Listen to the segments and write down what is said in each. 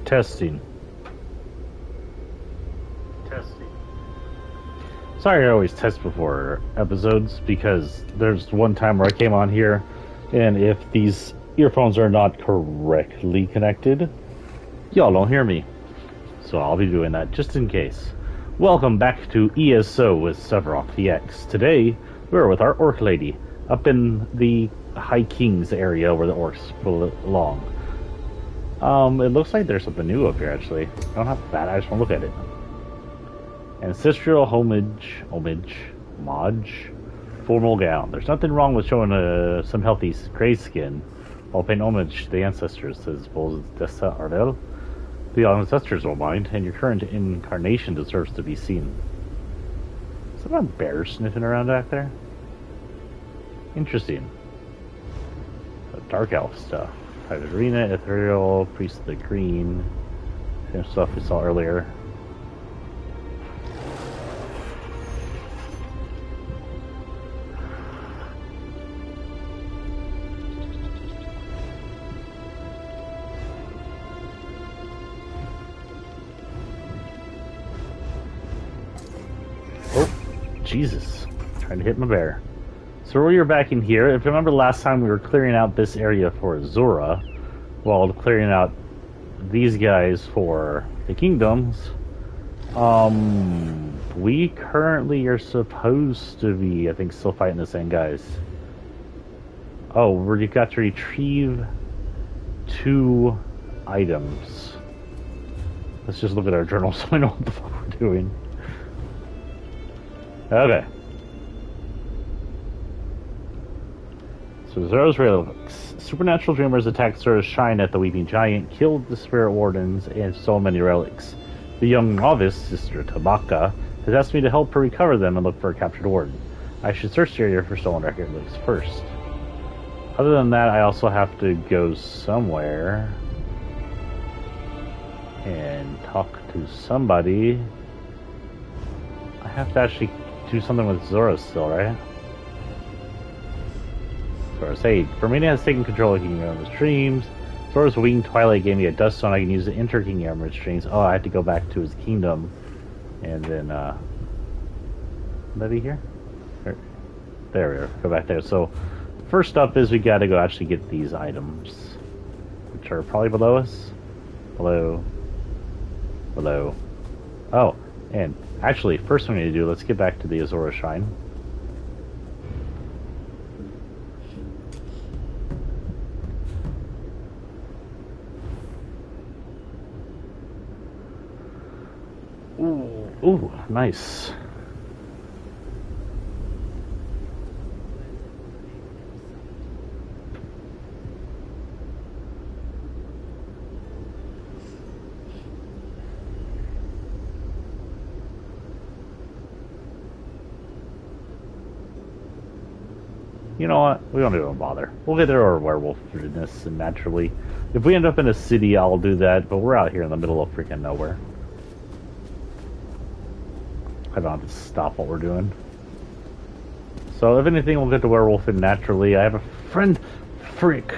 Testing. Testing. Sorry I always test before episodes, because there's one time where I came on here, and if these earphones are not correctly connected, y'all don't hear me. So I'll be doing that just in case. Welcome back to ESO with Severock VX. Today, we're with our Orc Lady, up in the High Kings area where the Orcs belong. It looks like there's something new up here, actually. I don't have that, I just want to look at it. Ancestral homage, formal gown. There's nothing wrong with showing some healthy gray skin while paying homage to the ancestors, says Dessa Ardell. The ancestors will mind, and your current incarnation deserves to be seen. Is that a bear sniffing around back there? Interesting. The dark elf stuff. Private Arena, Ethereal, Priest of the Green. Same stuff we saw earlier. Oh, Jesus. Trying to hit my bear. So we're back in here. If you remember last time we were clearing out this area for Azura, while clearing out these guys for the kingdoms, we currently are supposed to be, I think, still fighting the same guys. Oh, we've got to retrieve 2 items. Let's just look at our journal so I know what the fuck we're doing. Okay. So Zoro's relics. Supernatural dreamers attacked Zoro's shrine at the Weeping Giant, killed the spirit wardens, and stole many relics. The young novice, Sister Tabaka, has asked me to help her recover them and look for a captured warden. I should search the area for stolen relics first. Other than that, I also have to go somewhere and talk to somebody. I have to actually do something with Zora still, right? Zora's Aid. Vermina has taken control of King Yarmur's dreams. Zora's Winged Twilight gave me a dust stone I can use to enter King Yarmur's dreams. Oh, I have to go back to his kingdom. And then, Would that be here? There we are. Go back there. So, first up is we gotta go actually get these items. Which are probably below us. Below. Oh, and actually, first thing we need to do, let's get back to the Azura Shrine. Ooh, nice. You know what? We don't even bother. We'll get there our werewolfness and naturally. If we end up in a city, I'll do that, but we're out here in the middle of freaking nowhere. I don't have to stop what we're doing. So if anything, we'll get to werewolfing naturally. I have a friend. Frick.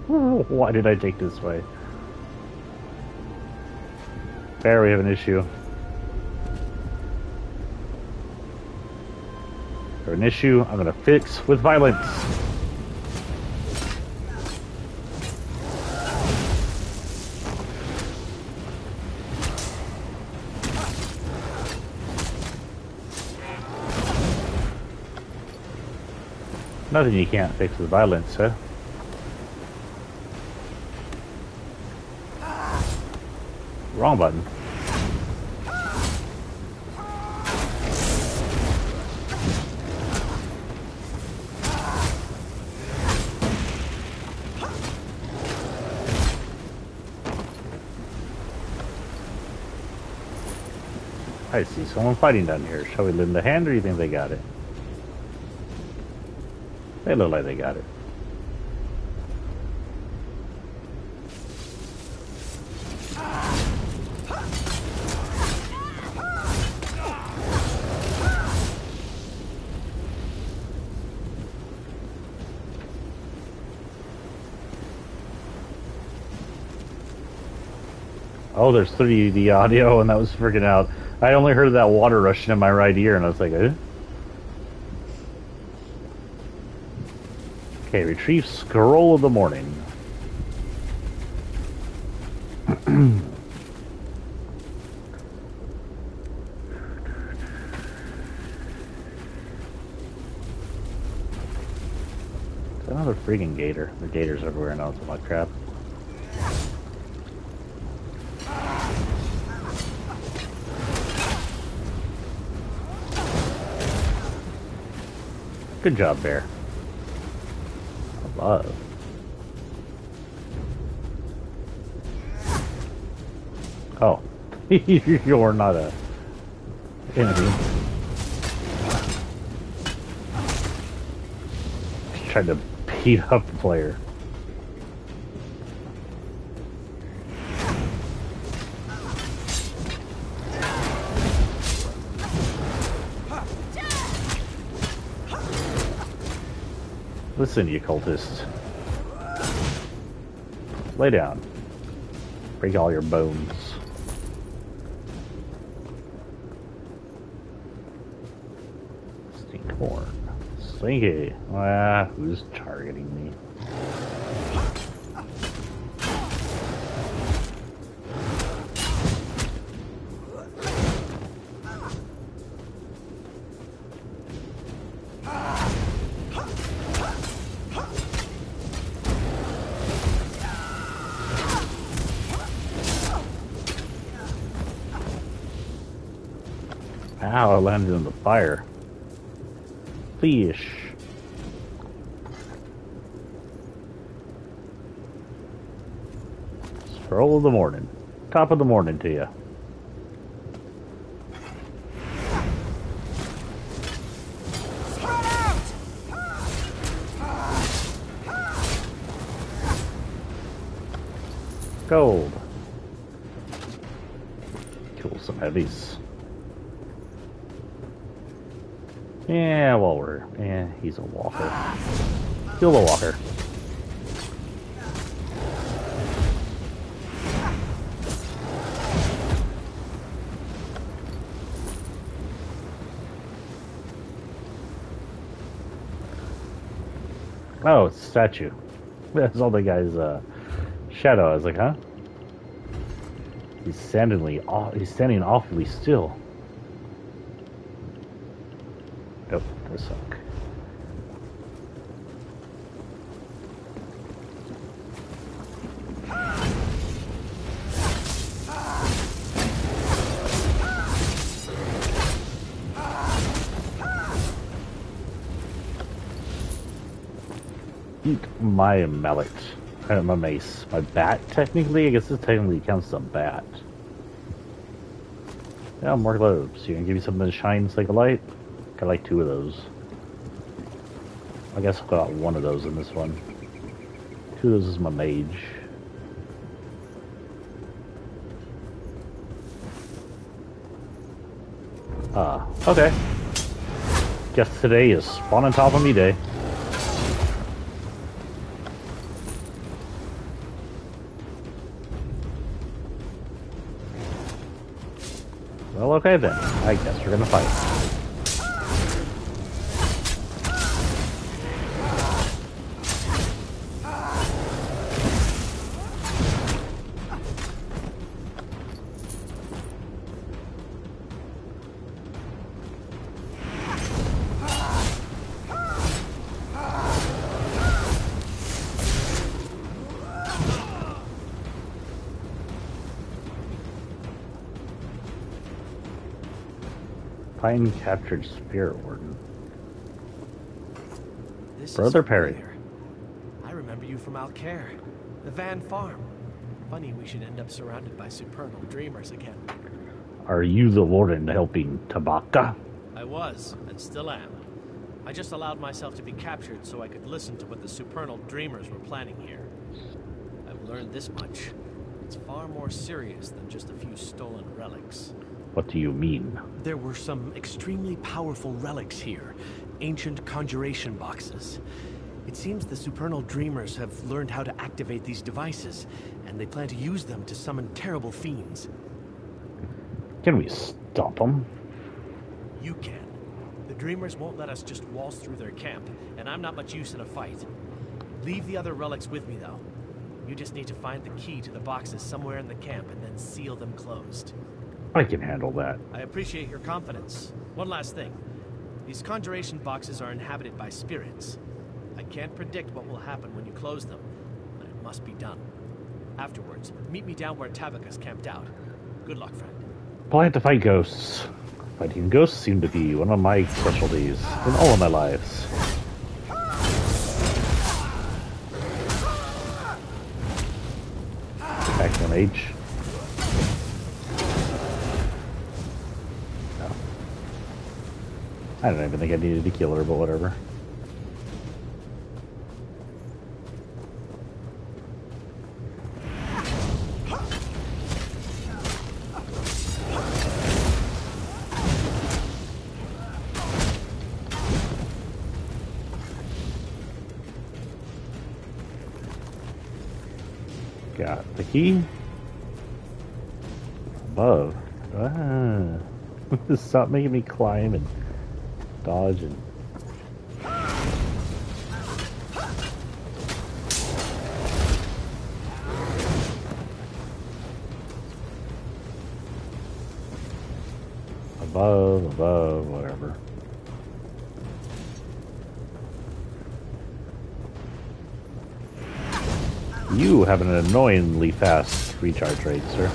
Why did I take this way? There, we have an issue. For an issue, I'm gonna fix with violence. Nothing you can't fix with violence, huh? Wrong button. I see someone fighting down here. Shall we lend a hand, or do you think they got it? They look like they got it. Oh, there's 3D audio, and that was freaking out. I only heard that water rushing in my right ear, and I was like, eh? Okay, retrieve scroll of the morning. It's another freaking gator. The gators everywhere now. It's my crap. Good job, bear. Love. Oh, you're not a enemy. Just trying to beat up the player. Listen, you cultist. Lay down. Break all your bones. Stinkhorn. Slinky. Ah, who's targeting me? Ow, I landed in the fire. Fish. Scroll of the morning. Top of the morning to you. Gold. Kill some heavies. Yeah, well, he's a walker. Kill the walker. Oh, it's a statue. That's all the guy's shadow. I was like, huh? He's standing awfully still. Oh, this suck. Eat my mallet. My mace. My bat, technically? I guess this technically counts as a bat. Yeah, more globes. You gonna give me something that shines like a light? Got like 2 of those. I guess I got 1 of those in this one. 2 of those is my mage. Okay. Guess today is spawn on top of me day. Well, okay then. I guess we're gonna fight. Pine captured Spirit Warden. Brother Perry. I remember you from Alcaire, the Van Farm. Funny we should end up surrounded by supernal dreamers again. Are you the warden helping Tabaka? I was, and still am. I just allowed myself to be captured so I could listen to what the supernal dreamers were planning here. I've learned this much. It's far more serious than just a few stolen relics. What do you mean? There were some extremely powerful relics here. Ancient conjuration boxes. It seems the Supernal Dreamers have learned how to activate these devices, and they plan to use them to summon terrible fiends. Can we stop them? You can. The Dreamers won't let us just waltz through their camp, and I'm not much use in a fight. Leave the other relics with me, though. You just need to find the key to the boxes somewhere in the camp and then seal them closed. I can handle that. I appreciate your confidence. One last thing. These conjuration boxes are inhabited by spirits. I can't predict what will happen when you close them, but it must be done. Afterwards, meet me down where Tavika's camped out. Good luck, friend. Well, I have to fight ghosts. Fighting ghosts seem to be one of my specialties in all of my lives. Back on age. No. I don't even think I needed to kill her, but whatever. Got the key. Above. Ah. Stop making me climb and dodge and... above, whatever. You have an annoyingly fast recharge rate, sir.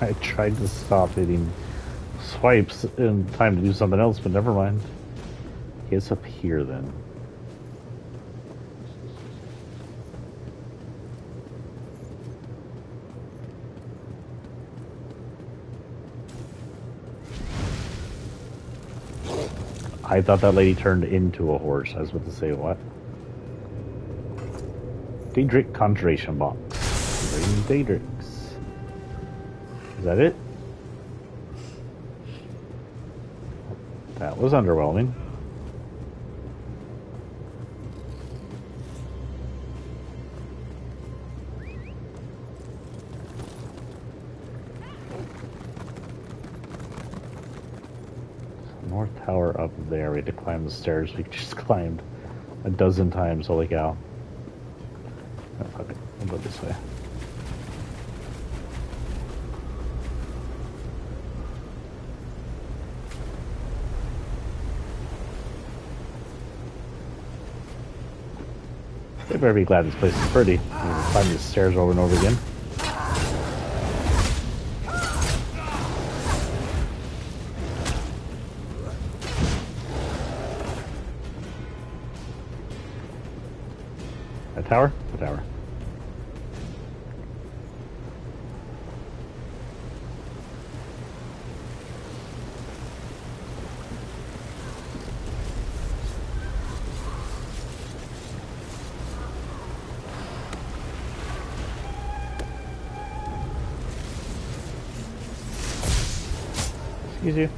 I tried to stop hitting swipes in time to do something else, but never mind. It's up here then. I thought that lady turned into a horse. I was about to say, what? Daedric Conjuration Box. Daedrics. Is that it? That was underwhelming. North Tower up there. We had to climb the stairs. We just climbed a dozen times. Holy cow. Oh, fuck it. I'll go this way. They better be glad this place is pretty. You can climb the stairs over and over again. A tower? A tower. Excuse you.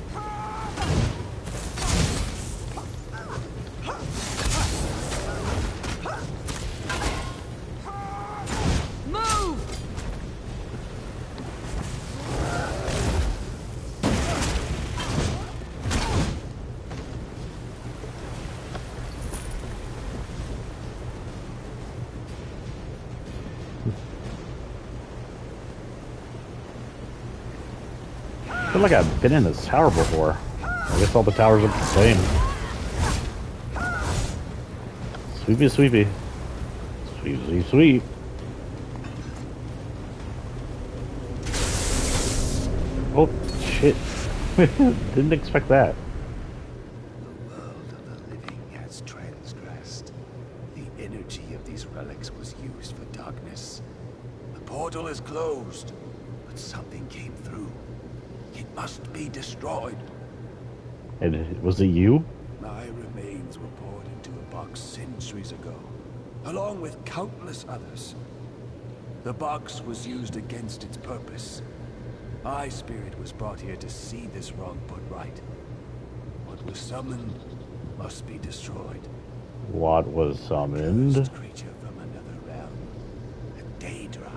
I feel like I've been in this tower before. I guess all the towers are the same. Sweepy, sweepy. Sweep, sweep, sweep. Oh, shit. Didn't expect that. The world of the living has transgressed. The energy of these relics was used for darkness. The portal is closed, but something came through. It must be destroyed. And was it you? My remains were poured into a box centuries ago, along with countless others. The box was used against its purpose. My spirit was brought here to see this wrong put right. What was summoned must be destroyed. What was summoned? Cursed creature from another realm. A Daedra.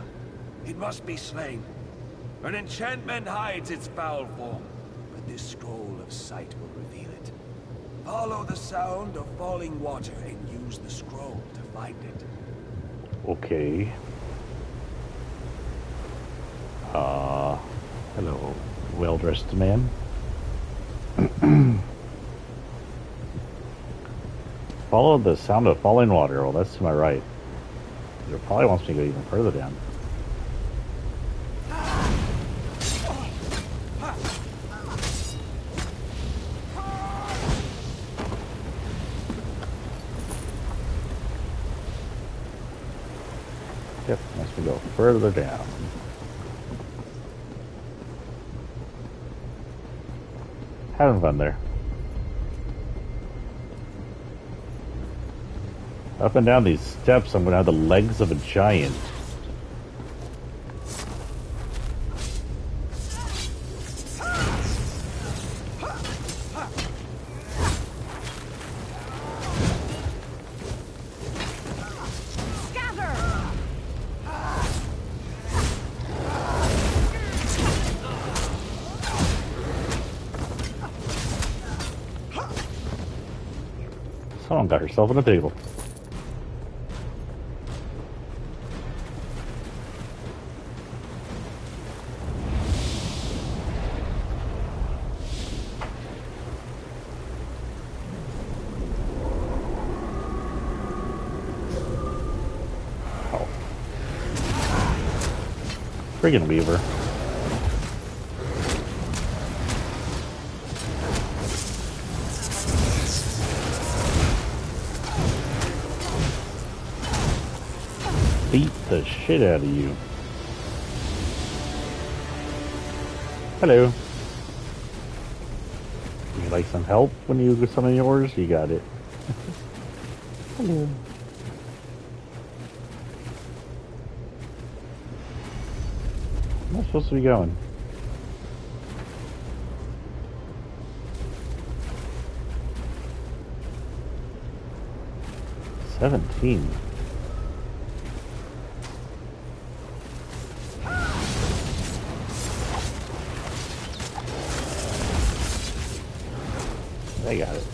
It must be slain. An enchantment hides its foul form, but this scroll of sight will reveal it. Follow the sound of falling water and use the scroll to find it. Okay. Hello, well-dressed man. Follow the sound of falling water. Well, that's to my right. It probably wants me to go even further down. Yep, wants me to go further down. Having fun there. Up and down these steps, I'm gonna have the legs of a giant. Someone got herself in a pickle. Oh. Friggin' Weaver. Beat the shit out of you. Hello. You like some help when you do some of yours? You got it. Hello. Where am I supposed to be going? $17. I got it.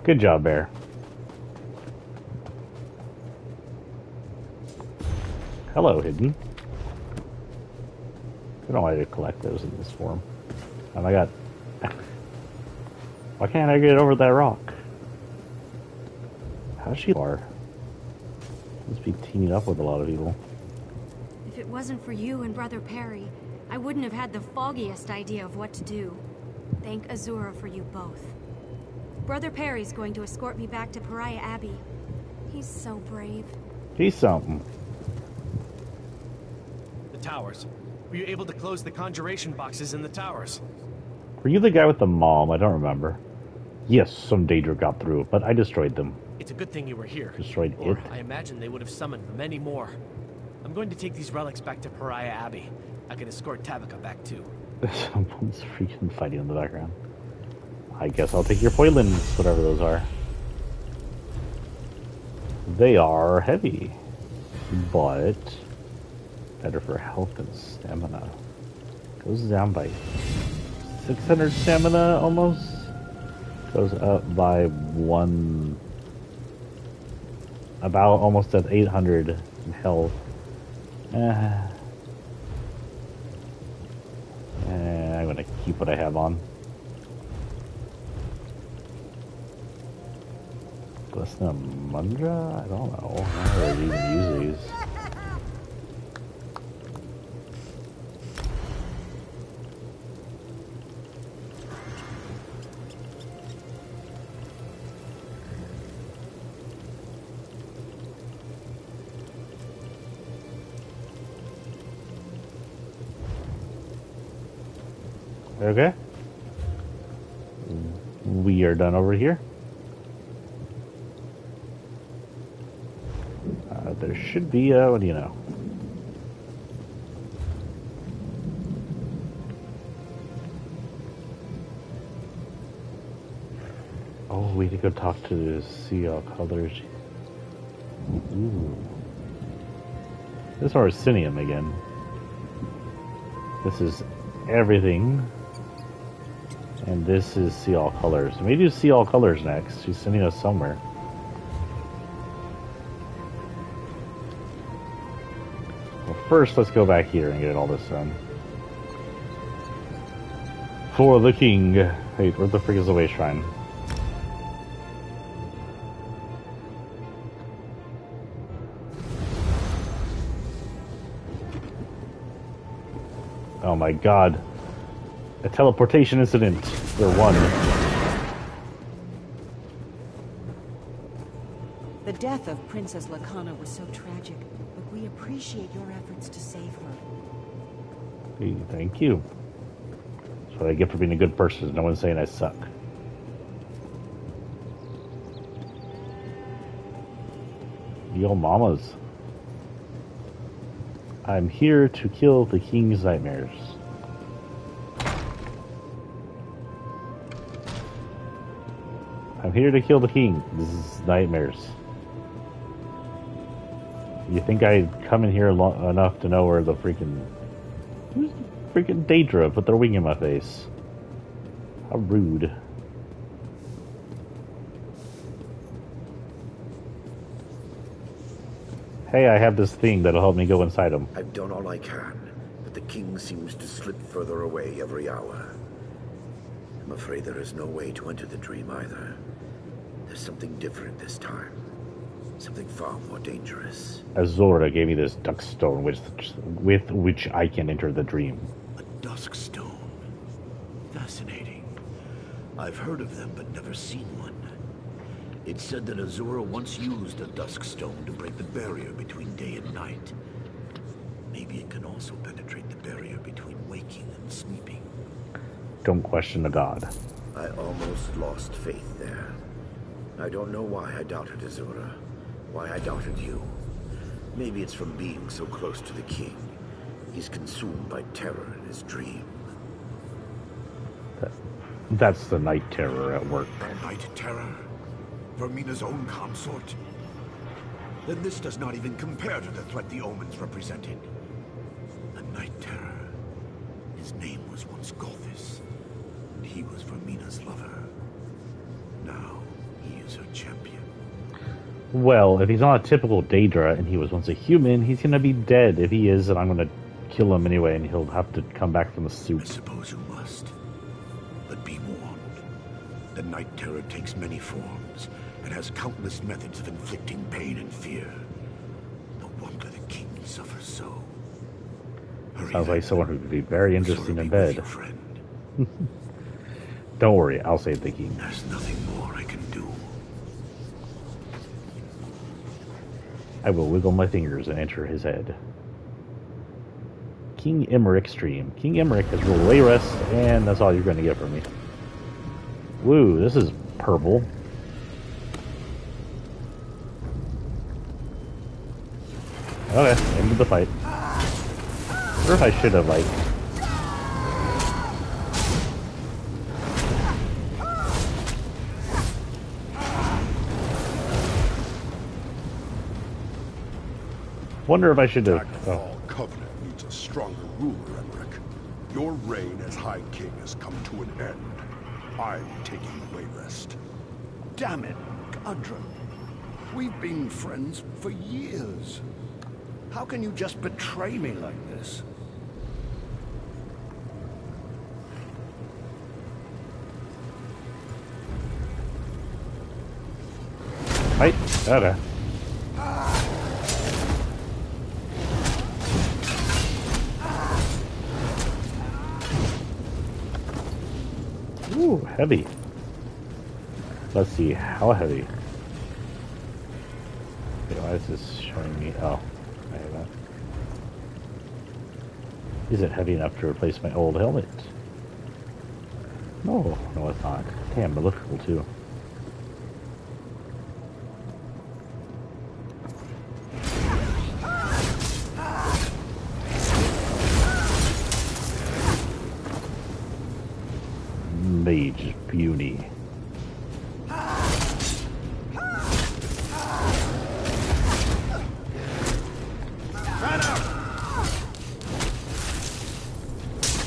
Good job, Bear. Hello, Hidden. I don't know why to collect those in this form. Oh my god. Why can't I get over that rock? How's she are? Must be teaming up with a lot of people. If it wasn't for you and Brother Perry, I wouldn't have had the foggiest idea of what to do. Thank Azura for you both. Brother Perry's going to escort me back to Pariah Abbey. He's so brave. He's something. The towers. Were you able to close the conjuration boxes in the towers? Were you the guy with the mom? I don't remember. Yes, some Daedra got through, but I destroyed them. It's a good thing you were here. Destroyed Or it. I imagine they would have summoned many more. I'm going to take these relics back to Pariah Abbey. I can escort Tabitha back too. Someone's freaking fighting in the background. I guess I'll take your foilins, whatever those are. They are heavy, but better for health and stamina. Goes down by 600 stamina almost. Goes up by one, about almost at 800 in health. I'm gonna keep what I have on. Glissna Mundra? I don't know. I don't really even use these. Okay. We are done over here. There should be, what do you know? Oh, we need to go talk to the Seal Colors. Ooh. This is Orsinium again. This is everything. And this is See All Colors. Maybe See All Colors next. She's sending us somewhere. Well, first, let's go back here and get all this done. For the king. Wait, where the frick is the way shrine? Oh my god. A teleportation incident. Or one. The death of Princess Lacana was so tragic, but we appreciate your efforts to save her. Hey, thank you. That's what I get for being a good person. No one's saying I suck. Yo mamas. I'm here to kill the king's nightmares. I'm here to kill the king. This is nightmares. You think I'd come in here enough to know where the freaking... Who's the freaking Daedra put their wing in my face? How rude. Hey, I have this thing that'll help me go inside him. I've done all I can, but the king seems to slip further away every hour. I'm afraid there is no way to enter the dream either. There's something different this time. Something far more dangerous. Azora gave me this duck stone with which I can enter the dream. A dusk stone. Fascinating. I've heard of them, but never seen one. It's said that Azura once used a dusk stone to break the barrier between day and night. Maybe it can also penetrate the barrier between waking and sleeping. Don't question the god. I almost lost faith there. I don't know why I doubted Azura. Why I doubted you. Maybe it's from being so close to the king. He's consumed by terror in his dream. That's the night terror at work. The night terror? Vermina's own consort? Then this does not even compare to the threat the omens represented. The night terror. His name was once Gothis, and he was Vermina's lover. Now, he is her champion. Well, if he's not a typical Daedra and he was once a human, he's gonna be dead. If he is, then I'm gonna kill him anyway, and he'll have to come back from the soup. I suppose you must. But be warned. The night terror takes many forms, and has countless methods of inflicting pain and fear. No wonder the king suffers so. Hurry Sounds then. like someone who could be very interesting in bed. Your friend. Don't worry, I'll save the king. There's nothing more I can do. I will wiggle my fingers and enter his head. King Emmerich's dream. King Emmeric has ruled Wayrest, and that's all you're going to get from me. Woo, this is purple. Okay, into the fight. Or if I should have, like... Wonder if I should have... Daggerfall Covenant needs a stronger ruler, Emmerich. Your reign as High King has come to an end. I'm taking Wayrest. Damn it, Gudrun. We've been friends for years. How can you just betray me like this? Fight? Okay. Ooh, heavy. Let's see, how heavy? Okay, why is this showing me? Oh, I have that. Is it heavy enough to replace my old helmet? No, no, it's not. Damn, Malefical too. Mage Beauty.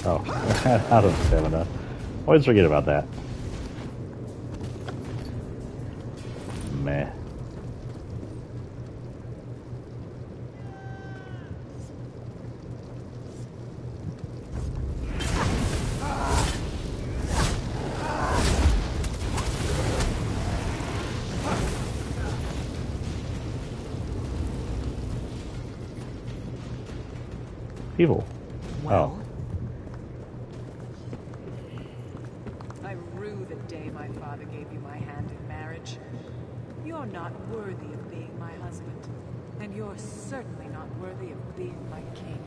Oh, out of stamina. Always forget about that. Meh. People. Well, I rue the day my father gave you my hand in marriage. You're not worthy of being my husband, and you're certainly not worthy of being my king.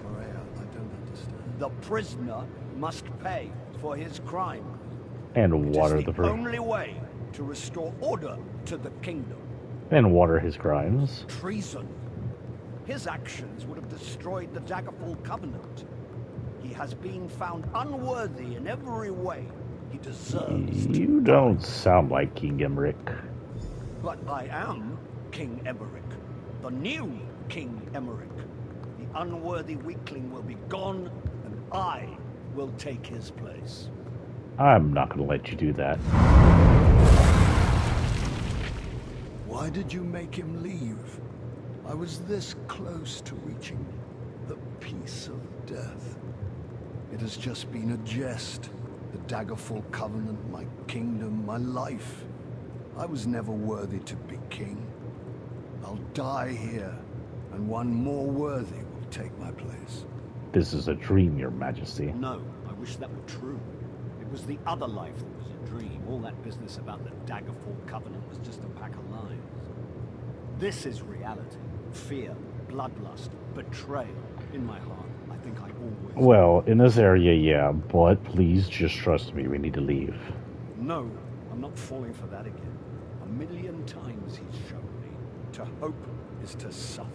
Maria, I don't understand. The prisoner must pay for his crime. And water It is the the only way to restore order to the kingdom. and water his crimes. Treason. His actions would have destroyed the Daggerfall Covenant. He has been found unworthy in every way. He deserves to You don't sound like King Emmerich. But I am King Emmerich, the new King Emmerich. The unworthy weakling will be gone, and I will take his place. I'm not going to let you do that. Why did you make him leave? I was this close to reaching the peace of death. It has just been a jest. The Daggerfall Covenant, my kingdom, my life. I was never worthy to be king. I'll die here, and one more worthy will take my place. This is a dream, Your Majesty. No, I wish that were true. It was the other life that was a dream. All that business about the Daggerfall Covenant was just a pack of lies. This is reality. Fear, bloodlust, betrayal. In my heart, I think I always... Well, in this area, yeah, but please just trust me. We need to leave. No, I'm not falling for that again. 1,000,000 times he's shown me. To hope is to suffer.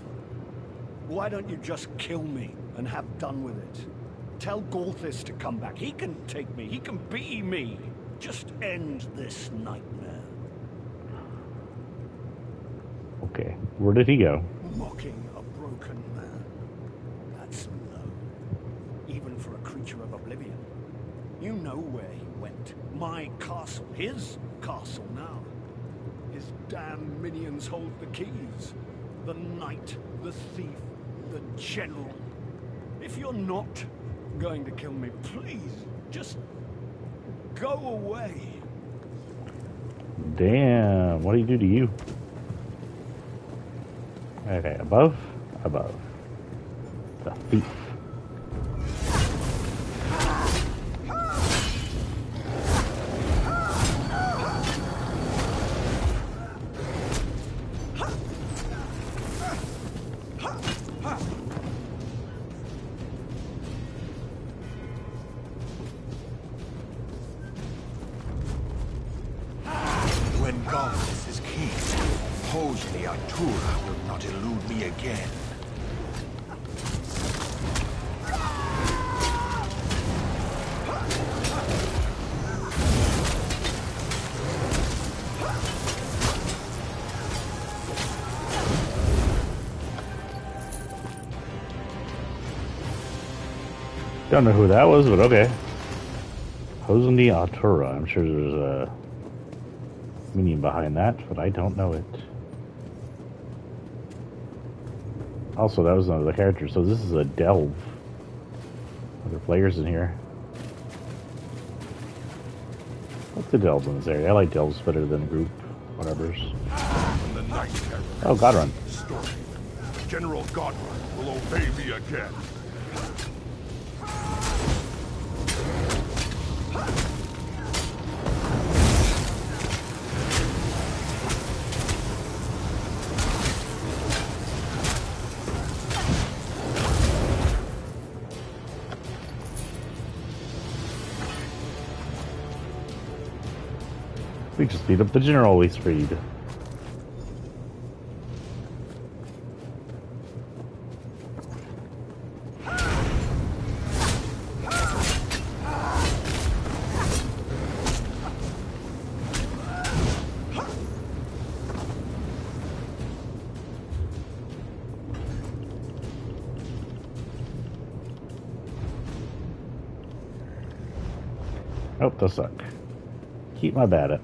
Why don't you just kill me and have done with it? Tell Galthis to come back. He can take me. He can be me. Just end this nightmare. Okay, where did he go? Mocking a broken man. That's low. Even for a creature of oblivion. You know where he went. My castle. His castle now. His damn minions hold the keys. The knight, the thief, the general. If you're not going to kill me, please, just go away. Damn, what did he do to you? Okay, above? Above. The thief. When Galthis is king, Hosni Atura will not elude me again. Don't know who that was, but okay. Hosni Atura. I'm sure there's a meaning behind that, but I don't know it. Also, that was another character, so this is a delve. Other players in here. What's the delves in this area? I like delves better than group whatever's. When the Night Terror Oh, Godrun. story, General Godrun will obey me again. We just beat up the general we freed. Oh, those suck. Keep my bat up.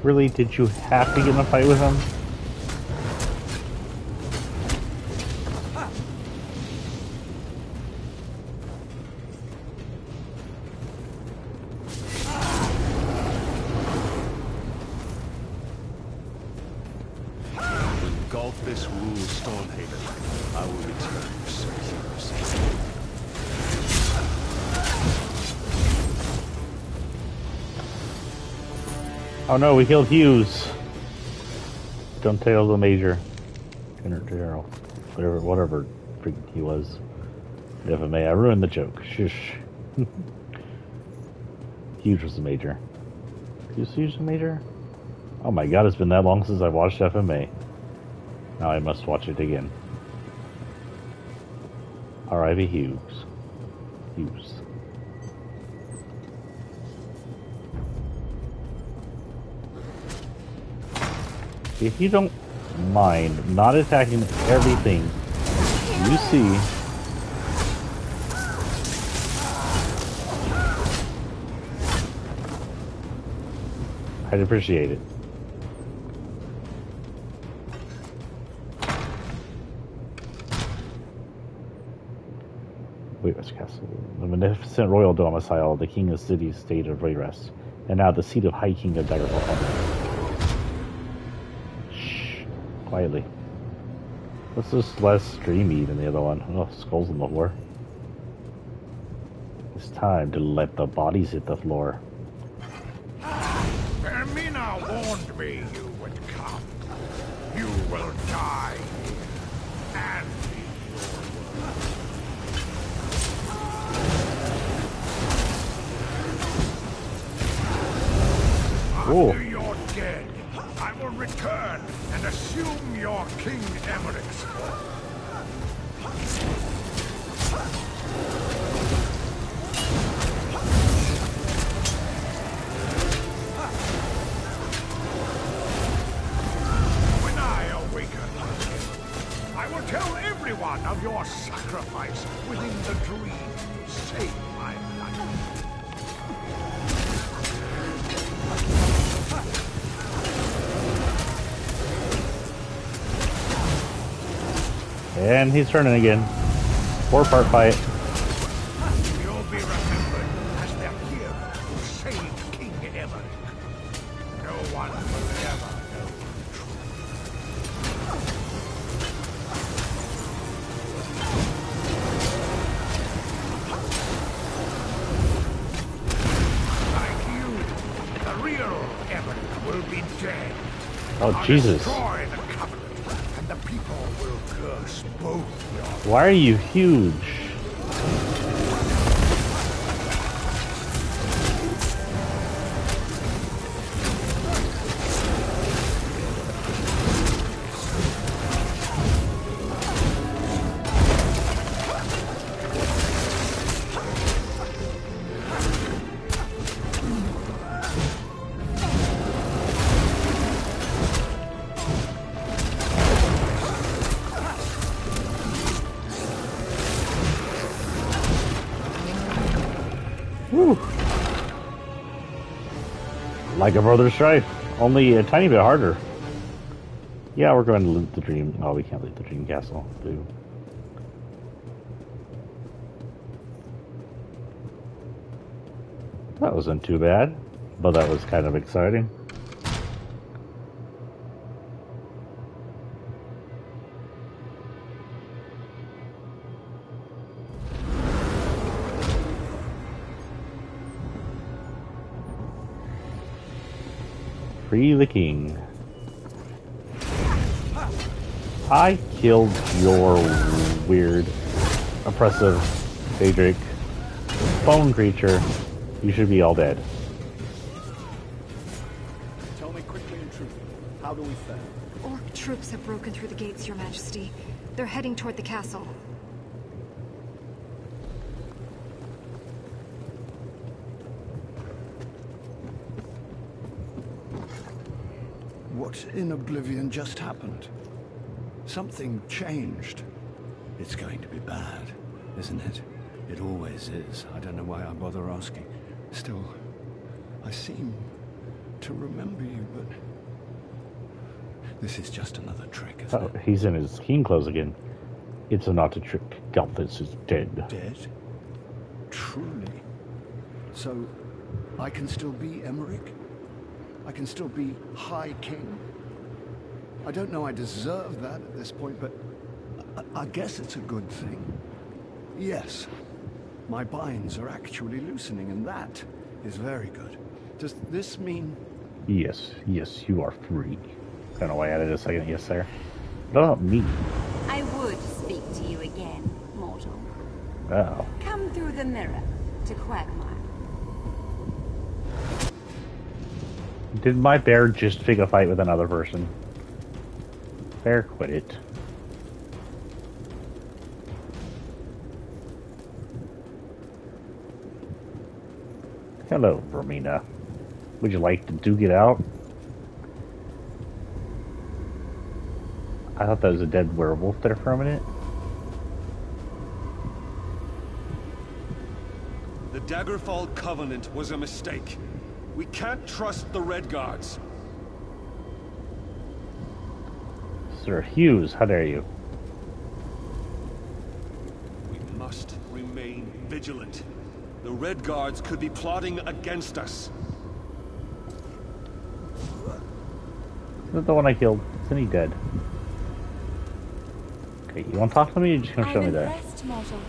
Really? Did you have to get in a fight with him? When Golfis rules Stormhaven, I will return to Cerberus. Oh no, we killed Hughes. Don't tell the Major. General. Whatever freak he was. FMA, I ruined the joke. Shush. Hughes was the Major. Is Hughes the Major? Oh my god, it's been that long since I watched FMA. Now I must watch it again. R.I.P. Hughes. Hughes. If you don't mind not attacking everything you see, I'd appreciate it. Wayrest Castle, the magnificent royal domicile of the King of City's state of Wayrest, and now the seat of High King of Daggerfall. Quietly. This is less dreamy than the other one. Oh, skulls on the floor. It's time to let the bodies hit the floor. Hermina warned me you would come. You will die here, and be your word. After you're dead, I will return and assume your King Emeric's throne. When I awaken, I will tell everyone of your sacrifice within the dream to save my life. And he's turning again. 4-part fight. You'll be remembered as the hero who saved King Emeric. No one will ever know the truth. Like you, the real Emeric will be dead. Oh, Jesus. Destroy the Covenant, and the people will curse both your... Why are you huge? Woo. Like a Brother's Strife, only a tiny bit harder. Yeah, we're going to loot the dream. Oh, we can't loot the dream castle. Boo. That wasn't too bad, but that was kind of exciting. Free the king. I killed your weird, oppressive, Daedric bone creature. You should be all dead. Tell me quickly and truthfully, how do we fare? Orc troops have broken through the gates, Your Majesty. They're heading toward the castle. What in Oblivion just happened? Something changed. It's going to be bad, isn't it? It always is. I don't know why I bother asking. Still, I seem to remember you, but... This is just another trick, isn't it? He's in his king clothes again. It's not a trick. Galthus is dead. Dead? Truly? So, I can still be Emmerich? I can still be High King? I don't know I deserve that at this point, but I guess it's a good thing. Yes, my binds are actually loosening, and that is very good. Does this mean... Yes, you are free. I don't know why I added a second yes there. What about me? I would speak to you again, mortal. Oh. Come through the mirror to Quagmire. Did my bear just pick a fight with another person? Bear, quit it. Hello, Vermina. Would you like to duke it out? I thought that was a dead werewolf there for a minute. The Daggerfall Covenant was a mistake. We can't trust the Red Guards. Sir Hughes, how dare you? We must remain vigilant. The Red Guards could be plotting against us. Is that the one I killed? Isn't he dead? Okay, you want to talk to me or you just going to show me that? I'm impressed, mortal.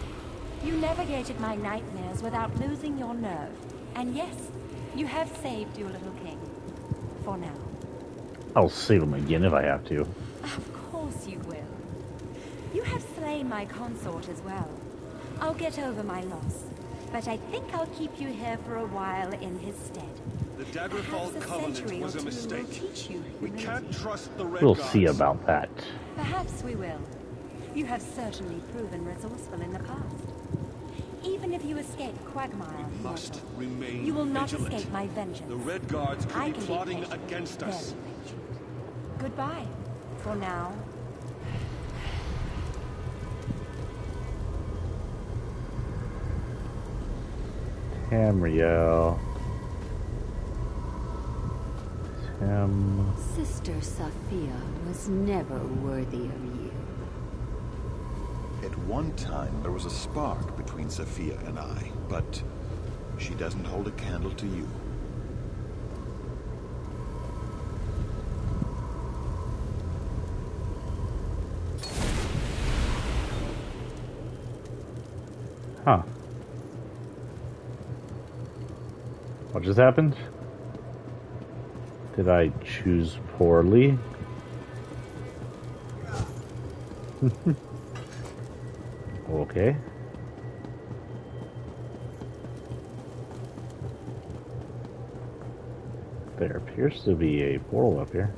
You navigated my nightmares without losing your nerve. And yes, you have saved your little king. For now. I'll save him again if I have to. Of course you will. You have slain my consort as well. I'll get over my loss. But I think I'll keep you here for a while in his stead. The Daggerfall Covenant was a mistake. We can't trust the Red We'll Guards. see about that. Perhaps we will. You have certainly proven resourceful in the past. Even if you escape Quagmire, Must remain you will not vigilant. escape my vengeance. The Red Guards could I be can plotting patient, against us. very patient. Goodbye, for now. Tamriel. Sister Sophia was never worthy of you. At one time, there was a spark between Sophia and I, but she doesn't hold a candle to you. Huh. What just happened? Did I choose poorly? Okay. There appears to be a portal up here.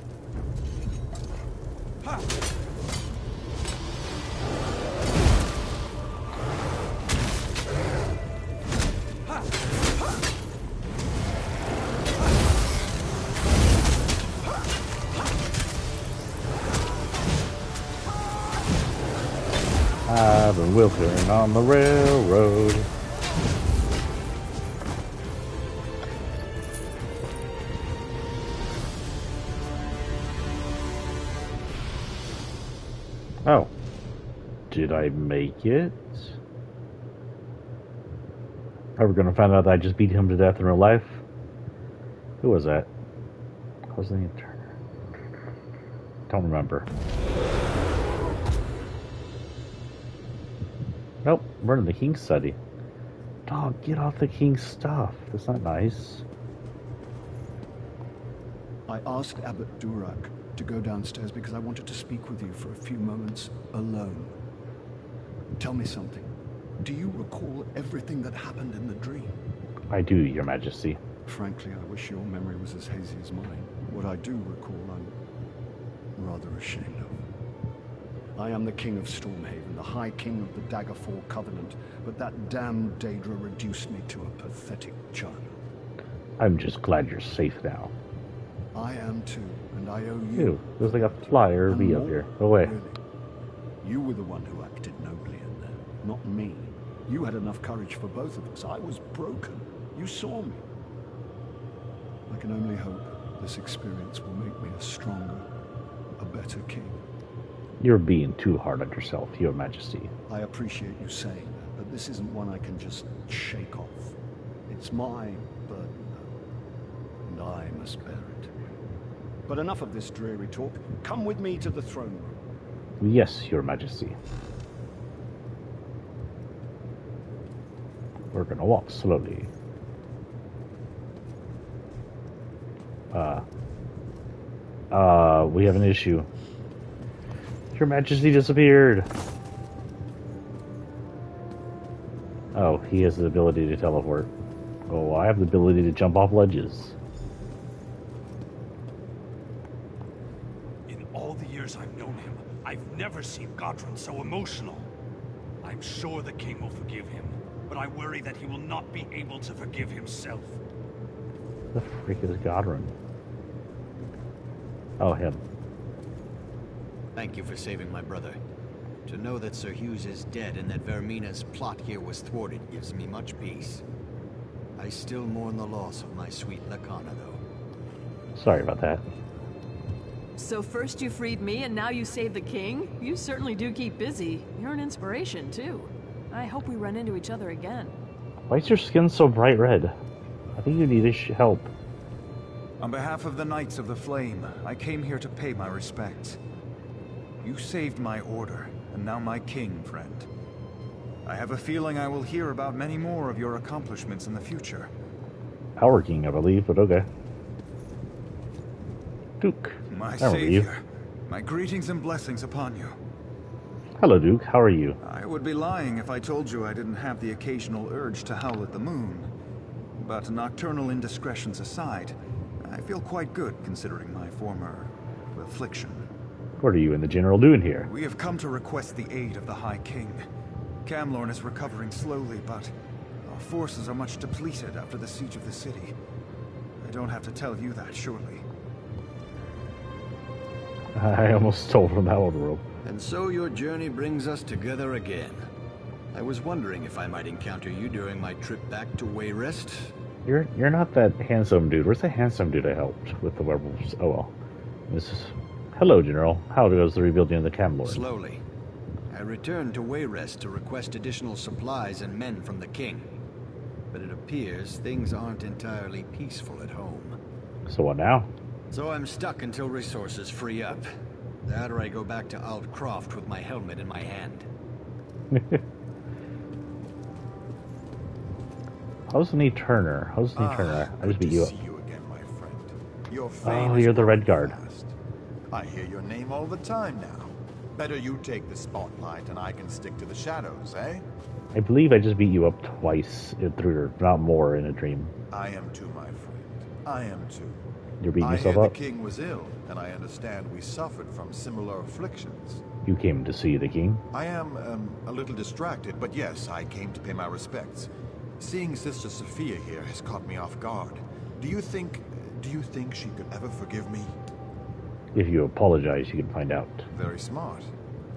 I've been wilting on the railroad. Oh. Did I make it? Are we gonna find out that I just beat him to death in real life? Who was that? What was the name? Turner? Don't remember. Nope, we're in the king's study. Dog, get off the king's stuff. That's not nice. I asked Abbot Durak to go downstairs because I wanted to speak with you for a few moments alone. Tell me something. Do you recall everything that happened in the dream? I do, Your Majesty. Frankly, I wish your memory was as hazy as mine. What I do recall, I'm rather ashamed of. I am the King of Stormhaven, the High King of the Daggerfall Covenant, but that damned Daedra reduced me to a pathetic child. I'm just glad you're safe now. I am too, and I owe you. Ew, there's like a flyer bee up here. Go away. Really. You were the one who acted nobly in there, not me. You had enough courage for both of us. I was broken. You saw me. I can only hope this experience will make me a stronger, a better king. You're being too hard on yourself, Your Majesty. I appreciate you saying that, but this isn't one I can just shake off. It's my burden, and I must bear it. But enough of this dreary talk. Come with me to the throne room. Yes, Your Majesty. We're gonna walk slowly. We have an issue. Your Majesty disappeared. Oh, he has the ability to teleport. Oh, I have the ability to jump off ledges. In all the years I've known him, I've never seen Godrun so emotional. I'm sure the king will forgive him, but I worry that he will not be able to forgive himself. The freak is Godrun? Oh, him. Thank you for saving my brother. To know that Sir Hughes is dead and that Vermina's plot here was thwarted gives me much peace. I still mourn the loss of my sweet Lakana, though. Sorry about that. So first you freed me and now you saved the king? You certainly do keep busy. You're an inspiration, too. I hope we run into each other again. Why is your skin so bright red? I think you need help. On behalf of the Knights of the Flame, I came here to pay my respects. You saved my order, and now my king, friend. I have a feeling I will hear about many more of your accomplishments in the future. Our king, I believe, but okay. Duke. My how savior, are you? my greetings and blessings upon you. Hello, Duke. How are you? I would be lying if I told you I didn't have the occasional urge to howl at the moon. But nocturnal indiscretions aside, I feel quite good considering my former affliction. What are you and the General doing here? We have come to request the aid of the High King. Camlorn is recovering slowly, but our forces are much depleted after the siege of the city. I don't have to tell you that, surely. I almost stole from that old world. And so your journey brings us together again. I was wondering if I might encounter you during my trip back to Wayrest. You're not that handsome dude. Where's the handsome dude I helped with the werewolves? Oh well. Hello, General. How goes the rebuilding of the Camlorn? Slowly. I returned to Wayrest to request additional supplies and men from the king. But it appears things aren't entirely peaceful at home. So what now? So I'm stuck until resources free up. That or I go back to Aldcroft with my helmet in my hand. How's Nate Turner? How's Nate Turner? I just beat you up. See you again, my friend. Your Oh, you're the Red Guard. I hear your name all the time now. Better you take the spotlight and I can stick to the shadows, eh? I believe I just beat you up twice, through, not more, in a dream. I am too, my friend. I am too. You're beating I yourself hear up? the king was ill, and I understand we suffered from similar afflictions. You came to see the king? I am, a little distracted, but yes, I came to pay my respects. Seeing Sister Sophia here has caught me off guard. Do you think she could ever forgive me? If you apologize, you can find out. Very smart.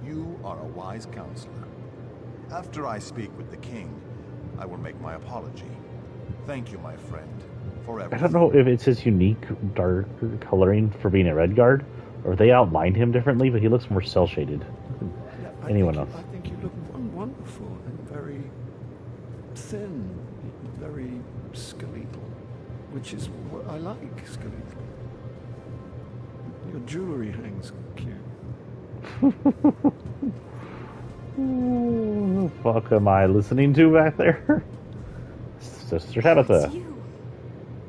You are a wise counselor. After I speak with the king, I will make my apology. Thank you, my friend, for everything. I don't know if it's his unique dark coloring for being a Red Guard, or if they outlined him differently, but he looks more cell-shaded. Anyone else? I think you look wonderful and very thin, very skeletal, which is what I like, skeletal. Your jewelry hangs cute. What the fuck am I listening to back there? Sister Tabitha. It's you.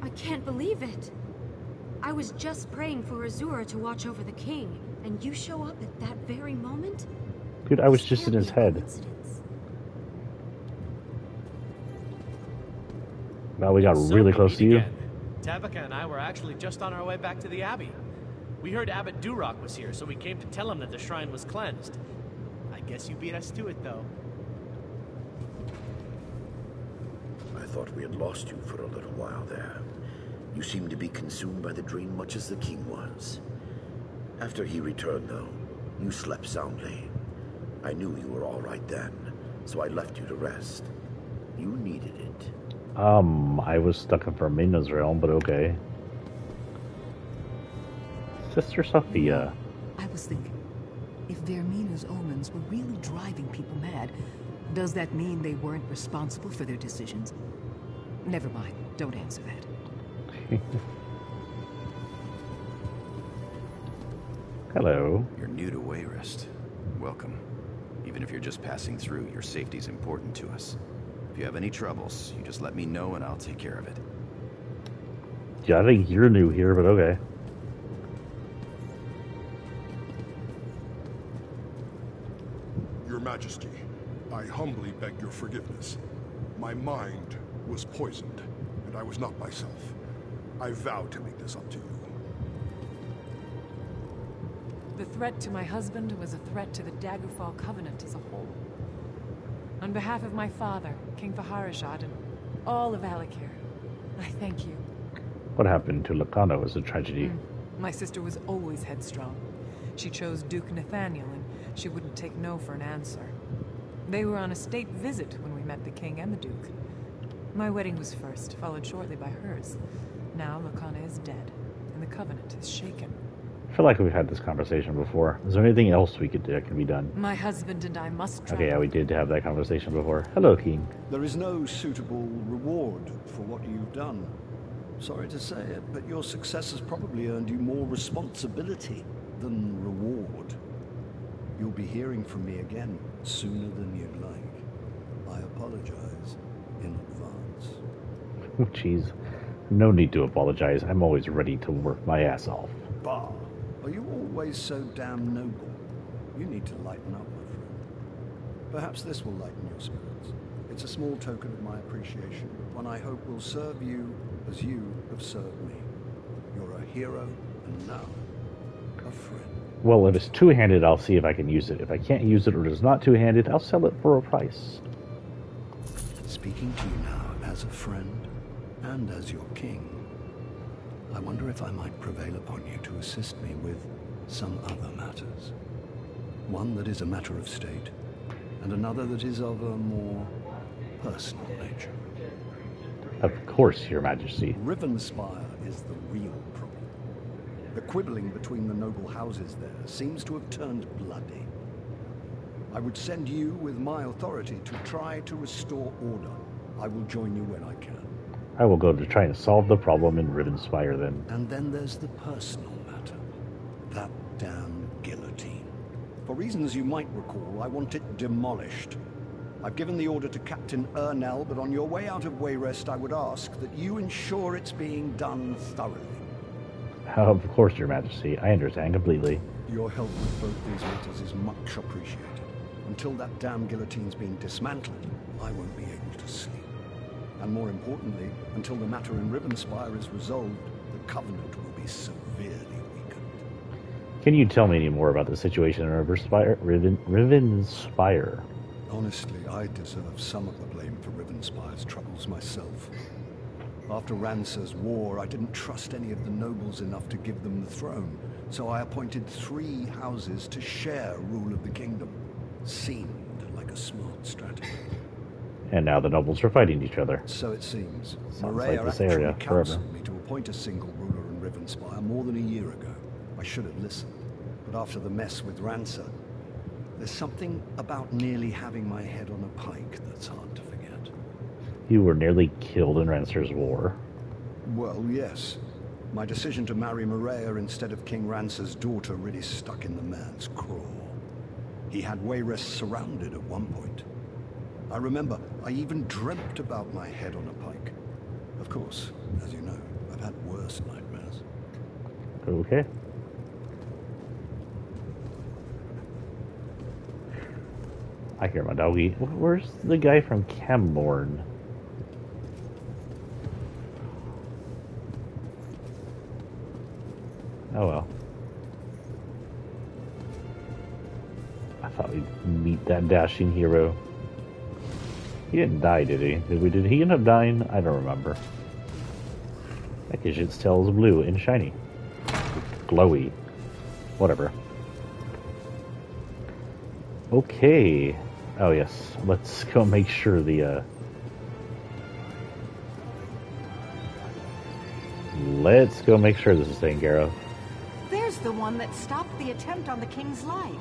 I can't believe it. I was just praying for Azura to watch over the king, and you show up at that very moment? Dude, I was just in his head. Now we got really close to you. Tabaka and I were actually just on our way back to the Abbey. We heard Abbot Durock was here, so we came to tell him that the shrine was cleansed. I guess you beat us to it, though. I thought we had lost you for a little while there. You seemed to be consumed by the dream much as the king was. After he returned, though, you slept soundly. I knew you were all right then, so I left you to rest. You needed it. I was stuck in Vermina's realm, but okay. Sister Sophia. I was thinking, if Vermina's omens were really driving people mad, does that mean they weren't responsible for their decisions? Never mind, don't answer that. Hello. You're new to Wayrest. Welcome. Even if you're just passing through, your safety's important to us. If you have any troubles, you just let me know and I'll take care of it. Yeah, I think you're new here, but okay. Your Majesty, I humbly beg your forgiveness. My mind was poisoned, and I was not myself. I vow to make this up to you. The threat to my husband was a threat to the Daggerfall Covenant as a whole. On behalf of my father, King Faharishad, and all of Alikir, I thank you. What happened to Lakana was a tragedy. My sister was always headstrong. She chose Duke Nathaniel, and she wouldn't take no for an answer. They were on a state visit when we met the king and the duke. My wedding was first, followed shortly by hers. Now Lakana is dead, and the Covenant is shaken. I feel like we've had this conversation before. Is there anything else we could do that can be done? My husband and I must travel. Okay, yeah, we did have that conversation before. Hello, King. There is no suitable reward for what you've done. Sorry to say it, but your success has probably earned you more responsibility than reward. You'll be hearing from me again sooner than you'd like. I apologize in advance. Oh, jeez. No need to apologize. I'm always ready to work my ass off. Bah! Are you always so damn noble? You need to lighten up, my friend. Perhaps this will lighten your spirits. It's a small token of my appreciation, one I hope will serve you as you have served me. You're a hero, and now, a friend. Well, if it's two-handed, I'll see if I can use it. If I can't use it or it's not two-handed, I'll sell it for a price. Speaking to you now as a friend and as your king, I wonder if I might prevail upon you to assist me with some other matters. One that is a matter of state, and another that is of a more personal nature. Of course, Your Majesty. Rivenspire is the real problem. The quibbling between the noble houses there seems to have turned bloody. I would send you with my authority to try to restore order. I will join you when I can. I will go to try and solve the problem in Rivenspire then. And then there's the personal matter. That damn guillotine. For reasons you might recall, I want it demolished. I've given the order to Captain Ernell, but on your way out of Wayrest, I would ask that you ensure it's being done thoroughly. Of course, Your Majesty. I understand completely. Your help with both these matters is much appreciated. Until that damn guillotine's being dismantled, I won't be able to sleep. And more importantly, until the matter in Rivenspire is resolved, the Covenant will be severely weakened. Can you tell me any more about the situation in Rivenspire? Honestly, I deserve some of the blame for Rivenspire's troubles myself. After Rancer's war, I didn't trust any of the nobles enough to give them the throne, so I appointed 3 houses to share rule of the kingdom. Seemed like a smart strategy. And now the nobles are fighting each other. So it seems. Sounds Maria like this actually area forever. counseled me to appoint a single ruler in Rivenspire more than a year ago. I should have listened. But after the mess with Rancer, there's something about nearly having my head on a pike that's hard to forget. You were nearly killed in Rancer's war. Well, yes. My decision to marry Maria instead of King Rancer's daughter really stuck in the man's craw. He had Wayrest surrounded at one point. I remember I even dreamt about my head on a pike. Of course, as you know, I've had worse nightmares. Okay. I hear my doggy. Where's the guy from Camborn? Oh well. I thought we'd meet that dashing hero. He didn't die, did he? Did he end up dying? I don't remember. That shit's tail is blue and shiny. Glowy. Whatever. Okay. Oh yes. Let's go make sure the let's go make sure this is taken care of. There's the one that stopped the attempt on the king's life.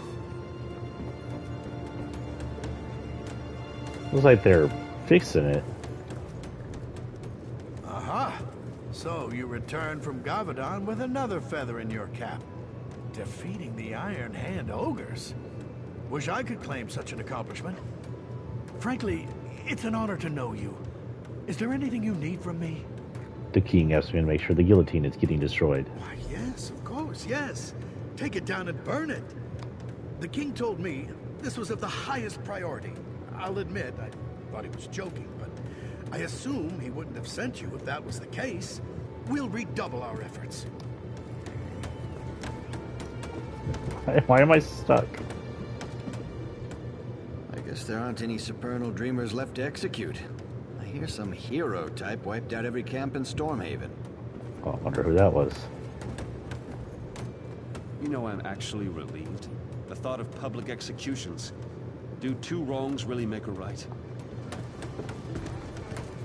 Looks like they're fixing it. Aha! So you returned from Gavadon with another feather in your cap. Defeating the Iron Hand ogres. Wish I could claim such an accomplishment. Frankly, it's an honor to know you. Is there anything you need from me? The king asked me to make sure the guillotine is getting destroyed. Why, yes, of course, yes. Take it down and burn it. The king told me this was of the highest priority. I'll admit, I thought he was joking, but I assume he wouldn't have sent you if that was the case. We'll redouble our efforts. Why am I stuck? I guess there aren't any supernal dreamers left to execute. I hear some hero type wiped out every camp in Stormhaven. Oh, I wonder who that was. You know, I'm actually relieved. The thought of public executions. Do two wrongs really make a right?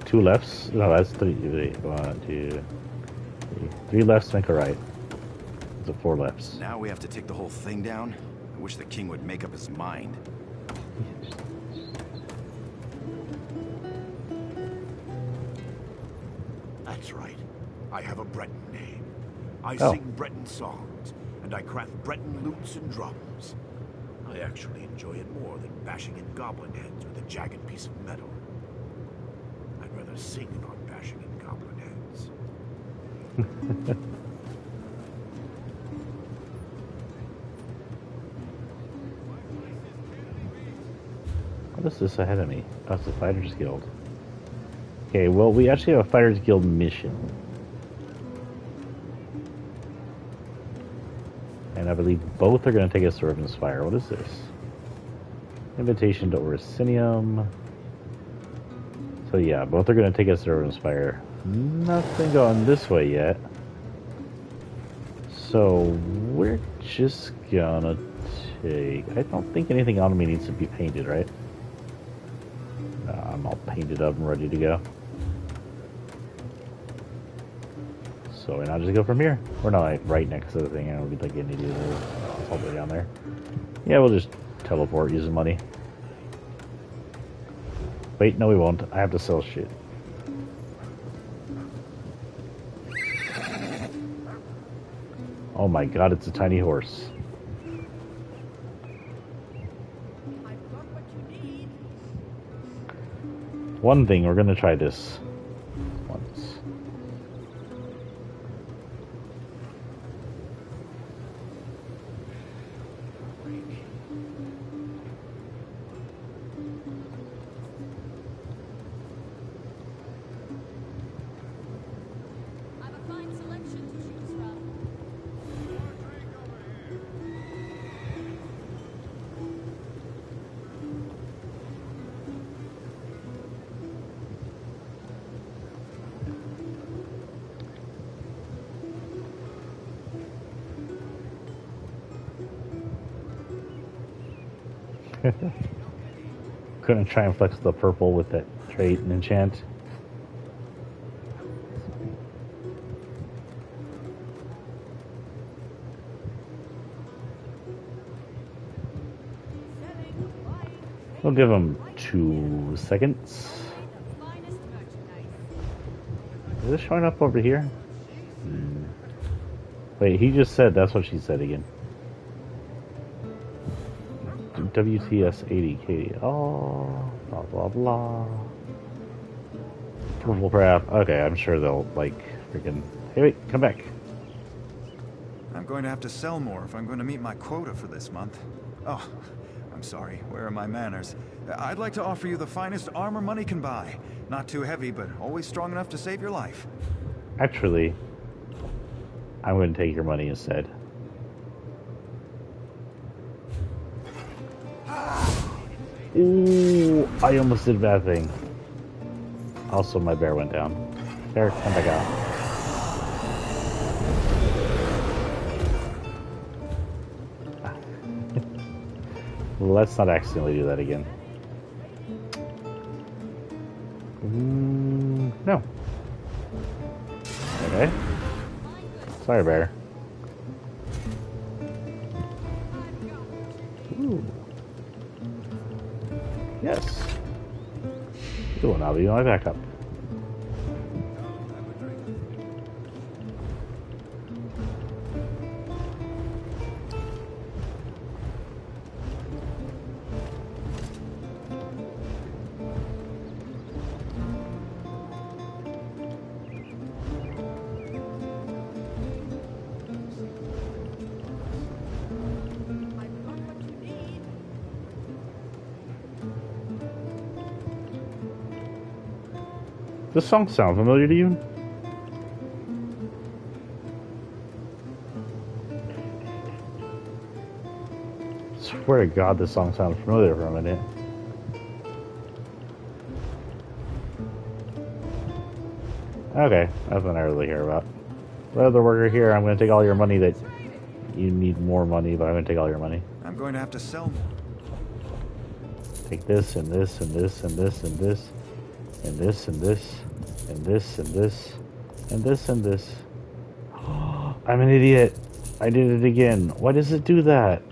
Two lefts? No, that's three. One, two, three. Three lefts make a right. So four lefts. Now we have to take the whole thing down? I wish the king would make up his mind. That's right. I have a Breton name. I Oh. sing Breton songs, and I craft Breton lutes and drums. I actually enjoy it more than bashing in goblin heads with a jagged piece of metal. I'd rather sing than bashing in goblin heads. What is this ahead of me? Oh, it's the Fighters Guild. Okay, well, we actually have a Fighters Guild mission. And I believe both are going to take us to Raven's Fire. What is this? Invitation to Orsinium. So yeah, both are going to take us to Raven's Fire. Nothing going this way yet. So we're just gonna take... I don't think anything on me needs to be painted, right? I'm all painted up and ready to go. So why not just go from here? We're not like right next to the thing. I don't be like an idiot all the way down there. Yeah, we'll just teleport using money. Wait, no we won't. I have to sell shit. Oh my god, it's a tiny horse. One thing, we're gonna try this once. Couldn't try and flex the purple with that trait and enchant. We'll give him 2 seconds. Is this showing up over here? Wait, he just said that's what she said again. WTS 80K. Oh, blah blah blah. Purple crap. Okay, I'm sure they'll like freaking. Hey, wait, come back. I'm going to have to sell more if I'm going to meet my quota for this month. Oh, I'm sorry. Where are my manners? I'd like to offer you the finest armor money can buy. Not too heavy, but always strong enough to save your life. Actually, I'm going to take your money instead. Ooh, I almost did a bad thing. Also, my bear went down. Bear, come back out. Let's not accidentally do that again. No. Okay. Sorry, bear. Ooh. Yes. You will now be my backup. Does this song sound familiar to you? Swear to God, this song sounded familiar for a minute. Okay, nothing I really care about. Leather worker here, I'm going to take all your money that you need more money, but I'm going to take all your money. I'm going to have to sell more. Take this and this and this and this and this. And this and this and this and this and this and this. I'm an idiot. I did it again. Why does it do that?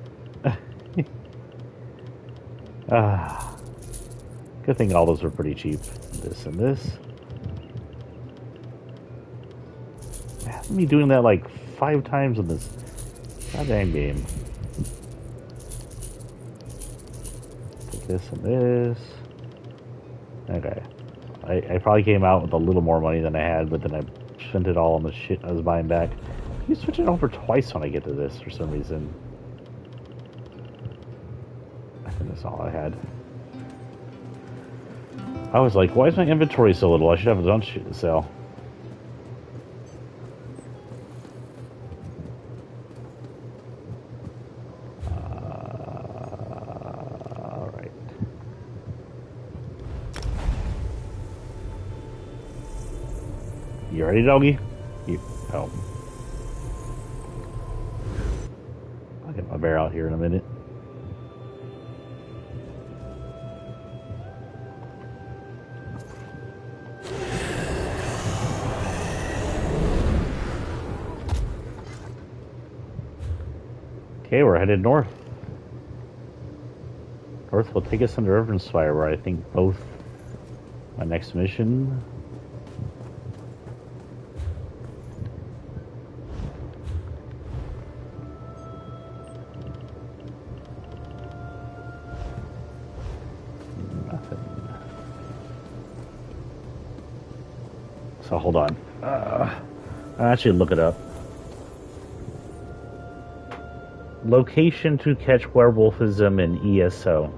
Good thing all those were pretty cheap. This and this. It has me doing that like 5 times in this goddamn game. Take this and this. Okay. I probably came out with a little more money than I had, but then I spent it all on the shit I was buying back. You switch it over twice when I get to this for some reason. I think that's all I had. I was like, why is my inventory so little? I should have a bunch of shit to sell. You ready, doggy? Oh. I'll get my bear out here in a minute. Okay, we're headed north. North will take us into Rivenspire, where I think both my next mission. So hold on. I'll actually look it up. Location to catch werewolfism in ESO.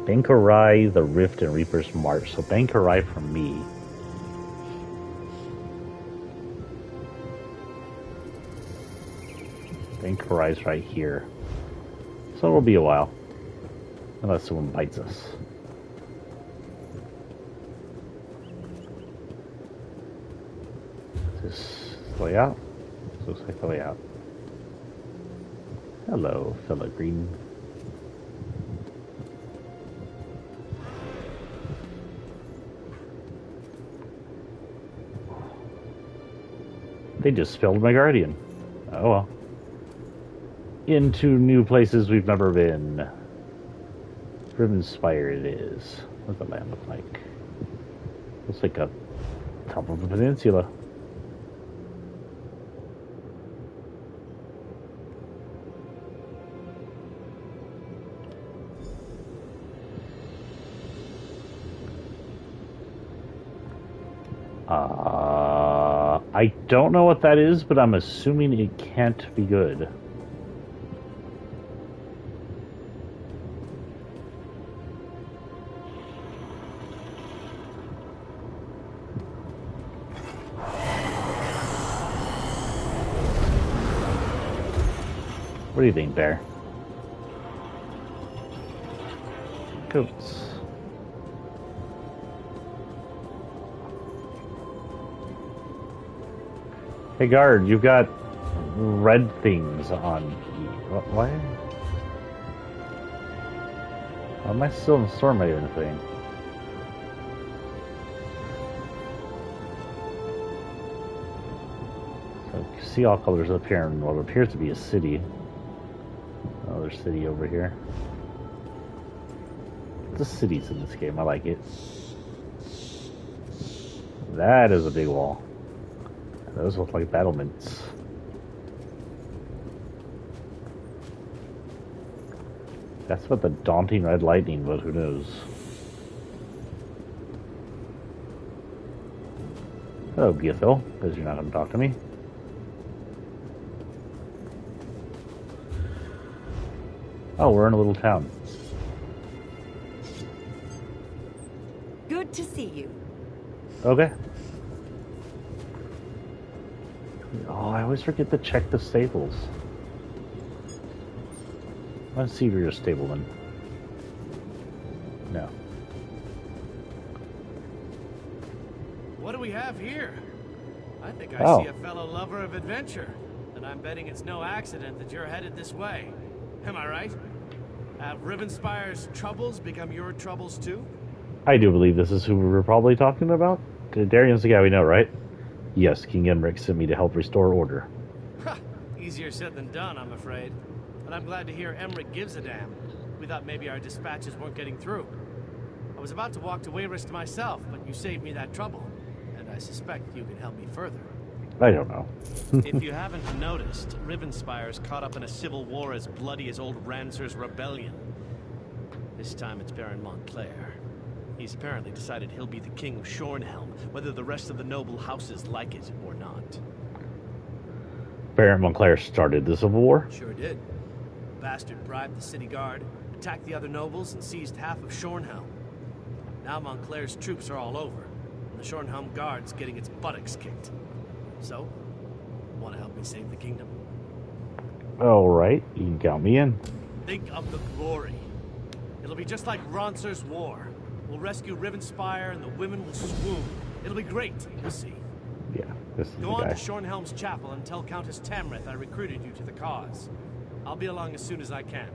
Bankarai, the Rift, and Reaper's March. So Bankarai for me. Bankarai's right here. So it'll be a while. Unless someone bites us. This layout? This looks like the layout. Hello, fellow green. They just filled my guardian. Oh well. Into new places we've never been. Rivenspire it is. What does the land look like? Looks like a top of a peninsula. I don't know what that is, but I'm assuming it can't be good. What do you think, Bear? Goats. Hey guard, you've got red things on you. Why? Why am I still in the storm or anything? So you see all colors up here in what appears to be a city. Another city over here. The cities in this game, I like it. That is a big wall. Those look like battlements. That's what the daunting red lightning, but who knows? Hello, Giethel, because you're not going to talk to me. Oh, we're in a little town. Good to see you. Okay. Oh, I always forget to check the stables. Let's see if you're a stableman. No. What do we have here? I think I see a fellow lover of adventure, and I'm betting it's no accident that you're headed this way. Am I right? Have Rivenspire's troubles become your troubles too? I do believe this is who we were probably talking about. Darian's the guy we know, right? Yes, King Emeric sent me to help restore order. Ha! Easier said than done, I'm afraid. But I'm glad to hear Emeric gives a damn. We thought maybe our dispatches weren't getting through. I was about to walk to Wayrest myself, but you saved me that trouble. And I suspect you can help me further. I don't know. If you haven't noticed, Rivenspire's caught up in a civil war as bloody as old Rancer's rebellion. This time it's Baron Montclair. He's apparently decided he'll be the king of Shornhelm, whether the rest of the noble houses like it or not. Baron Montclair started the Civil War? Sure did. The bastard bribed the city guard, attacked the other nobles, and seized half of Shornhelm. Now Montclair's troops are all over, and the Shornhelm guard's getting its buttocks kicked. So, want to help me save the kingdom? Alright, you can count me in. Think of the glory. It'll be just like Rancer's war. We'll rescue Rivenspire and the women will swoon. It'll be great, you'll see. Yeah, this is Go the on guy. to Shornhelm's chapel and tell Countess Tamrith I recruited you to the cause. I'll be along as soon as I can.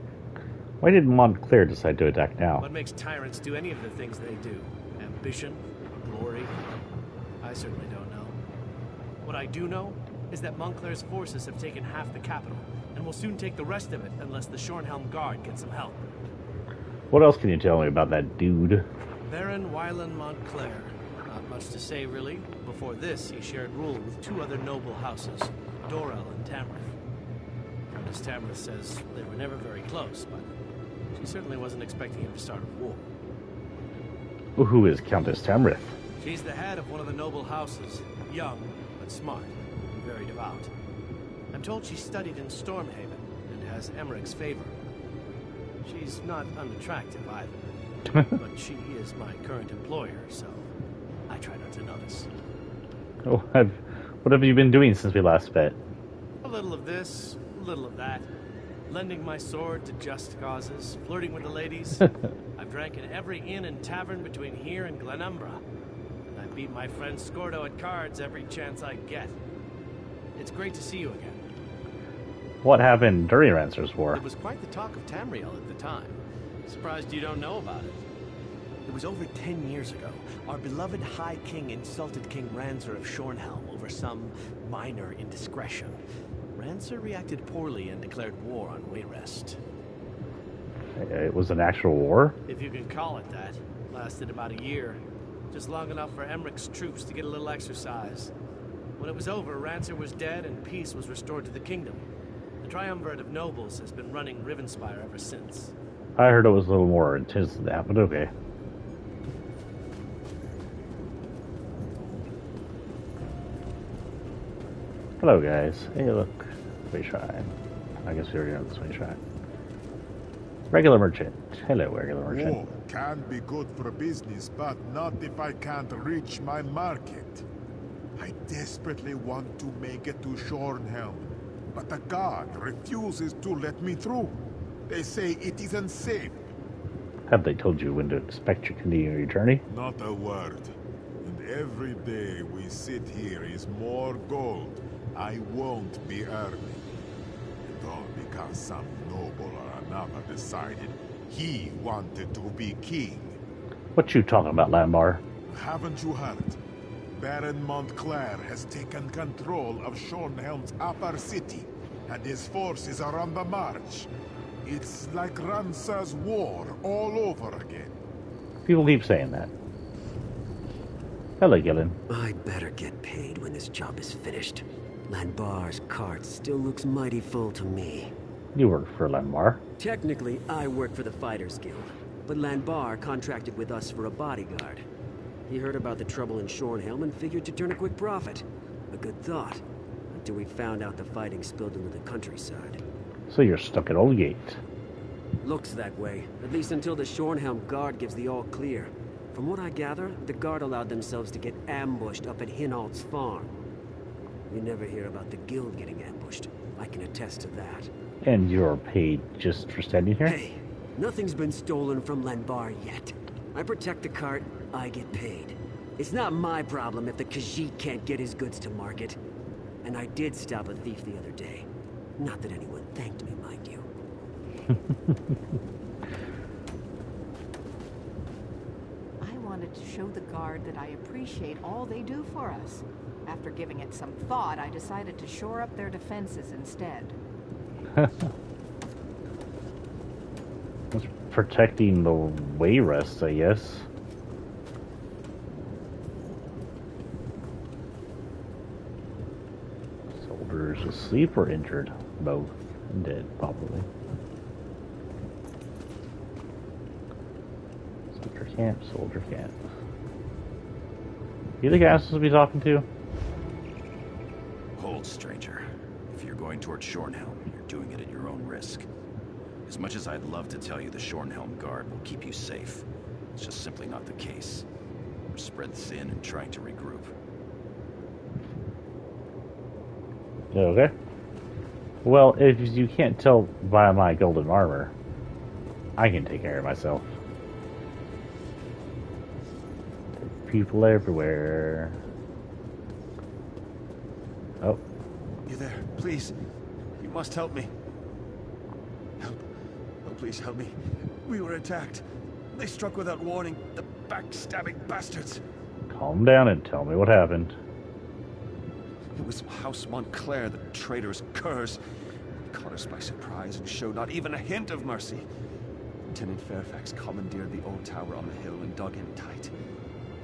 Why did Montclair decide to attack now? What makes tyrants do any of the things they do? Ambition? Glory? I certainly don't know. What I do know is that Montclair's forces have taken half the capital, and will soon take the rest of it unless the Shornhelm Guard gets some help. What else can you tell me about that dude? Baron Wylan Montclair. Not much to say, really. Before this, he shared rule with two other noble houses, Dorel and Tamrith. Countess Tamrith says they were never very close, but she certainly wasn't expecting him to start a war. Well, who is Countess Tamrith? She's the head of one of the noble houses, young but smart and very devout. I'm told she studied in Stormhaven and has Emeric's favor. She's not unattractive either, but she is my current employer, so I try not to notice. Oh, what have you been doing since we last met? A little of this, a little of that. Lending my sword to just causes, flirting with the ladies. I've drank in every inn and tavern between here and Glenumbra. And I beat my friend Scordo at cards every chance I get. It's great to see you again. What happened during Rancer's War? It was quite the talk of Tamriel at the time. Surprised you don't know about it. It was over 10 years ago. Our beloved High King insulted King Rancer of Shornhelm over some minor indiscretion. Rancer reacted poorly and declared war on Wayrest. It was an actual war? If you can call it that. Lasted about a year. Just long enough for Emeric's troops to get a little exercise. When it was over, Rancer was dead and peace was restored to the kingdom. The Triumvirate of Nobles has been running Rivenspire ever since. I heard it was a little more intense than that, but okay. Hello, guys. Hey, look. Sway Shrine. I guess we already know the Sway Shrine. Regular merchant. Hello, regular merchant. War can be good for business, but not if I can't reach my market. I desperately want to make it to Shornhelm, but the guard refuses to let me through. They say it is unsafe. Have they told you when to expect your continuing journey? Not a word. And every day we sit here is more gold I won't be earning. And all because some noble or another decided he wanted to be king. What you talking about, Lambar? Haven't you heard? Baron Montclair has taken control of Shornhelm's upper city, and his forces are on the march. It's like Ransa's war all over again. People keep saying that. Hello, Gillen. I'd better get paid when this job is finished. Lanbar's cart still looks mighty full to me. You work for Lambar. Technically, I work for the Fighters Guild, but Lanbar contracted with us for a bodyguard. He heard about the trouble in Shornhelm and figured to turn a quick profit. A good thought, until we found out the fighting spilled into the countryside. So you're stuck at Oldgate. Looks that way, at least until the Shornhelm Guard gives the all clear. From what I gather, the Guard allowed themselves to get ambushed up at Hinault's farm. You never hear about the Guild getting ambushed. I can attest to that. And you're paid just for standing here? Hey, nothing's been stolen from Lanbar yet. I protect the cart, I get paid. It's not my problem if the Khajiit can't get his goods to market. And I did stop a thief the other day. Not that anyone thanked me, mind you. I wanted to show the Guard that I appreciate all they do for us. After giving it some thought, I decided to shore up their defenses instead. It's protecting the Wayrest, I guess. Soldiers asleep or injured? Both. And dead, probably. Soldier camp, soldier camp. You the guy I'm supposed to be talking to? Hold, stranger. If you're going toward Shornhelm, you're doing it at your own risk. As much as I'd love to tell you the Shornhelm Guard will keep you safe, it's just simply not the case. We're spread thin and trying to regroup. Okay. Well, if you can't tell by my golden armor, I can take care of myself. People everywhere. Oh. You there? Please. You must help me. Help. Oh, please help me. We were attacked. They struck without warning. The backstabbing bastards. Calm down and tell me what happened. It was House Montclair, the traitor's curse. It caught us by surprise and showed not even a hint of mercy. Lieutenant Fairfax commandeered the old tower on the hill and dug in tight.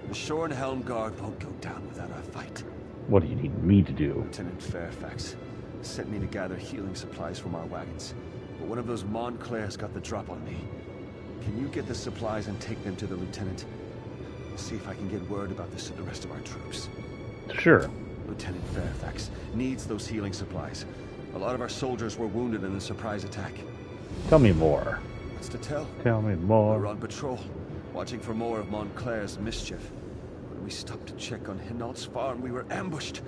The Shornhelm Guard won't go down without a fight. What do you need me to do? Lieutenant Fairfax sent me to gather healing supplies from our wagons. But one of those Montclairs got the drop on me. Can you get the supplies and take them to the lieutenant? See if I can get word about this to the rest of our troops. Sure. Lieutenant Fairfax needs those healing supplies. A lot of our soldiers were wounded in the surprise attack. Tell me more. What's to tell? Tell me more. We were on patrol, watching for more of Montclair's mischief. When we stopped to check on Hinault's farm, we were ambushed.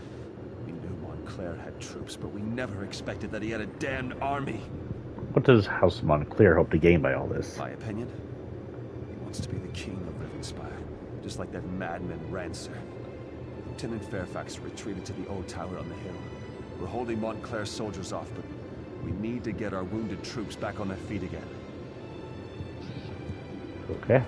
We knew Montclair had troops, but we never expected that he had a damned army. What does House Montclair hope to gain by all this? My opinion? He wants to be the king of Rivenspire, just like that madman Rancer. Lieutenant Fairfax retreated to the old tower on the hill. We're holding Montclair's soldiers off, but we need to get our wounded troops back on their feet again. Okay.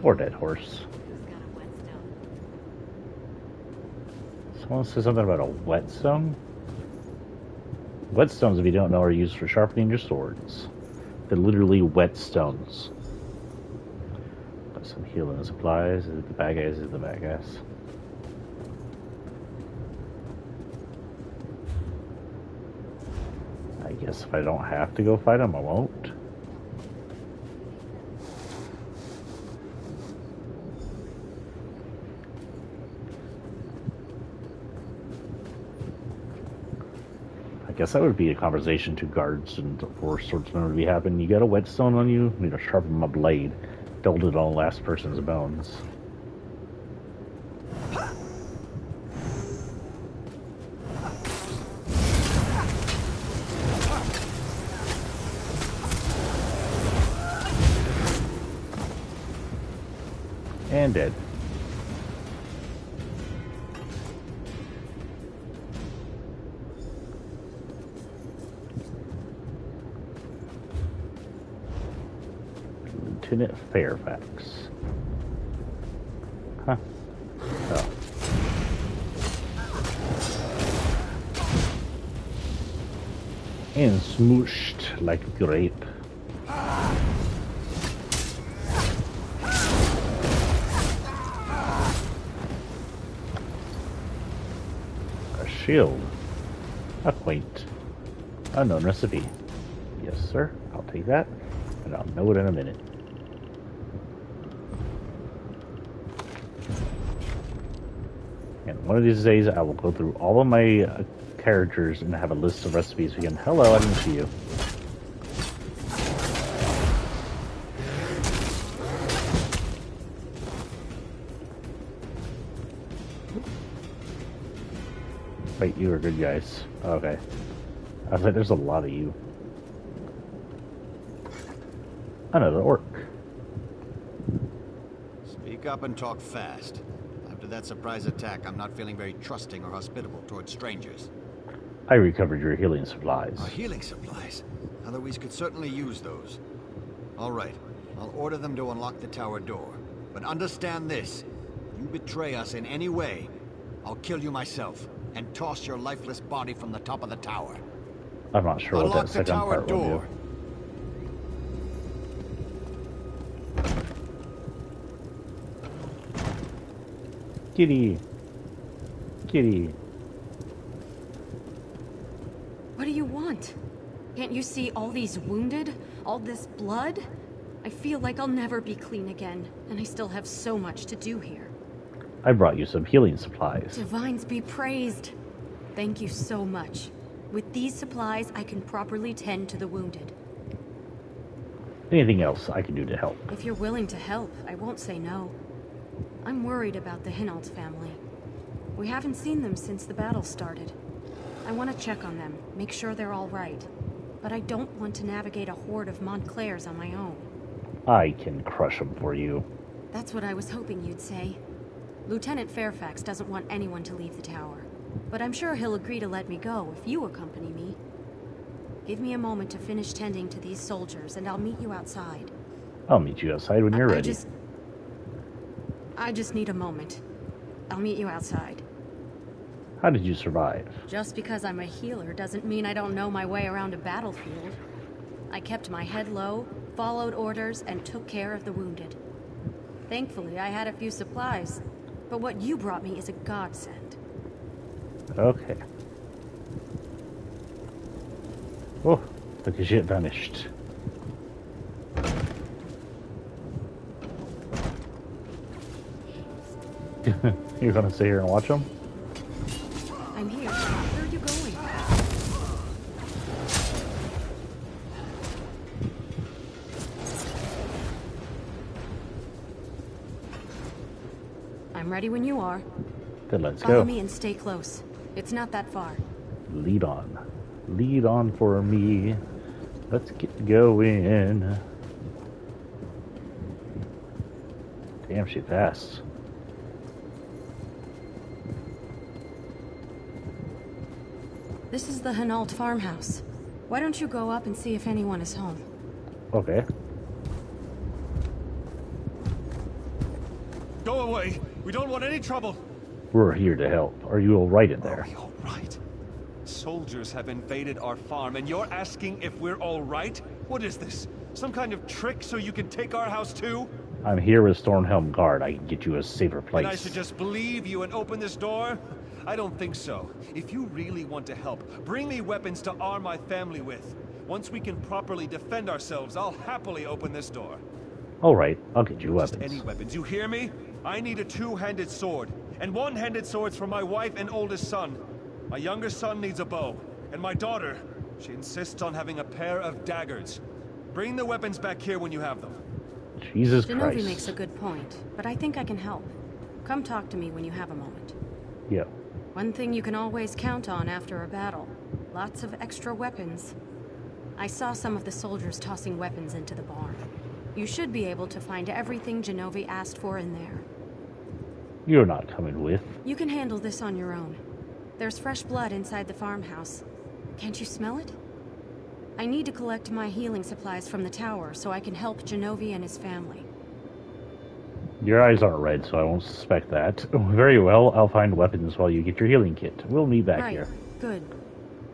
Or dead horse. Someone said something about a whetstone? Whetstones, if you don't know, are used for sharpening your swords. They're literally whetstones. Got some healing supplies. Is it the bad guys? Is it the bad guys? I guess if I don't have to go fight him, I won't. I guess that would be a conversation to guards and or swordsmen would be happening. You got a whetstone on you? I need to sharpen my blade. Dulled it on the last person's bones. And dead. Lieutenant Fairfax. Huh. Oh. And smooshed like a grape. Shield. A quaint, unknown recipe. Yes, sir. I'll take that, and I'll know it in a minute. And one of these days, I will go through all of my characters and have a list of recipes again. Hello, I didn't see you. Wait, you are good guys. Okay. I was like, there's a lot of you. Another orc. Speak up and talk fast. After that surprise attack, I'm not feeling very trusting or hospitable towards strangers. I recovered your healing supplies. Our healing supplies? Eloise could certainly use those. All right. I'll order them to unlock the tower door. But understand this. You betray us in any way, I'll kill you myself. And toss your lifeless body from the top of the tower. I'm not sure what that second part will do. Kitty. Kitty. What do you want? Can't you see all these wounded? All this blood? I feel like I'll never be clean again, and I still have so much to do here. I brought you some healing supplies. Divines be praised. Thank you so much. With these supplies, I can properly tend to the wounded. Anything else I can do to help? If you're willing to help, I won't say no. I'm worried about the Hinault family. We haven't seen them since the battle started. I want to check on them, make sure they're all right. But I don't want to navigate a horde of Montclairs on my own. I can crush them for you. That's what I was hoping you'd say. Lieutenant Fairfax doesn't want anyone to leave the tower, but I'm sure he'll agree to let me go if you accompany me. Give me a moment to finish tending to these soldiers, and I'll meet you outside. I'll meet you outside when you're ready. I just need a moment. I'll meet you outside. How did you survive? Just because I'm a healer doesn't mean I don't know my way around a battlefield. I kept my head low, followed orders, and took care of the wounded. Thankfully, I had a few supplies. But what you brought me is a godsend. Okay. Oh, the Khajiit vanished. You're gonna sit here and watch them? I'm here. Where are you going? I'm ready when you are. Then let's Follow go. me and stay close. It's not that far. Lead on. Lead on for me. Let's get going. Damn, she fast. This is the Hinault farmhouse. Why don't you go up and see if anyone is home? Okay. Go away. We don't want any trouble. We're here to help. Are you all right in there? Are we all right? Soldiers have invaded our farm, and you're asking if we're all right? What is this? Some kind of trick so you can take our house too? I'm here with Stormhelm Guard. I can get you a safer place. And I should just believe you and open this door? I don't think so. If you really want to help, bring me weapons to arm my family with. Once we can properly defend ourselves, I'll happily open this door. Alright, I'll get you Just weapons. any weapons, you hear me? I need a two-handed sword. And one-handed swords for my wife and oldest son. My younger son needs a bow. And my daughter, she insists on having a pair of daggers. Bring the weapons back here when you have them. Jesus Genovi Christ. makes a good point, but I think I can help. Come talk to me when you have a moment. Yeah. One thing you can always count on after a battle. Lots of extra weapons. I saw some of the soldiers tossing weapons into the barn. You should be able to find everything Genovi asked for in there. You're not coming with. You can handle this on your own. There's fresh blood inside the farmhouse. Can't you smell it? I need to collect my healing supplies from the tower so I can help Genovi and his family. Your eyes aren't red, so I won't suspect that. Very well, I'll find weapons while you get your healing kit. We'll meet back Right. here. Good.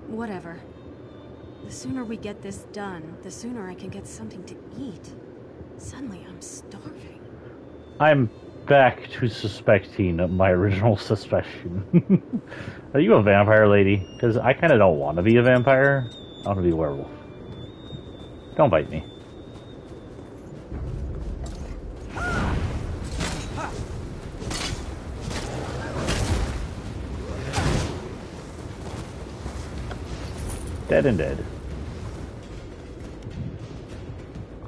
Whatever. The sooner we get this done, the sooner I can get something to eat. Suddenly I'm starving. I'm back to suspecting my original suspicion. Are you a vampire lady? Because I kind of don't want to be a vampire. I want to be a werewolf. Don't bite me. Dead and dead.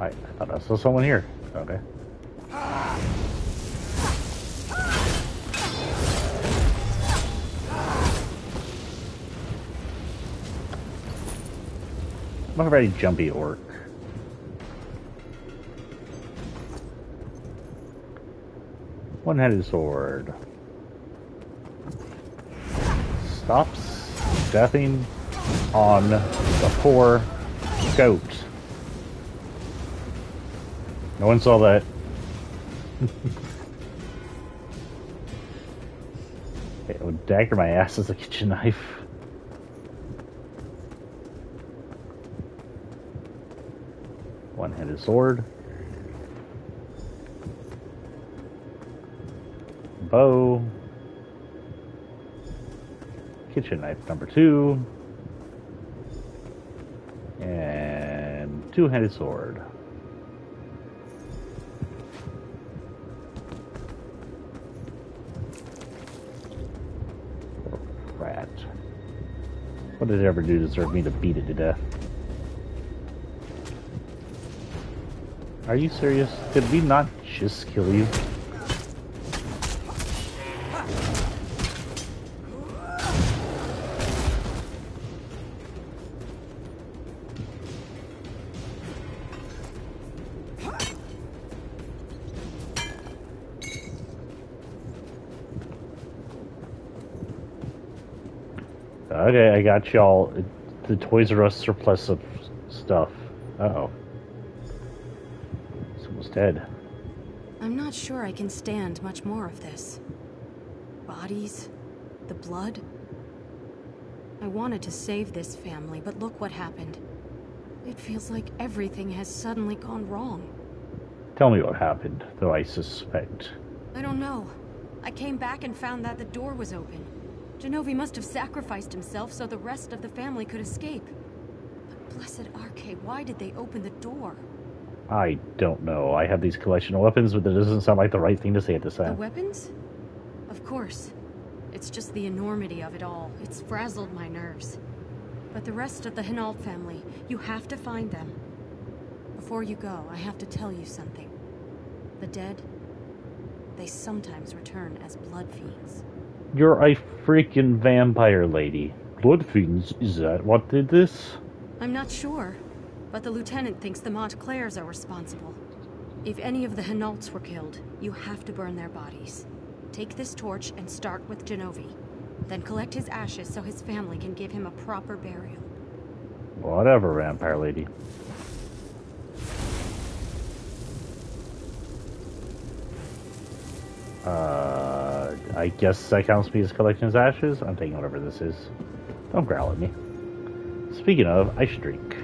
I thought I saw someone here. Okay. I'm a very jumpy orc. One-handed sword. Stops deathing on the poor goat. No one saw that. It would dagger my ass as a kitchen knife. One-handed sword. Bow. Kitchen knife number 2. And two-handed sword. Rat. What did it ever do to deserve me to beat it to death? Are you serious? Did we not just kill you? Okay, I got y'all the Toys R Us surplus of stuff. Uh-oh. Someone's dead. I'm not sure I can stand much more of this. Bodies, the blood. I wanted to save this family, but look what happened. It feels like everything has suddenly gone wrong. Tell me what happened, though I suspect. I don't know. I came back and found that the door was open. Genovi must have sacrificed himself so the rest of the family could escape. But blessed Arche, why did they open the door? I don't know. I have these collection of weapons, but that doesn't sound like the right thing to say at this The time. weapons? Of course. It's just the enormity of it all. It's frazzled my nerves. But the rest of the Hinault family, you have to find them. Before you go, I have to tell you something. The dead, they sometimes return as blood fiends. You're a freaking vampire lady. Blood fiends, is that what did this? I'm not sure, but the lieutenant thinks the Montclairs are responsible. If any of the Hinaults were killed, you have to burn their bodies. Take this torch and start with Genovi. Then collect his ashes so his family can give him a proper burial. Whatever, vampire lady. I guess that counts me as collecting his ashes. I'm taking whatever this is. Don't growl at me. Speaking of, I should drink.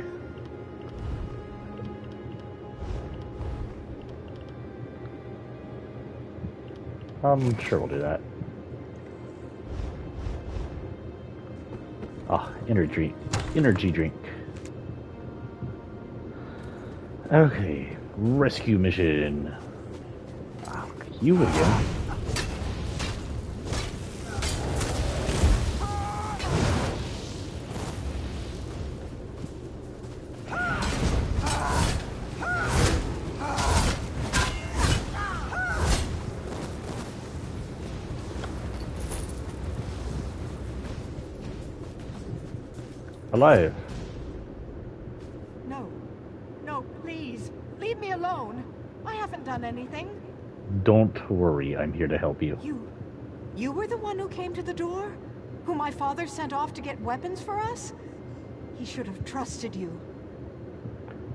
Sure we'll do that. Ah, energy drink. Okay, rescue mission. Oh, you again. Alive. No. No, please. Leave me alone. I haven't done anything. Don't worry, I'm here to help you. You were the one who came to the door? Who my father sent off to get weapons for us? He should have trusted you.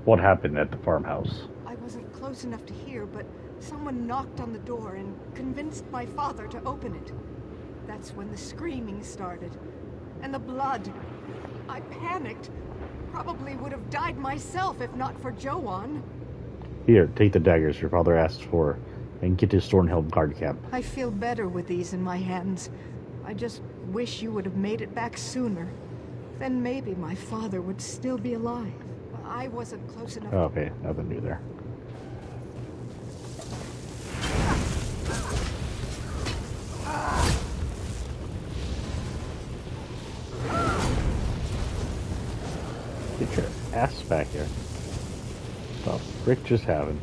What happened at the farmhouse? I wasn't close enough to hear, but someone knocked on the door and convinced my father to open it. That's when the screaming started. And the blood. I panicked. Probably would have died myself if not for Joan. Here, take the daggers your father asked for, and get to Stornhelm guard camp. I feel better with these in my hands. I just wish you would have made it back sooner. Then maybe my father would still be alive. I wasn't close enough. Okay, nothing new there. Get your ass back here. The frick just happened.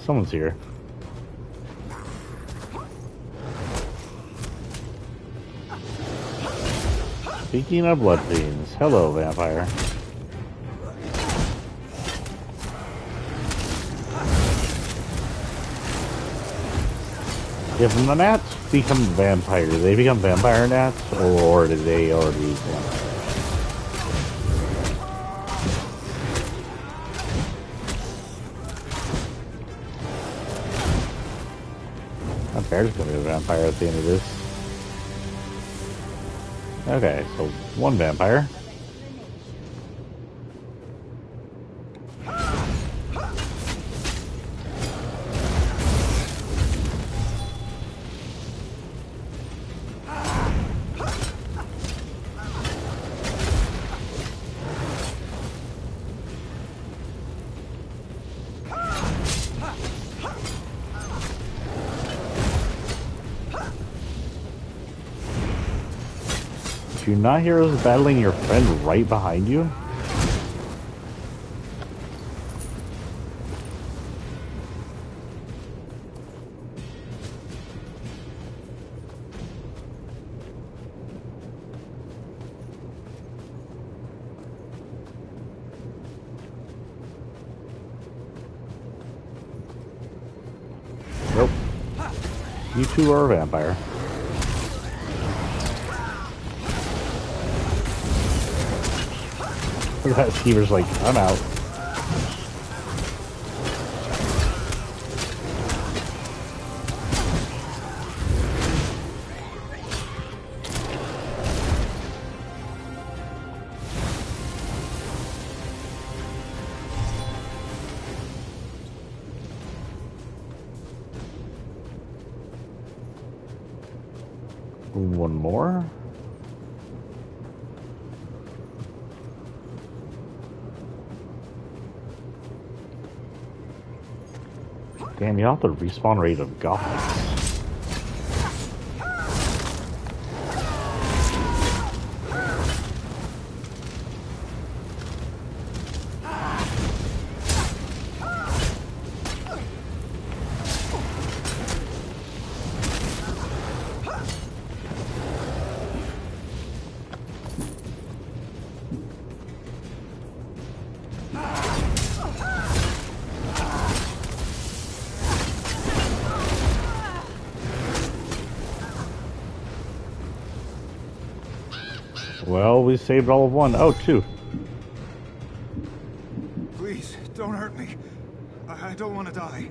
Someone's here. Speaking of blood fiends, hello, vampire. If the gnats become vampires, do they become vampire gnats, or do they already vampire? That bear's gonna be a vampire at the end of this. Okay, so one vampire. Do you not hear us battling your friend right behind you? Nope. You two are a vampire. That Skeever's like, I'm out. One more. Damn, you have the respawn rate of goblins. Well, we saved all of one. Oh, two. Please, don't hurt me. I don't want to die.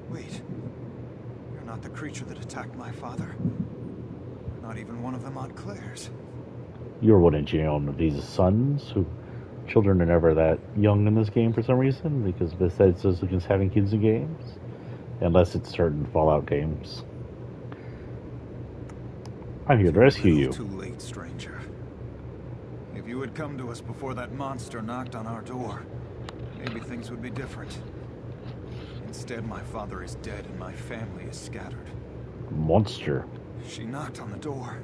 Wait. You're not the creature that attacked my father. Not even one of the Montclairs. You're one of these sons who... Children are never that young in this game for some reason, because Bethesda's against having kids in games. Unless it's certain Fallout games. I'm here to rescue you. Too late, stranger. If you had come to us before that monster knocked on our door, maybe things would be different. Instead, my father is dead and my family is scattered. Monster. She knocked on the door.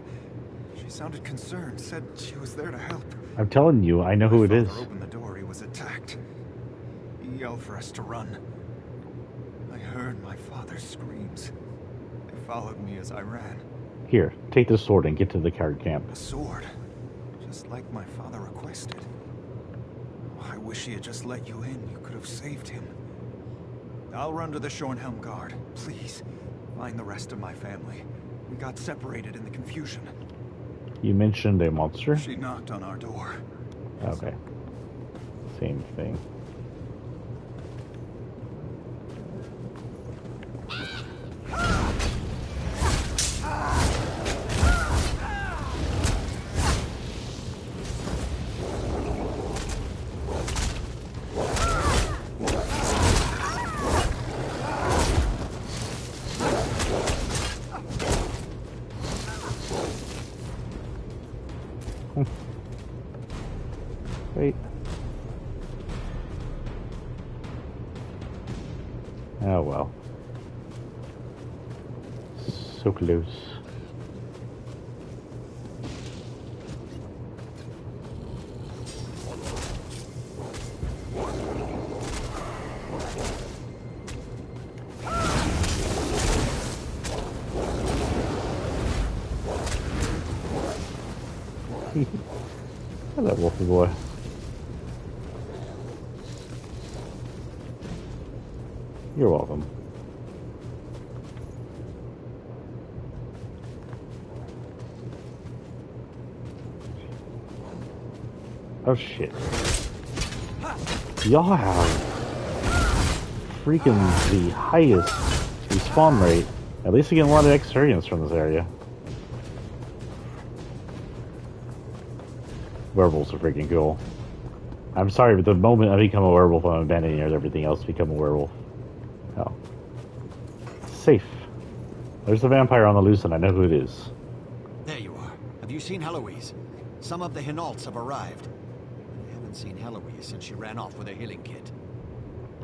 She sounded concerned, said she was there to help. I'm telling you, I know who it is. My father opened the door, he was attacked. He yelled for us to run. I heard my father's screams. They followed me as I ran. Here, take the sword and get to the card camp. A sword? Just like my father requested. Oh, I wish he had just let you in. You could have saved him. I'll run to the Shornhelm Guard. Please, find the rest of my family. We got separated in the confusion. You mentioned a monster? She knocked on our door. Okay. Same thing. Wait. Oh well. So close. Hello, Wolfie boy. You're welcome. Oh shit. Y'all have freaking the highest respawn rate. At least you get a lot of experience from this area. Werewolves are freaking cool. I'm sorry, but the moment I become a werewolf, I'm abandoning everything else to become a werewolf. Oh. Safe. There's a vampire on the loose and I know who it is. There you are. Have you seen Heloise? Some of the Hinaults have arrived. I haven't seen Heloise since she ran off with her healing kit.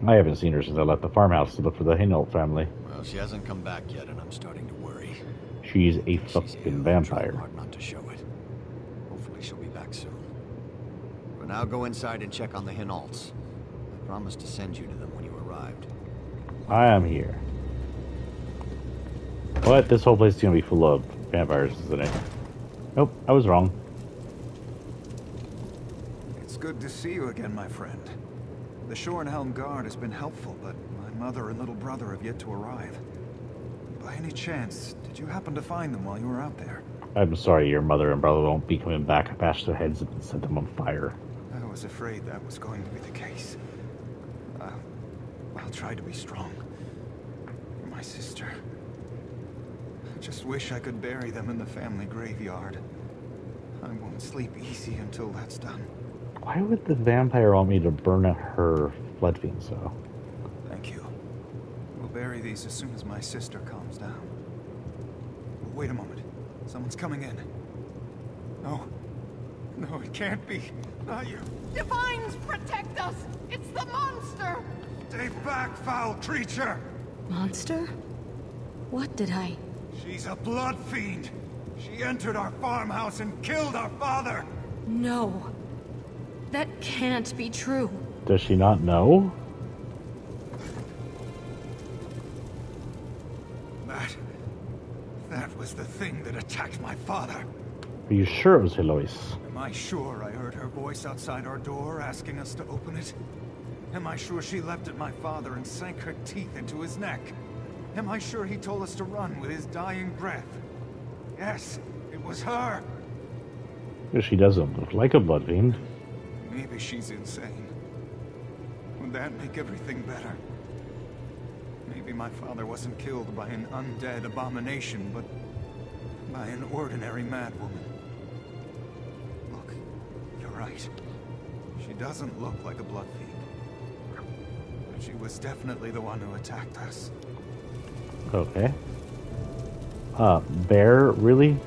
I haven't seen her since I left the farmhouse to look for the Hinault family. Well, she hasn't come back yet and I'm starting to worry. She's a fucking vampire. Hard not to show it. Hopefully she'll be back soon. For now, go inside and check on the Hinaults. I promised to send you to them when you arrived. I am here. What? This whole place is gonna be full of vampires, isn't it? Nope, I was wrong. It's good to see you again, my friend. The Shornhelm Guard has been helpful, but my mother and little brother have yet to arrive. By any chance, did you happen to find them while you were out there? I'm sorry your mother and brother won't be coming back. Bashed their heads and set them on fire. I was afraid that was going to be the case. I'll try to be strong. For my sister. I just wish I could bury them in the family graveyard. I won't sleep easy until that's done. Why would the vampire want me to burn her blood fiends, though? Thank you. We'll bury these as soon as my sister calms down. Wait a moment. Someone's coming in. No. No, it can't be. Not you. Divines, protect us! It's the monster! Stay back, foul creature! Monster? What did I... She's a blood fiend! She entered our farmhouse and killed our father! No. That can't be true. Does she not know? That was the thing that attacked my father. Are you sure it was Heloise? Am I sure I heard her voice outside our door asking us to open it? Am I sure she leapt at my father and sank her teeth into his neck? Am I sure he told us to run with his dying breath? Yes, it was her. She doesn't look like a blood fiend. Maybe she's insane. Would that make everything better? Maybe my father wasn't killed by an undead abomination, but by an ordinary madwoman. Look, you're right. She doesn't look like a blood fiend. But she was definitely the one who attacked us. Okay. Bear, really?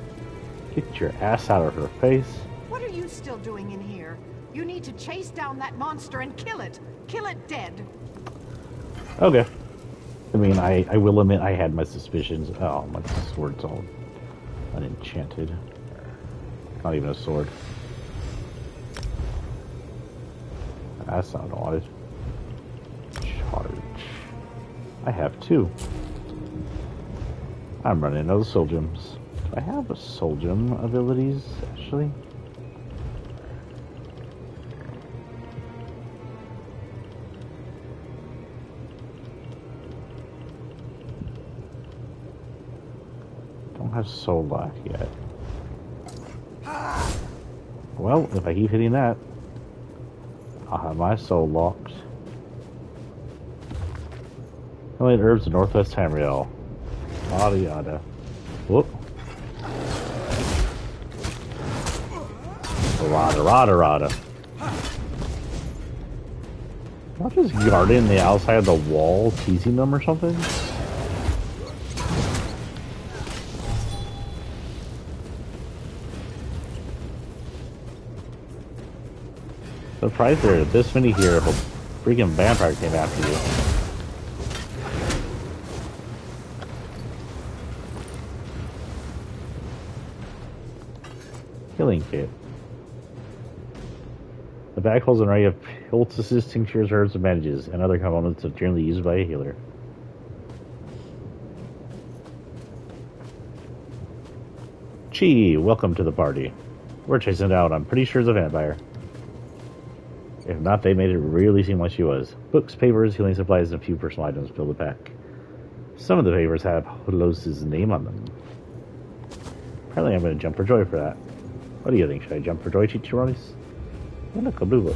Get your ass out of her face. What are you still doing in here? You need to chase down that monster and kill it. Kill it dead. Okay. I mean, I will admit I had my suspicions. Oh, my sword's all unenchanted. Not even a sword. That's not odd. Charge. I have 2. I'm running out of soul gems. Do I have a soul gem abilities, actually? Don't have soul lock yet. Well, if I keep hitting that, I'll have my soul locked. Only herbs in Northwest Tamriel. Yada yada. Whoop. Rada rada rada. Not just guarding the outside of the wall, teasing them or something? Surprised there are this many here if a freaking vampire came after you. Healing kit. The bag holds an array of poultices, tinctures, herbs, and bandages, and other components that are generally used by a healer. Chi, welcome to the party. We're chasing it out. I'm pretty sure it's a vampire. If not, they made it really seem like she was. Books, papers, healing supplies, and a few personal items fill the pack. Some of the papers have Holos' name on them. Apparently I'm going to jump for joy for that. What do you think? Should I jump for joy, Chichironis? Oh, look, a blue book.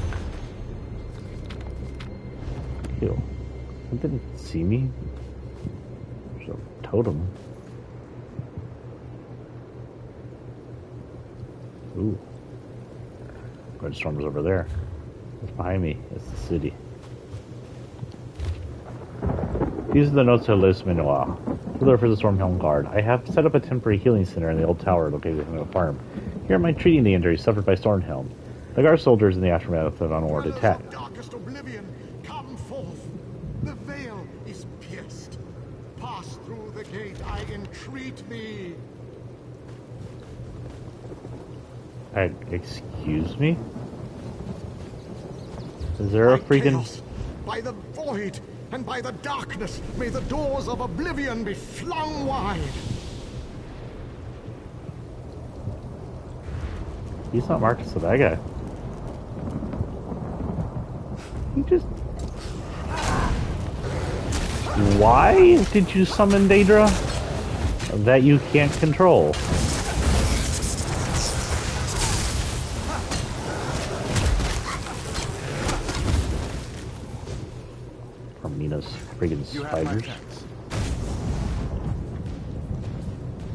Ew. It didn't see me. There's a totem. Ooh. Red Storm's over there. What's behind me? It's the city. These are the notes of Lis Minoa, ruler for the Stormhelm Guard. I have set up a temporary healing center in the old tower located within a farm. Here am I treating the injuries suffered by Stormhelm. The guard soldiers in the aftermath of an unwarranted attack. Darkest oblivion, come forth. The veil is pierced. Pass through the gate, I entreat thee. Excuse me? Is there a freaking... Chaos, by the void and by the darkness, may the doors of oblivion be flung wide. He's not Marcus, the bad guy. He just... Why did you summon Daedra that you can't control? Mina's friggin' spiders.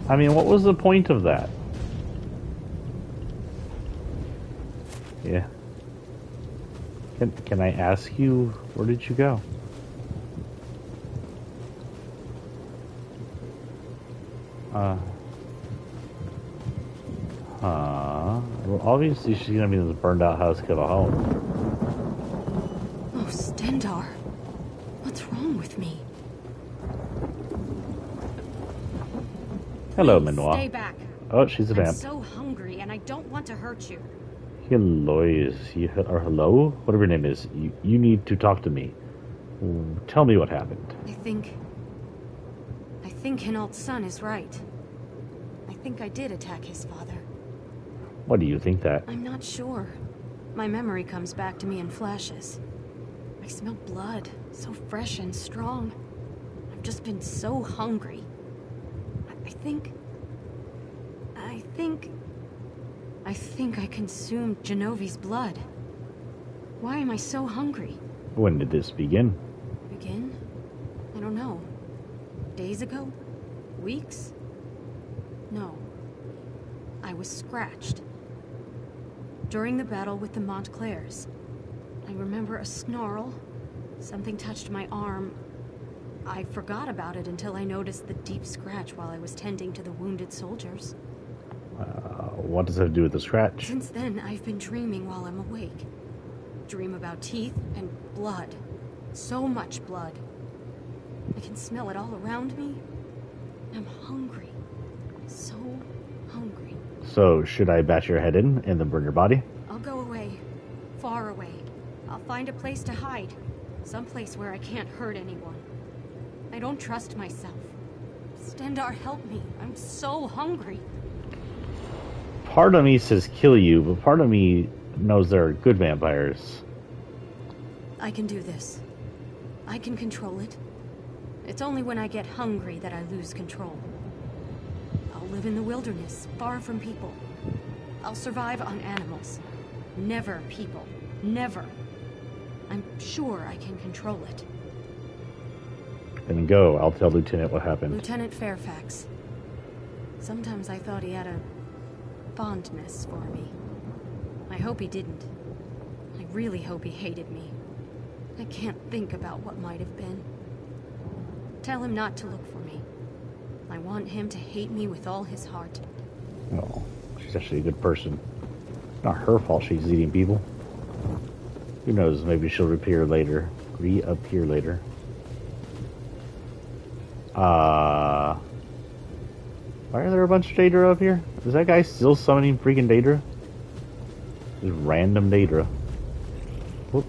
I mean, what was the point of that? Yeah. Can I ask you, where did you go? Well, obviously she's gonna be in this burned out house kill a home. Oh, Stendarr. What's wrong with me? Hello, Minoa. Stay back. Oh, she's a vamp. I'm so hungry and I don't want to hurt you. Hello, or hello? Whatever your name is. You need to talk to me. Tell me what happened. I think Hinault's son is right. I think I did attack his father. What do you think that? I'm not sure. My memory comes back to me in flashes. I smell blood, so fresh and strong. I've just been so hungry. I think I consumed Genovi's blood. Why am I so hungry? When did this begin? Begin? I don't don't know. Days ago? Weeks? No. I was scratched. During the battle with the Montclairs. I remember a snarl. Something touched my arm. I forgot about it until I noticed the deep scratch while I was tending to the wounded soldiers. What does that have to do with the scratch? Since then, I've been dreaming while I'm awake. Dream about teeth and blood. So much blood. I can smell it all around me. I'm hungry. So hungry. So, should I bash your head in and then burn your body? I'll go away. Far away. I'll find a place to hide. Someplace where I can't hurt anyone. I don't trust myself. Stendarr, help me. I'm so hungry. Part of me says kill you, but part of me knows there are good vampires. I can do this. I can control it. It's only when I get hungry that I lose control. I'll live in the wilderness, far from people. I'll survive on animals. Never people. Never. I'm sure I can control it. Then go. I'll tell Lieutenant what happened. Lieutenant Fairfax. Sometimes I thought he had a fondness for me. I hope he didn't. I really hope he hated me. I can't think about what might have been. Tell him not to look for me. I want him to hate me with all his heart. Oh, she's actually a good person. Not her fault she's eating people. Who knows, maybe she'll reappear later. Why are there a bunch of Daedra up here? Is that guy still summoning freaking Daedra? Just random Daedra. Whoop.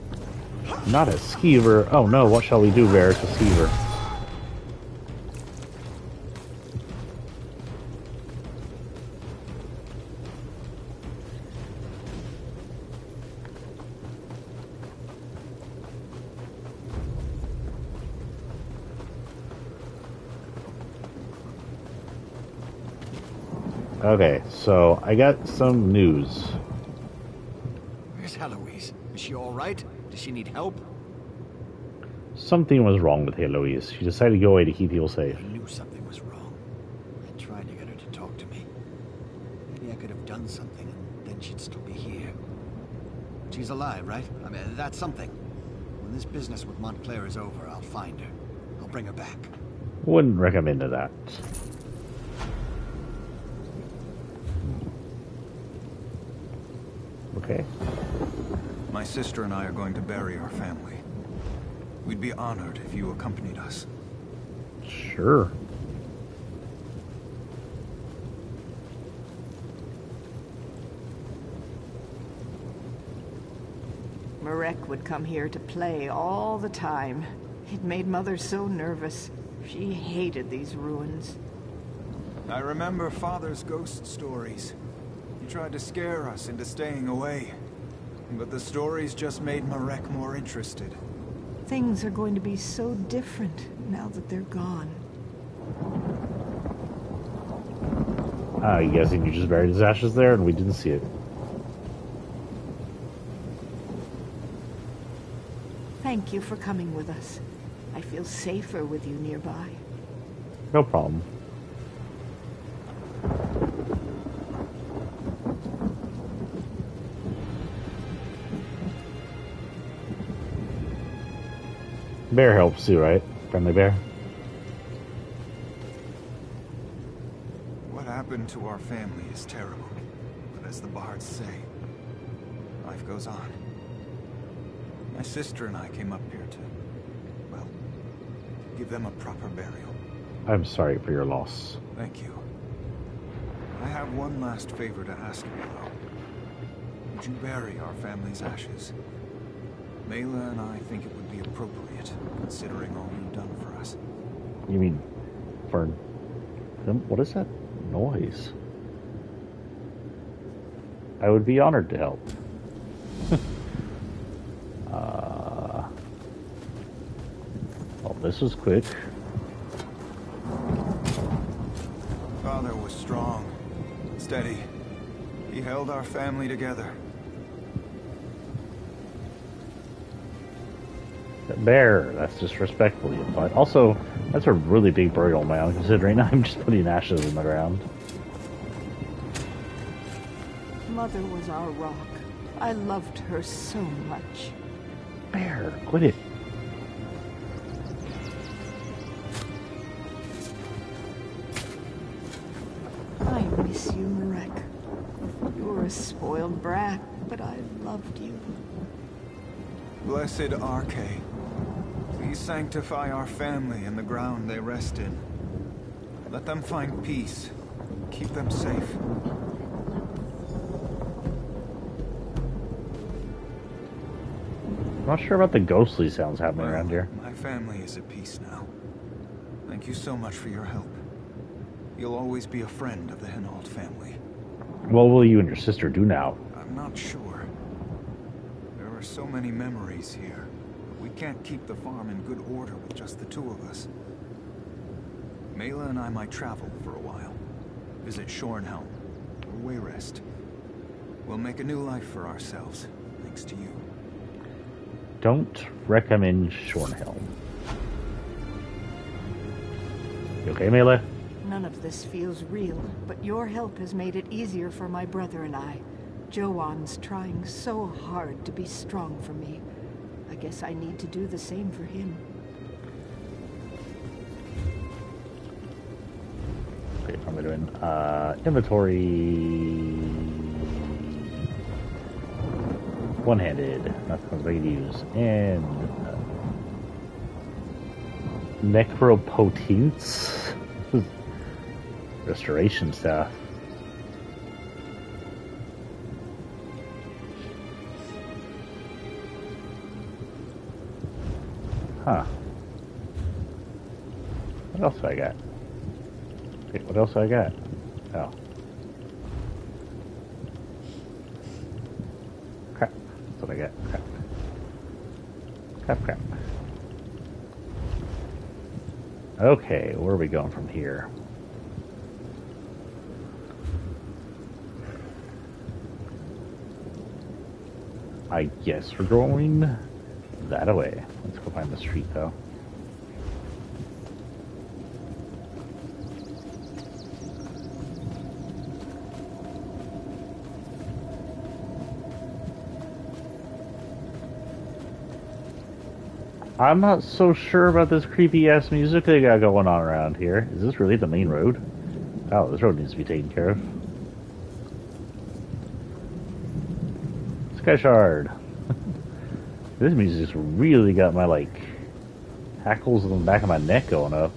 Not a skeever. Oh no, what shall we do, Varric? A skeever. Okay, so I got some news. Where's Heloise? Is she alright? Does she need help? Something was wrong with Heloise. She decided to go away to keep people safe. I knew something was wrong. I tried to get her to talk to me. Maybe I could have done something, and then she'd still be here. She's alive, right? I mean, that's something. When this business with Montclair is over, I'll find her. I'll bring her back. Wouldn't recommend that. Okay. My sister and I are going to bury our family. We'd be honored if you accompanied us. Sure. Marek would come here to play all the time. It made Mother so nervous. She hated these ruins. I remember Father's ghost stories. He tried to scare us into staying away. But the stories just made Marek more interested. Things are going to be so different now that they're gone. You guys think you just buried his ashes there and we didn't see it? Thank you for coming with us. I feel safer with you nearby. No problem. Bear helps too, right? Friendly bear? What happened to our family is terrible. But as the bards say, life goes on. My sister and I came up here to, well, give them a proper burial. I'm sorry for your loss. Thank you. I have one last favor to ask you, though. Would you bury our family's ashes? Mela and I think it would be appropriate, considering all you've done for us. You mean for them? What is that noise? I would be honored to help. Well, this was quick. Father was strong, steady. He held our family together. Bear, that's disrespectful, you thought. Also, that's a really big burial mound, considering I'm just putting ashes in the ground. Mother was our rock. I loved her so much. Bear, quit it. I miss you, Marek. You were a spoiled brat, but I loved you. Blessed Arche, please sanctify our family and the ground they rest in. Let them find peace. Keep them safe. I'm not sure about the ghostly sounds happening around here. My family is at peace now. Thank you so much for your help. You'll always be a friend of the Hinault family. What will you and your sister do now? I'm not sure. There are so many memories here. We can't keep the farm in good order with just the two of us. Mela and I might travel for a while. Visit Shornhelm, or Wayrest. We'll make a new life for ourselves, thanks to you. Don't recommend Shornhelm. You okay, Mela? None of this feels real, but your help has made it easier for my brother and I. Joan's trying so hard to be strong for me. I guess I need to do the same for him. Okay, what am I doing? Inventory. One-handed. Nothing I can use. And Necropotence. Restoration staff. Huh. What else do I got? Wait, what else do I got? Oh. Crap. That's what I got. Crap. Crap, crap. Okay, where are we going from here? I guess we're going that way. Let's go find the street, though. I'm not so sure about this creepy-ass music they got going on around here. Is this really the main road? Oh, this road needs to be taken care of. Sky Shard. This music's really got my, like, hackles in the back of my neck going up.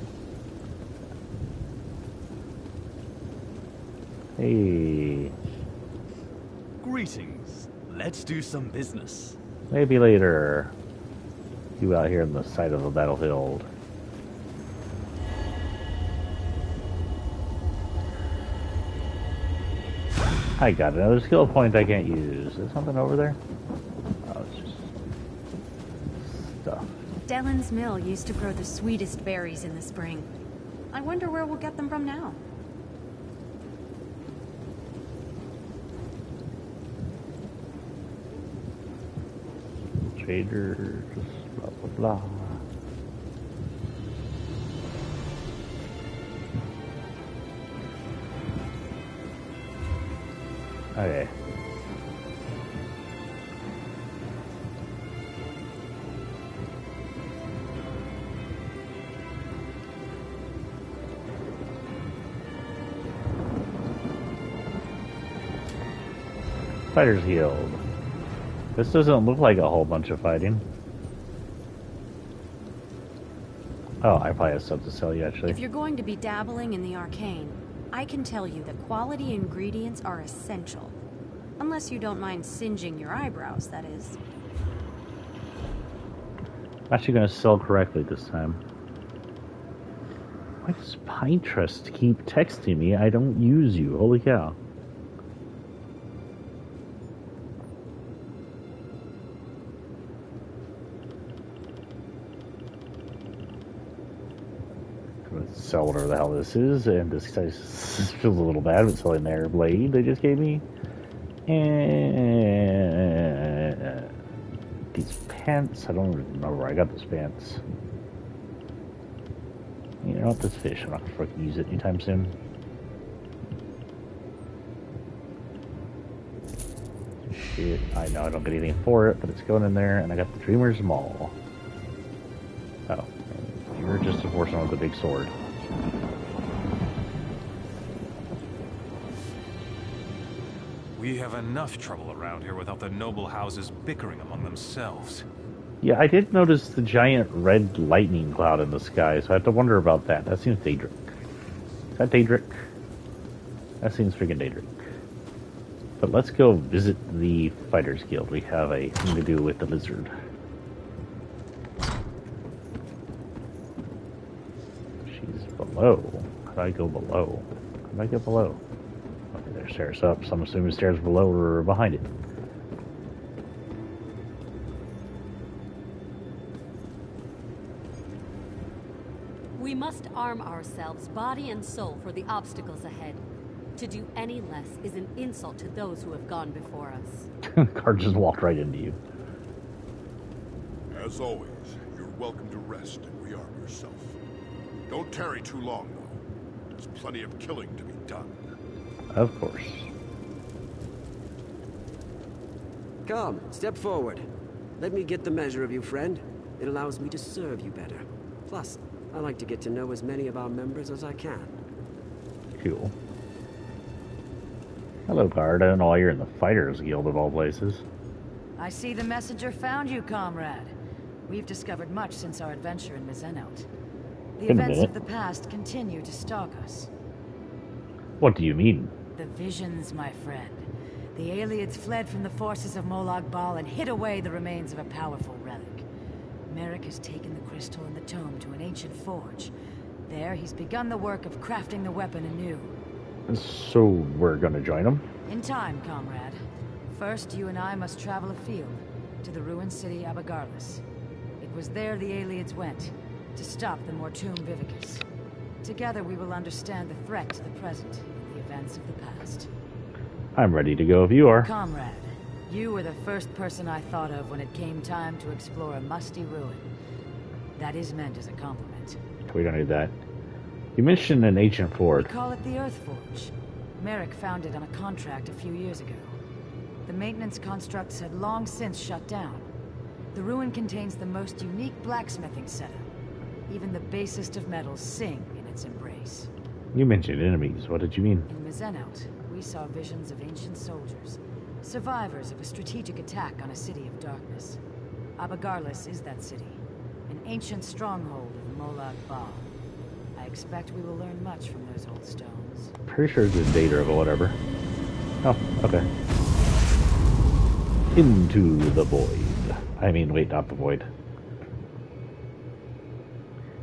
Hey. Greetings. Let's do some business. Maybe later. You out here on the side of the battlefield. I got another skill point I can't use. Is there something over there? Oh, it's just stuff. Dellen's mill used to grow the sweetest berries in the spring. I wonder where we'll get them from now. Traders, blah, blah, blah. Okay. Fighter's healed. This doesn't look like a whole bunch of fighting. Oh, I probably have stuff to sell you, actually. If you're going to be dabbling in the arcane, I can tell you that quality ingredients are essential. Unless you don't mind singeing your eyebrows, that is. I'm actually going to sell correctly this time. Why does Pine Trust keep texting me? I don't use you. Holy cow. Sell whatever the hell this is, and this guy feels a little bad with selling their blade they just gave me. And these pants. I don't even know where I got those pants. You know what? This fish, I'm not gonna fucking use it anytime soon. Shit, I know I don't get anything for it, but it's going in there, and I got the Dreamer's Maul. Oh, you're just a horseman with a big sword. We have enough trouble around here without the noble houses bickering among themselves. Yeah, I did notice the giant red lightning cloud in the sky, so I have to wonder about that. That seems Daedric. Is that Daedric? That seems freaking Daedric. But let's go visit the Fighters Guild. We have a thing to do with the lizard. She's below. How do I go below? How do I get below? Okay, there's stairs up, so I'm assuming stairs below or behind it. We must arm ourselves, body and soul, for the obstacles ahead. To do any less is an insult to those who have gone before us. Car just walked right into you. As always, you're welcome to rest and rearm yourself. Don't tarry too long, though. There's plenty of killing to be done. Of course. Come, step forward. Let me get the measure of you, friend. It allows me to serve you better. Plus, I like to get to know as many of our members as I can. Cool. Hello, guard. I don't know why you're in the Fighters Guild of all places. I see the messenger found you, comrade. We've discovered much since our adventure in Mizenelt. The events of the past continue to stalk us. What do you mean? The visions, my friend. The Ayleids fled from the forces of Molag Bal and hid away the remains of a powerful relic. Merrick has taken the crystal and the tome to an ancient forge. There, he's begun the work of crafting the weapon anew. So we're gonna join them? In time, comrade. First, you and I must travel afield, to the ruined city Abagarlis. It was there the Ayleids went, to stop the Mortum Vivicus. Together we will understand the threat to the present, and the events of the past. I'm ready to go if you are. Comrade, you were the first person I thought of when it came time to explore a musty ruin. That is meant as a compliment. We don't need that. You mentioned an ancient forge. We call it the Earth Forge. Merrick found it on a contract a few years ago. The maintenance constructs had long since shut down. The ruin contains the most unique blacksmithing setup. Even the basest of metals sing in its embrace. You mentioned enemies. What did you mean? In Mizenelt, we saw visions of ancient soldiers, survivors of a strategic attack on a city of darkness. Abagarlis is that city, an ancient stronghold of Molag Bal. I expect we will learn much from those old stones. Pretty sure it's a data or whatever. Oh, okay. Into the void. I mean, wait, not the void.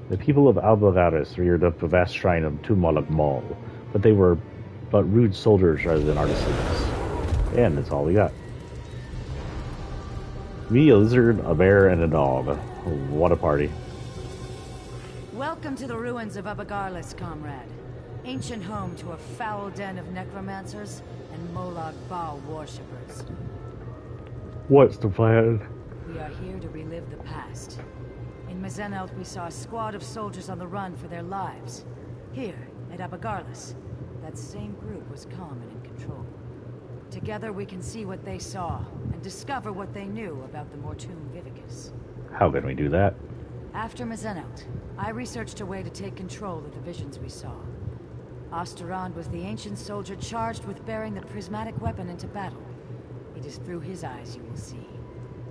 The people of Abagarlis reared up a vast shrine of Molag Bal, but they were but rude soldiers rather than artisans. And that's all we got. Me, a lizard, a bear, and a dog. What a party. Welcome to the ruins of Abagarlis, comrade. Ancient home to a foul den of necromancers and Molag Bal worshippers. What's the plan? We are here to relive the past. In Mizenelt, we saw a squad of soldiers on the run for their lives. Here, at Abagarlis, that same group was calm and in control. Together we can see what they saw, and discover what they knew about the Mortum Vivicus. How can we do that? After Mizenelt, I researched a way to take control of the visions we saw. Osterond was the ancient soldier charged with bearing the prismatic weapon into battle. It is through his eyes you will see.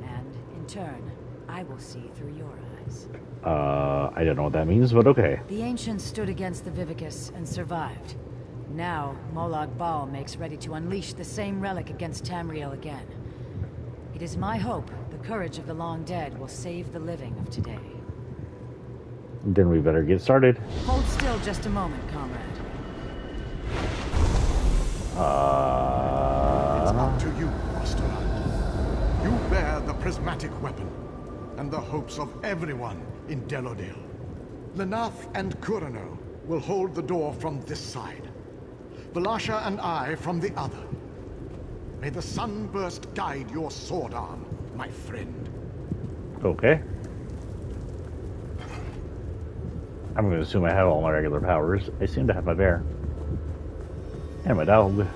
And, in turn, I will see through your eyes. I don't know what that means, but okay. The ancients stood against the Vivicus and survived. Now, Molag Bal makes ready to unleash the same relic against Tamriel again. It is my hope the courage of the long dead will save the living of today. Then we better get started. Hold still just a moment, comrade. It's up to you, Osterland. You bear the prismatic weapon, and the hopes of everyone in Delodil. Lenath and Kurano will hold the door from this side. Valasha and I from the other. May the sunburst guide your sword arm, my friend. Okay. I'm going to assume I have all my regular powers. I seem to have my bear. And my dog.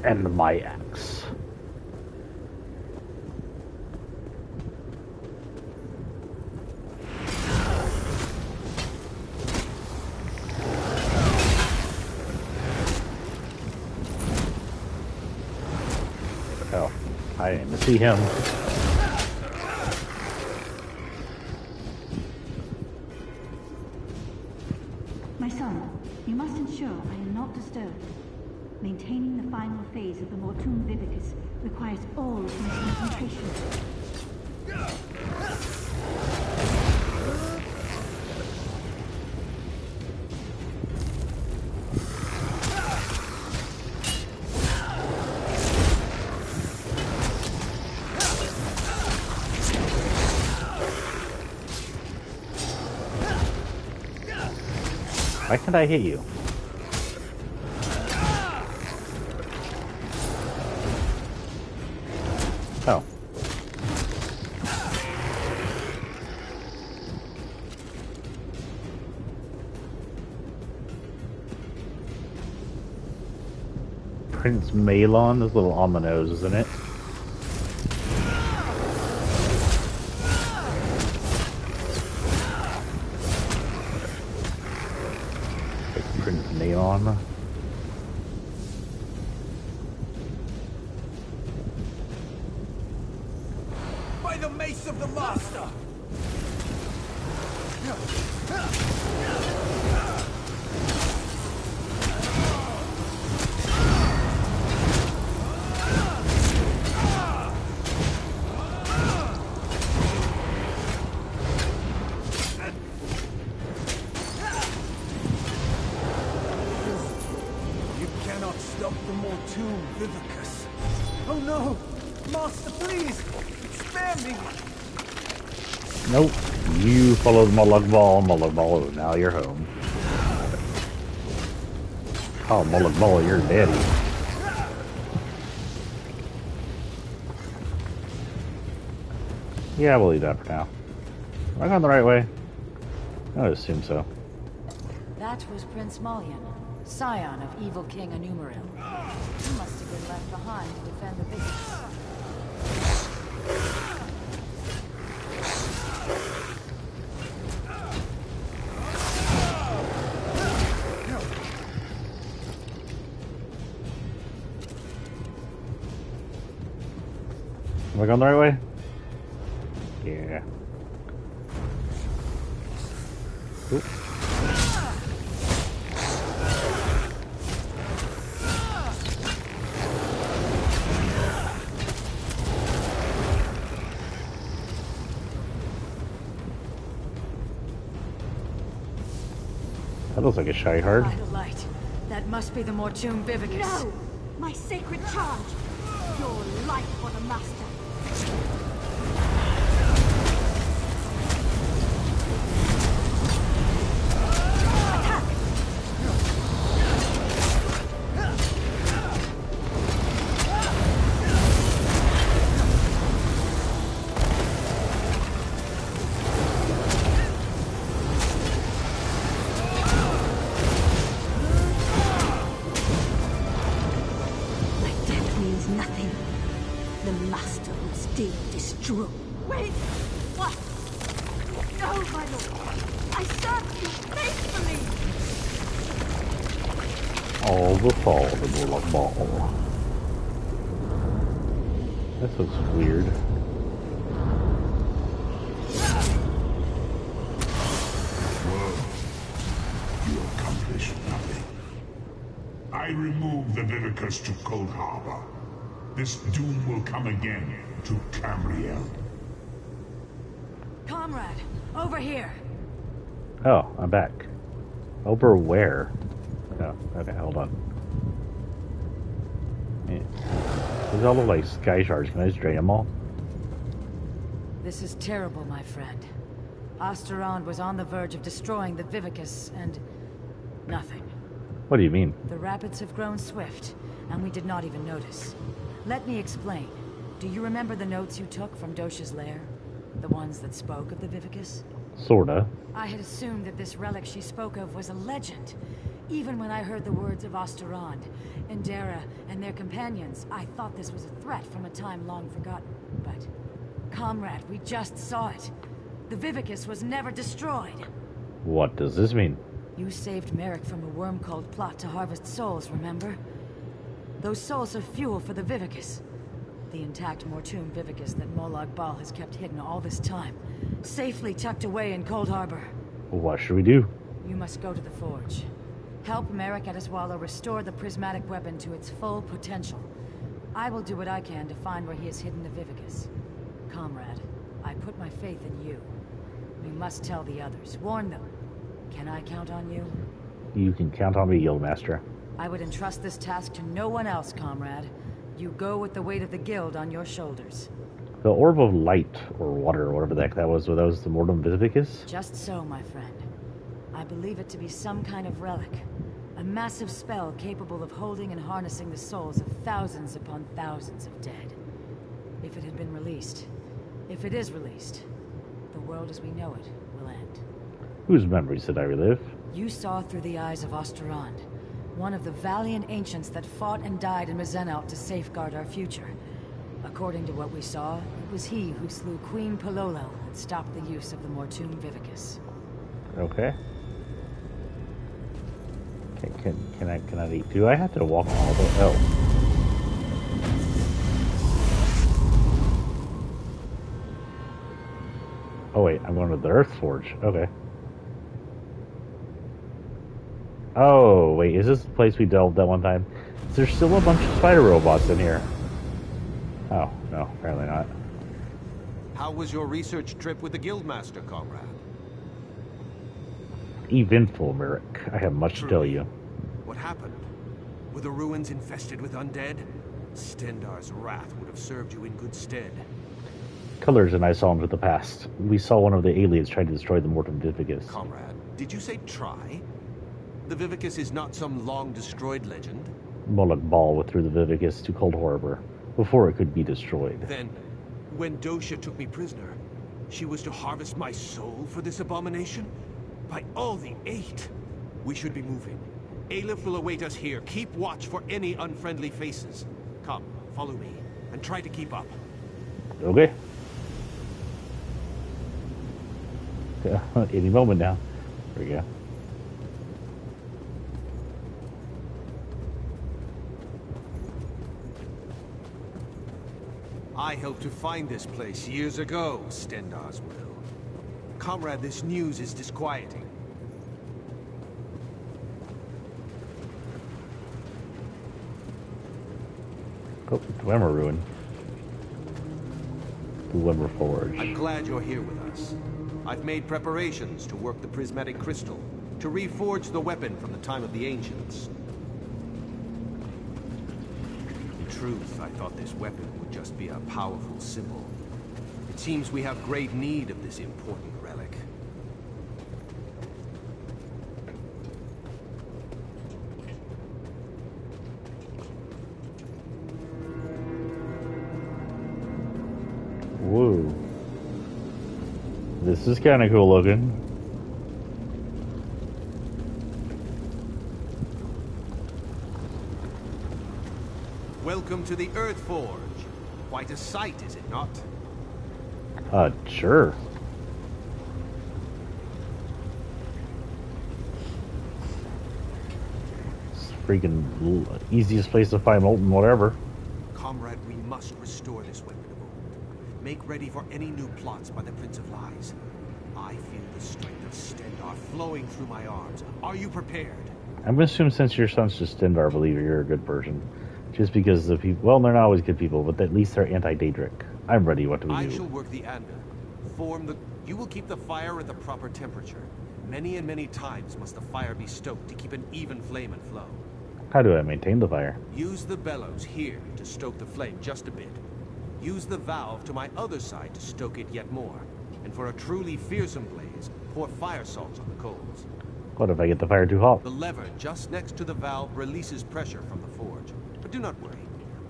And my axe. Oh, I didn't even see him. My son, you must ensure I am not disturbed. Maintaining the final phase of the Mortum Vivicus requires all of my concentration. Why can't I hit you? Oh. Prince Malon is a little on the nose, isn't it? Prince Malon. By the mace of the master! You cannot stop the Mortum Vivicus. Oh no! Master, please! Spare me! Nope. You followed Molag Bal. Molag Bal, now you're home. Oh, Molag Bal, you're daddy. Yeah, we'll leave that for now. Am I going the right way? I would assume so. That was Prince Malian, scion of evil King Anumaril. He must have been left behind to defend the Vivicus. Am I going the right way? Yeah. Oop. That looks like a shy hard. By the light. That must be the Mortum Vivicus. No! My sacred charge! Your life for the Master! My death means nothing. The Master will still destroy. Wait! What? No, my lord! I served you faithfully! All the fall of the Molag Bal. This looks weird. You accomplished nothing. I removed the Vivicus to Cold Harbor. This doom will come again to Tamriel. Comrade, over here. Oh, I'm back. Over where? Oh, okay, hold on. Yeah. These all look like sky shards. Can I just drain them all? This is terrible, my friend. Osteron was on the verge of destroying the Vivicus, and nothing. What do you mean? The rapids have grown swift, and we did not even notice. Let me explain. Do you remember the notes you took from Dosh's lair? The ones that spoke of the Vivicus? Sorta. I had assumed that this relic she spoke of was a legend. Even when I heard the words of Osterond, Endera, and their companions, I thought this was a threat from a time long forgotten. But, comrade, we just saw it. The Vivicus was never destroyed. What does this mean? You saved Merrick from a worm-called plot to harvest souls, remember? Those souls are fuel for the Vivicus. The intact Mortum Vivicus that Molag Bal has kept hidden all this time, safely tucked away in Cold Harbor. What should we do? You must go to the Forge. Help Merrick Ediswallow restore the prismatic weapon to its full potential. I will do what I can to find where he has hidden the Vivicus. Comrade, I put my faith in you. We must tell the others. Warn them. Can I count on you? You can count on me, Guildmaster. I would entrust this task to no one else, comrade. You go with the weight of the Guild on your shoulders. The Orb of Light, or Water, or whatever the heck that was the Mortum Vivicus? Just so, my friend. I believe it to be some kind of relic. A massive spell capable of holding and harnessing the souls of thousands upon thousands of dead. If it had been released, if it is released, the world as we know it will end. Whose memories did I relive? You saw through the eyes of Osterond, one of the valiant ancients that fought and died in Mazenalt to safeguard our future. According to what we saw, it was he who slew Queen Pololo and stopped the use of the Mortum Vivicus. Okay. Can I eat? Do I have to walk all the way? Oh. Oh wait, I'm going to the Earth Forge. Okay. Oh wait, is this the place we delved that one time? Is there still a bunch of spider robots in here? Oh, no, apparently not. How was your research trip with the Guildmaster, comrade? Eventful, Merrick. I have much to tell you. What happened? Were the ruins infested with undead? Stendarr's wrath would have served you in good stead. Colors and I saw into the past. We saw one of the aliens try to destroy the Mortum Vivicus. Comrade, did you say try? The Vivicus is not some long-destroyed legend. Molag Bal withdrew the Vivicus to Cold Harbor before it could be destroyed. Then, when Dosha took me prisoner, she was to harvest my soul for this abomination? By all the eight! We should be moving. Aleph will await us here. Keep watch for any unfriendly faces. Come, follow me, and try to keep up. Okay. Any moment now. There we go. I helped to find this place years ago, Stendarr's will. Comrade, this news is disquieting. Oh, Dwemer Ruin. Dwemer Forge. I'm glad you're here with us. I've made preparations to work the prismatic crystal, to reforge the weapon from the time of the ancients. In truth, I thought this weapon would just be a powerful symbol. It seems we have great need of this important relic. Whoa. This is kind of cool looking. Welcome to the Earth Forge. Quite a sight, is it not? Sure. It's freaking easiest place to find molten whatever. Comrade, we must restore this weapon of old. Make ready for any new plots by the Prince of Lies. I feel the strength of Stendarr flowing through my arms. Are you prepared? I'm gonna assume since your son's just Stendarr, I believe you're a good person. Just because the people, well, they're not always good people, but at least they're anti-Daedric. I'm ready. What do we do? I shall work the anvil. You will keep the fire at the proper temperature. Many and many times must the fire be stoked to keep an even flame and flow. How do I maintain the fire? Use the bellows here to stoke the flame just a bit. Use the valve to my other side to stoke it yet more. And for a truly fearsome blaze, pour fire salts on the coals. What if I get the fire too hot? The lever just next to the valve releases pressure from the forge. But do not worry.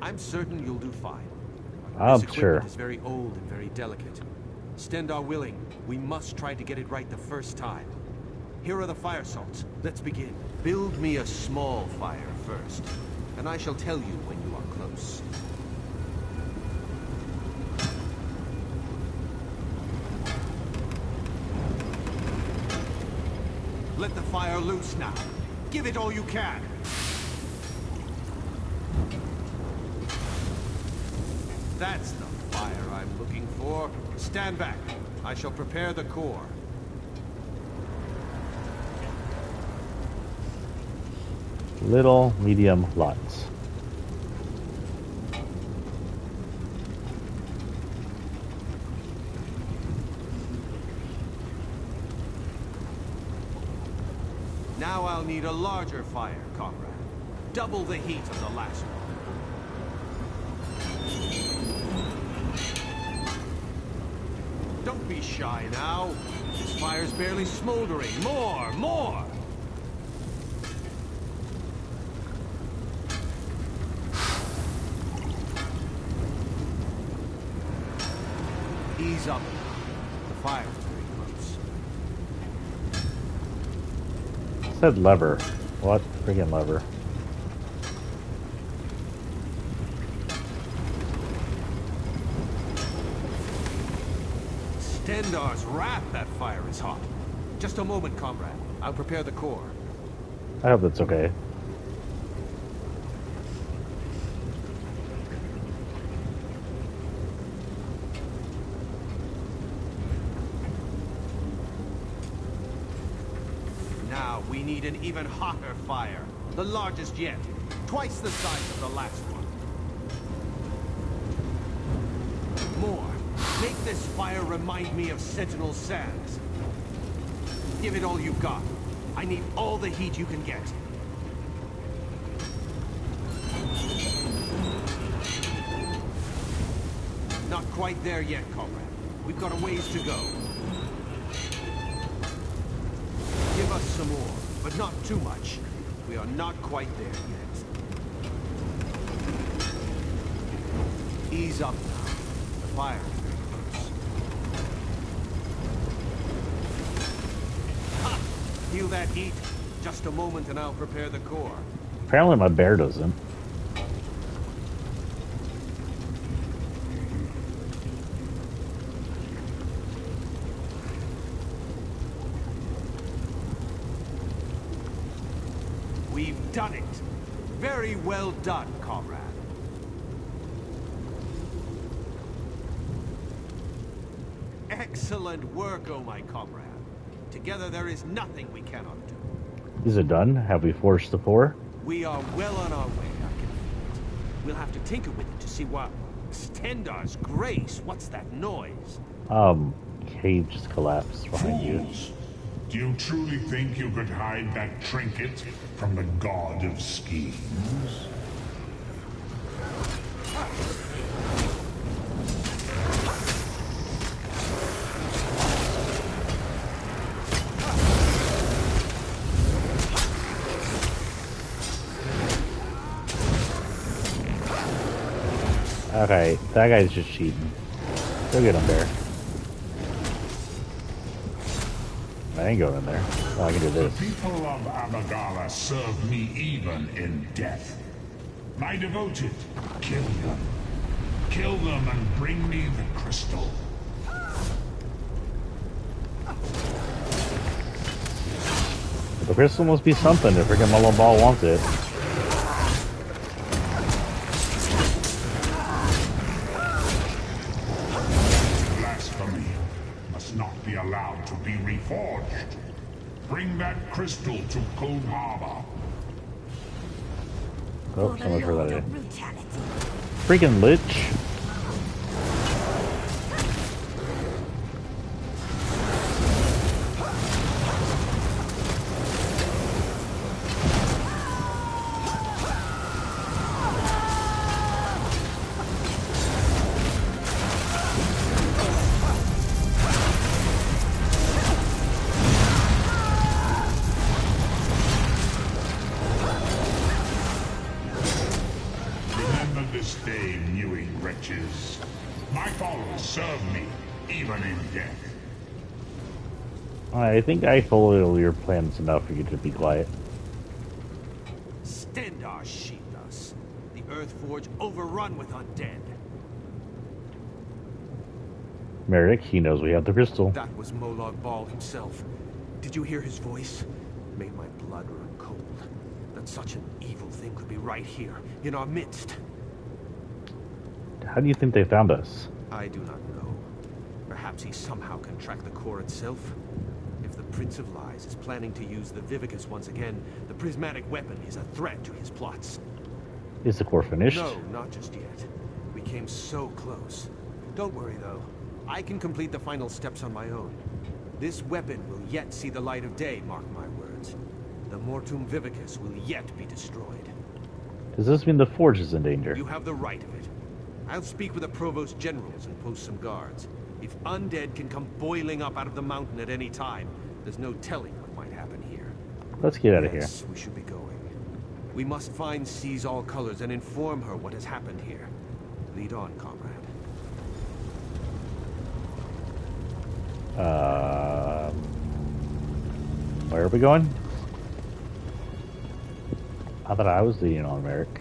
I'm certain you'll do fine. I'm This sure. equipment is very old and very delicate. Stendarr willing, we must try to get it right the first time. Here are the fire salts. Let's begin. Build me a small fire first, and I shall tell you when you are close. Let the fire loose now. Give it all you can. That's the fire I'm looking for. Stand back. I shall prepare the core. Little, medium, lots. Now I'll need a larger fire, comrade. Double the heat of the last one. Don't be shy now. This fire's barely smoldering. More! More! Ease up. The fire's very close. It said lever. What? Friggin' lever. Stendarr's wrath, that fire is hot. Just a moment, comrade. I'll prepare the core. I hope that's okay. Now we need an even hotter fire. The largest yet. Twice the size of the last one. More. Make this fire remind me of Sentinel Sands. Give it all you've got. I need all the heat you can get. Not quite there yet, comrade. We've got a ways to go. Give us some more, but not too much. We are not quite there yet. Ease up now. The fire. Feel that heat? Just a moment and I'll prepare the core. Apparently my bear doesn't. We've done it. Very well done, comrade. Excellent work, oh my comrade. Together there is nothing we cannot do. Is it done? Have we forged the core? We are well on our way, I can feel it. We'll have to tinker with it to see what... Stendarr's grace, what's that noise? Cave just collapsed behind you. Do you truly think you could hide that trinket from the god of schemes? Okay, that guy's just cheating. Go get him there. I ain't going in there. Oh, I can do this. The people of Abagala serve me even in death. My devoted, kill them. Kill them and bring me the crystal. The crystal must be something if freaking Mullen Ball wants it. Blasphemy must not be allowed to be reforged. Bring that crystal to Cold Harbor. Oh, so much for that. Freaking lich. This day, mewing wretches. even in death. I think I followed your plans enough for you to be quiet. Stendarr sheathed us. The Earthforge overrun with undead. Merrick, he knows we have the crystal. That was Molag Bal himself. Did you hear his voice? Made my blood run cold. That such an evil thing could be right here, in our midst. How do you think they found us? I do not know. Perhaps he somehow can track the core itself? If the Prince of Lies is planning to use the Vivicus once again, the prismatic weapon is a threat to his plots. Is the core finished? No, not just yet. We came so close. Don't worry, though. I can complete the final steps on my own. This weapon will yet see the light of day, mark my words. The Mortum Vivicus will yet be destroyed. Does this mean the Forge is in danger? You have the right of it. I'll speak with the Provost Generals and post some guards. If undead can come boiling up out of the mountain at any time, there's no telling what might happen here. Let's get out of here. Yes, we should be going. We must find Seize All Colors and inform her what has happened here. Lead on, comrade. Where are we going? I thought I was leading on Merrick.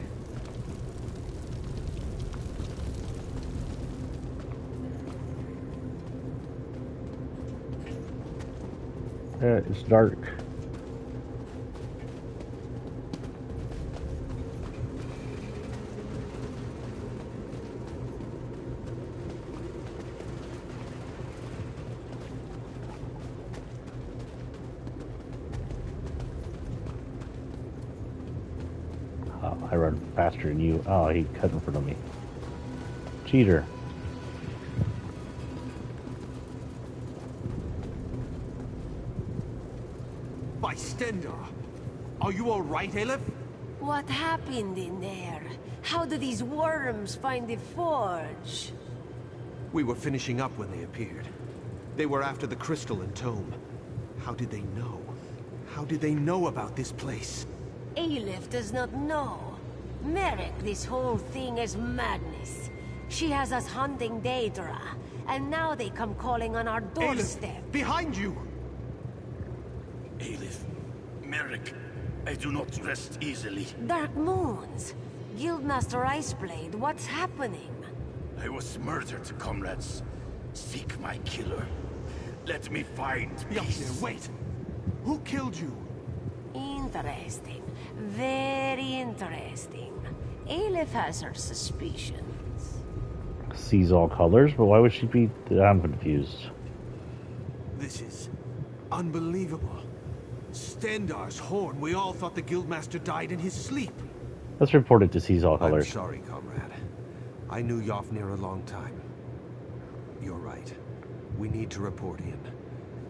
It's dark. I run faster than you. Oh, he cut in front of me. Cheater. By Stendarr! Are you all right, Aleph? What happened in there? How did these worms find the forge? We were finishing up when they appeared. They were after the crystal and tome. How did they know? How did they know about this place? Aleph does not know. Merrick, this whole thing is madness. She has us hunting Daedra, and now they come calling on our doorstep. Aleph, behind you! Aleph, Merrick, I do not rest easily. Dark Moons, Guildmaster Iceblade, what's happening? I was murdered, comrades. Seek my killer. Let me find peace. Wait! Who killed you? Interesting. Very interesting. Aleph has her suspicions. Sees all colors, but why would she be... I'm confused. This is unbelievable. Stendarr's horn. We all thought the Guildmaster died in his sleep. Let's report it to Sees all colors. I'm sorry, comrade. I knew Yofnir a long time. You're right. We need to report in.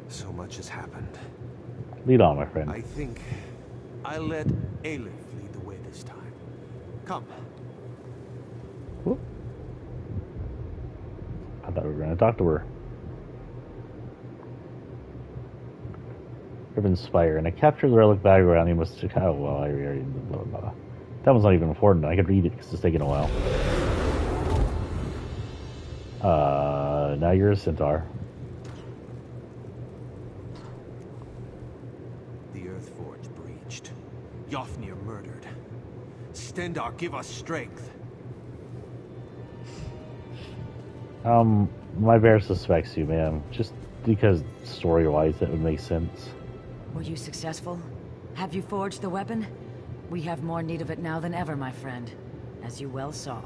So much has happened. Lead on, my friend. I think I'll let Aleph lead the way this time. Come. Whoop. I thought we were going to talk to her. Riven Spire, and I captured the relic background. You must. Oh, well, I already. Blah, blah, blah. That one's not even important. I could read it because it's taking a while. Now you're a centaur. The Earthforge breached. Yofnir murdered. Stendarr, give us strength. My bear suspects you, man. Just because story-wise that would make sense. Were you successful? Have you forged the weapon? We have more need of it now than ever, my friend, as you well saw.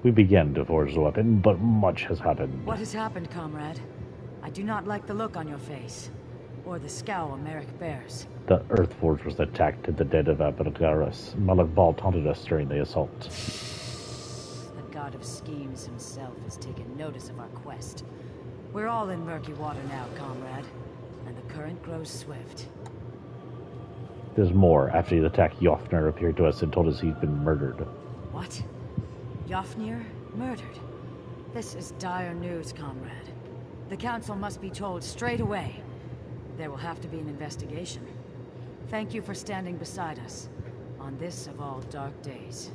We began to forge the weapon, but much has happened. What has happened, comrade? I do not like the look on your face, or the scowl Merrick bears. The Earthforge was attacked at the dead of Abagaras. Molag Bal taunted us during the assault. The god of schemes himself has taken notice of our quest. We're all in murky water now, comrade, and the current grows swift. There's more. After the attack, Yofnir appeared to us and told us he'd been murdered. What? Yofnir? Murdered? This is dire news, comrade. The Council must be told straight away. There will have to be an investigation. Thank you for standing beside us on this of all dark days.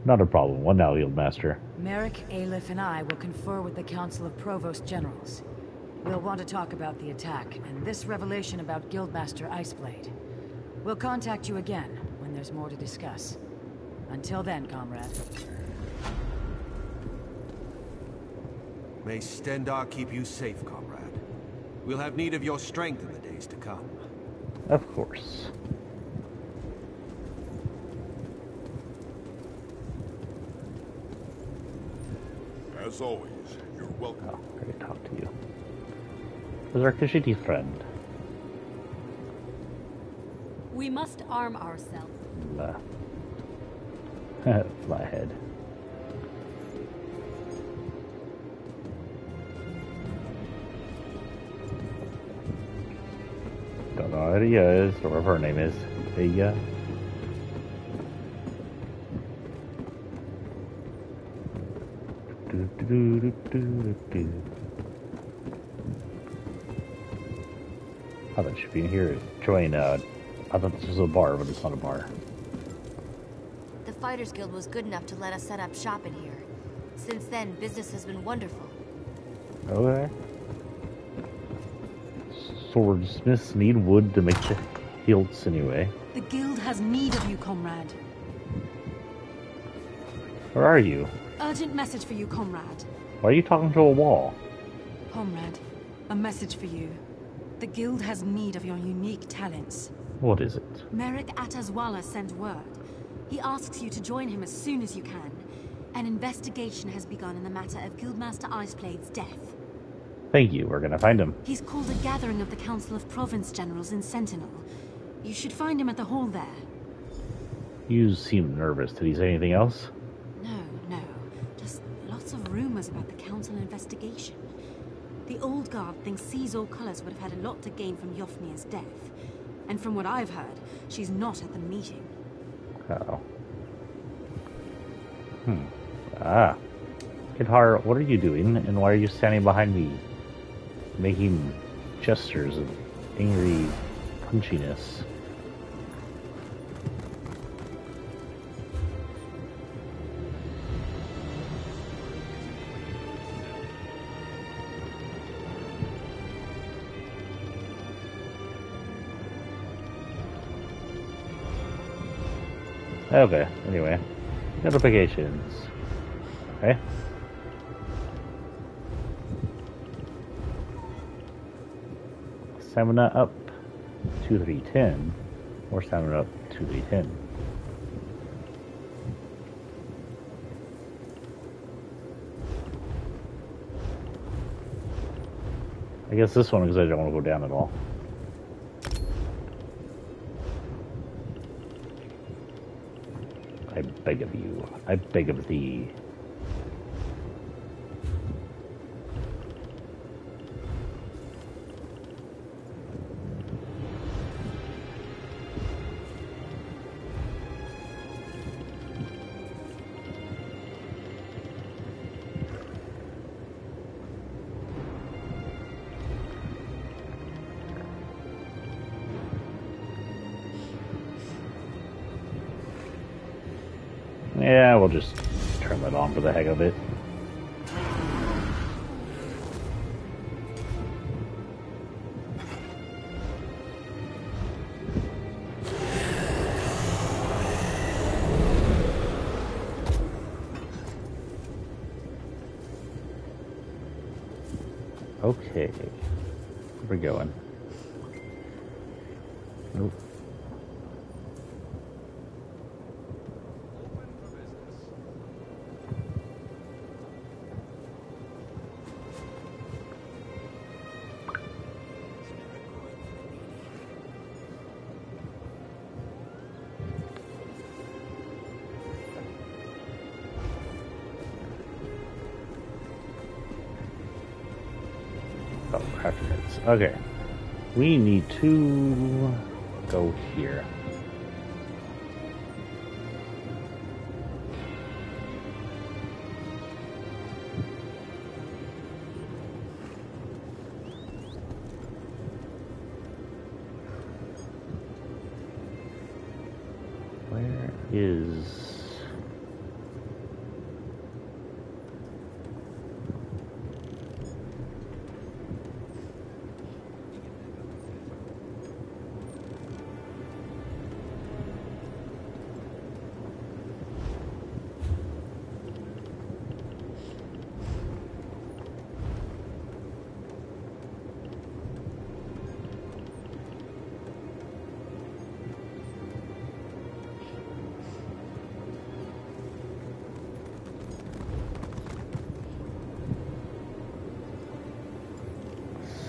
Not a problem. One now, Guildmaster. Merrick, Aleph, and I will confer with the Council of Provost Generals. We'll want to talk about the attack, and this revelation about Guildmaster Iceblade. We'll contact you again, when there's more to discuss. Until then, comrade. May Stendarr keep you safe, comrade. We'll have need of your strength in the days to come. Of course. As always, you're welcome. Oh, great to talk to you. Who's our Khajiit friend? We must arm ourselves. Flathead. Don't know who he is, or whatever her name is. Vega. I thought she'd be in here. Join, I thought this was a bar, but it's not a bar. The Fighters Guild was good enough to let us set up shop in here. Since then, business has been wonderful. Okay. Swordsmiths need wood to make the hilts anyway. The guild has need of you, comrade. Where are you? Urgent message for you, comrade. Why are you talking to a wall? Comrade, a message for you. The guild has need of your unique talents. What is it? Merrick Atazwala sent word. He asks you to join him as soon as you can. An investigation has begun in the matter of Guildmaster Iceblade's death. Thank you, we're gonna find him. He's called a gathering of the Council of Province Generals in Sentinel. You should find him at the hall there. You seem nervous. Did he say anything else? No. Just lots of rumors about the council investigation. The old guard thinks Seas All Colors would have had a lot to gain from Yofnir's death. And from what I've heard, she's not at the meeting. Uh-oh. Kidhar, what are you doing, and why are you standing behind me? Making gestures of angry punchiness. Okay, anyway. Notifications. Okay. Stamina up 2310. More stamina up 2310. I guess this one because I don't want to go down at all. I beg of you. I beg of thee. Yeah, we'll just turn that on for the heck of it. Okay. Where are we going? Nope. Okay, we need to go here. Where is...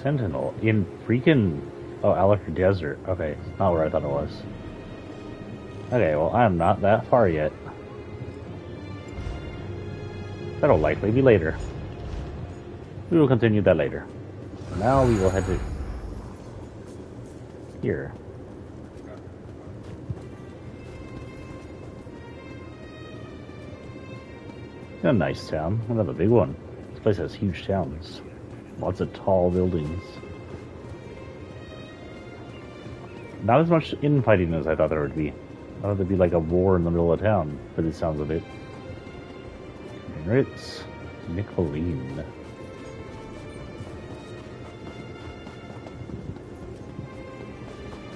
Sentinel in freaking Alakir Desert. Okay, it's not where I thought it was. Okay, well I'm not that far yet. That'll likely be later. We will continue that later. Now we will head to here. A nice town, another big one. This place has huge towns. Lots of tall buildings. Not as much infighting as I thought there would be. I thought there'd be like a war in the middle of town, but it sounds of it. Ritz, Nicolene.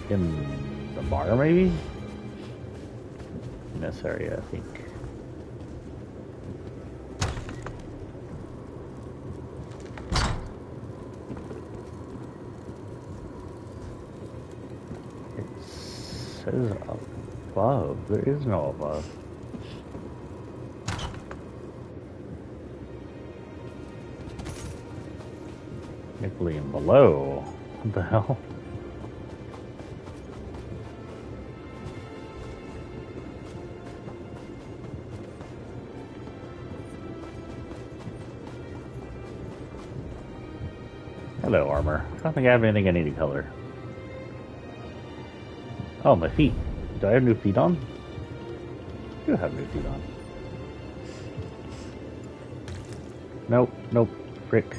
In the bar, maybe? In this area, I think. Says above. There is no above. Nicolene below. What the hell? Hello, armor. I don't think I have anything in any color. Oh, my feet. Do I have new feet on? I do have new feet on. Nope, nope, frick.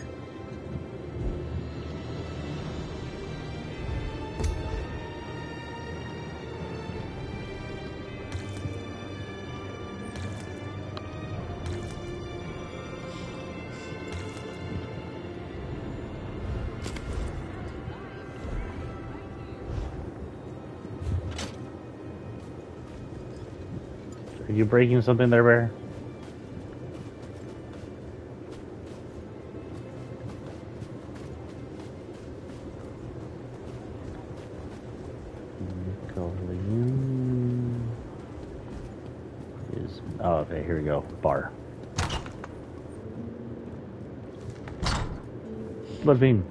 Are you breaking something there, Bear? Is oh, okay, here we go. Bar. Bloodbean.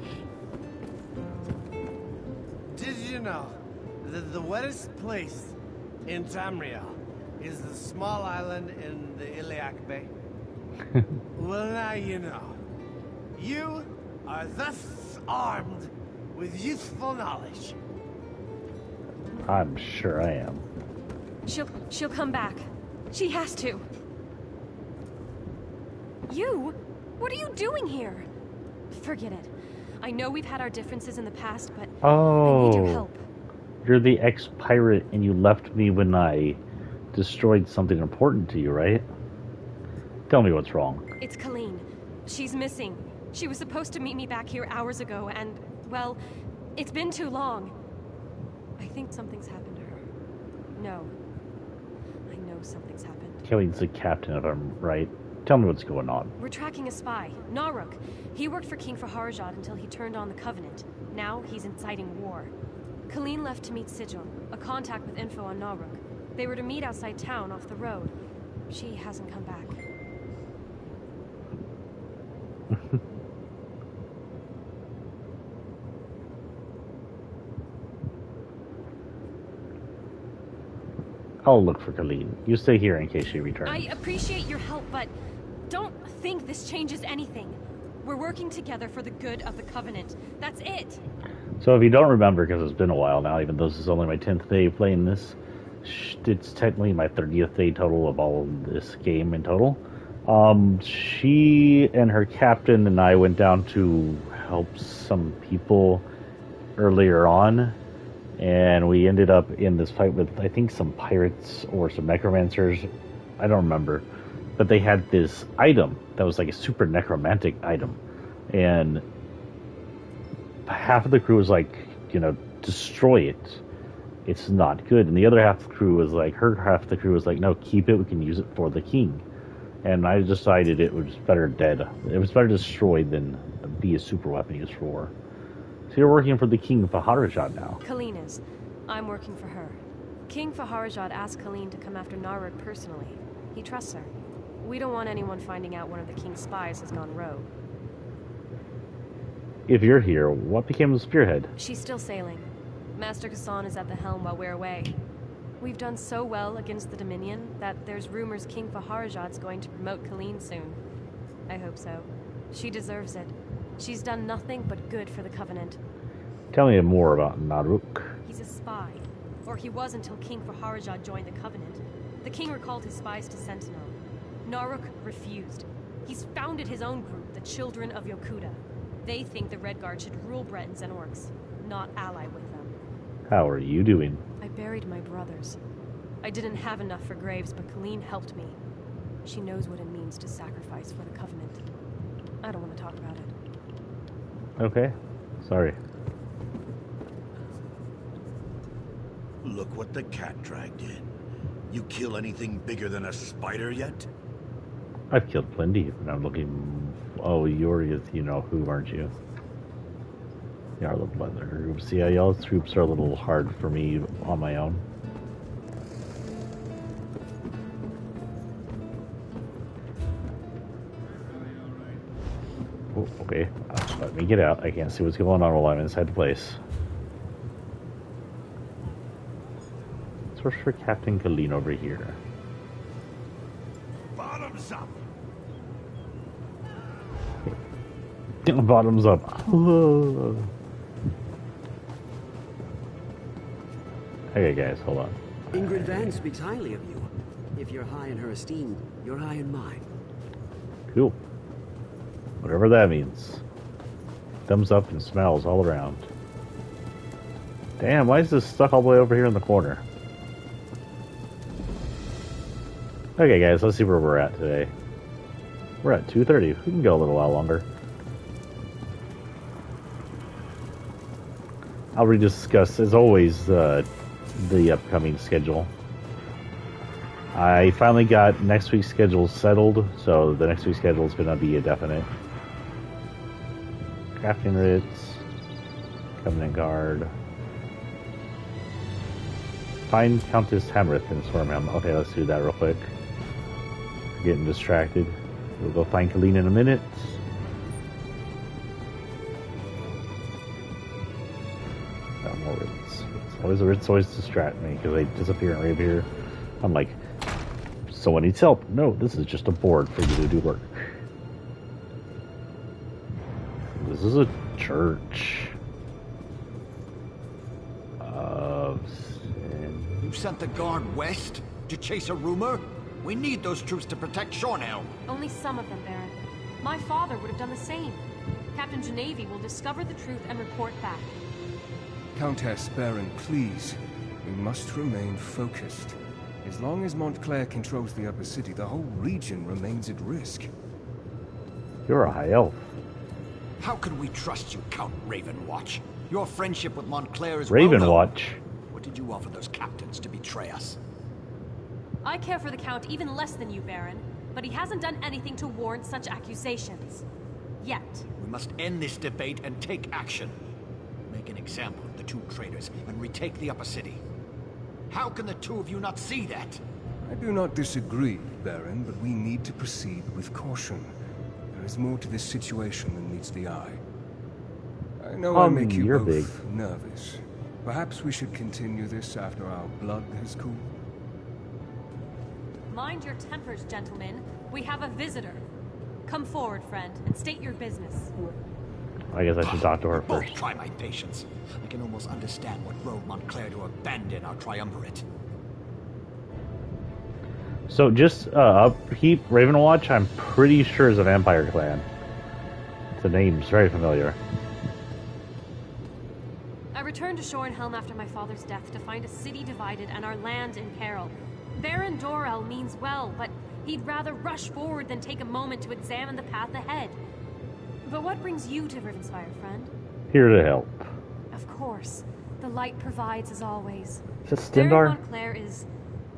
Did you know that the wettest place in Tamriel is the small island in the Iliac Bay? Well, now you know. You are thus armed with useful knowledge. I'm sure I am. She'll come back. She has to. You? What are you doing here? Forget it. I know we've had our differences in the past, but I need your help. You're the ex-pirate and you left me when I destroyed something important to you, right? Tell me what's wrong. It's Colleen. She's missing. She was supposed to meet me back here hours ago, and, well, it's been too long. I think something's happened to her. No. I know something's happened. Colleen's the captain, if I'm right. Tell me what's going on. We're tracking a spy, Naruk. He worked for King Faharjad until he turned on the Covenant. Now he's inciting war. Colleen left to meet Sigil, a contact with info on Naruk. They were to meet outside town off the road. She hasn't come back. I'll look for Colleen. You stay here in case she returns. I appreciate your help, but don't think this changes anything. We're working together for the good of the Covenant. That's it. So if you don't remember, because it's been a while now, even though this is only my 10th day playing this, it's technically my 30th day total of all of this game in total. She and her captain and I went down to help some people earlier on, and we ended up in this fight with, I think, some pirates or some necromancers. I don't remember. But they had this item that was like a super necromantic item. And half of the crew was like, you know, destroy it. It's not good. And the other half of the crew was like, her half of the crew was like, no, keep it. We can use it for the king. And I decided it was better dead. It was better destroyed than be a super weapon used for war. So you're working for the King Faharjad now. Colleen is. I'm working for her. King Faharjad asked Colleen to come after Naruk personally. He trusts her. We don't want anyone finding out one of the king's spies has gone rogue. if you're here, what became of the Spearhead? She's still sailing. Master Kassan is at the helm while we're away. We've done so well against the Dominion that there's rumors King Faharajad's going to promote Colleen soon. I hope so. She deserves it. She's done nothing but good for the Covenant. Tell me more about Naruk. He's a spy. Or he was until King Faharajad joined the Covenant. The king recalled his spies to Sentinel. Naruk refused. He's founded his own group, the Children of Yokuda. They think the Redguard should rule Bretons and Orcs, not ally with them. How are you doing? I buried my brothers. I didn't have enough for graves, but Colleen helped me. She knows what it means to sacrifice for the Covenant. I don't want to talk about it. Okay. Sorry. Look what the cat dragged in. You kill anything bigger than a spider yet? I've killed plenty, and I'm looking... Oh, you're you know who, aren't you? Yeah, the other groups. Yeah, y'all's groups are a little hard for me on my own. Oh, okay. Let me get out. I can't see what's going on while I'm inside the place. Search for Captain Colleen over here. Bottoms up! Bottoms up. Okay, guys, hold on. Ingrid Van speaks highly of you. If you're high in her esteem, you're high in mine. Cool. Whatever that means. Thumbs up and smells all around. Damn, why is this stuck all the way over here in the corner? Okay, guys, let's see where we're at today. We're at 2:30. We can go a little while longer. I'll rediscuss, as always, the upcoming schedule. I finally got next week's schedule settled, so the next week's schedule is going to be a definite. Crafting Ritz, Covenant Guard. Find Countess Hammerith in Stormhelm. Okay, let's do that real quick. Getting distracted. We'll go find Colleen in a minute. More Ritz. Ritz always distract me because they disappear and reappear. I'm like, someone needs help. No, this is just a board for you to do work. This is a church of sin. You sent the guard west to chase a rumor? We need those troops to protect Shornhelm. Only some of them, Baron. My father would have done the same. Captain Genevi will discover the truth and report back. Countess, Baron, please. We must remain focused. As long as Montclair controls the upper city, the whole region remains at risk. You're a high elf. How can we trust you, Count Ravenwatch? Your friendship with Montclair is Ravenwatch. What did you offer those captains to betray us? I care for the Count even less than you, Baron, but he hasn't done anything to warrant such accusations. Yet. We must end this debate and take action. Make an example of the two traitors and retake the upper city. How can the two of you not see that? I do not disagree, Baron, but we need to proceed with caution. There is more to this situation than meets the eye. I know I make you both nervous. Perhaps we should continue this after our blood has cooled. Mind your tempers, gentlemen. We have a visitor. Come forward, friend, and state your business. I guess I should talk to her first. Both try my patience. I can almost understand what drove Montclair to abandon our triumvirate. So just upkeep, Ravenwatch, I'm pretty sure is a vampire clan. The name's very familiar. I returned to Shornhelm after my father's death to find a city divided and our land in peril. Baron Dorel means well, but he'd rather rush forward than take a moment to examine the path ahead. But what brings you to Rivenspire, friend? Here to help. Of course. The light provides as always. Is it Stendar? Baron Montclair is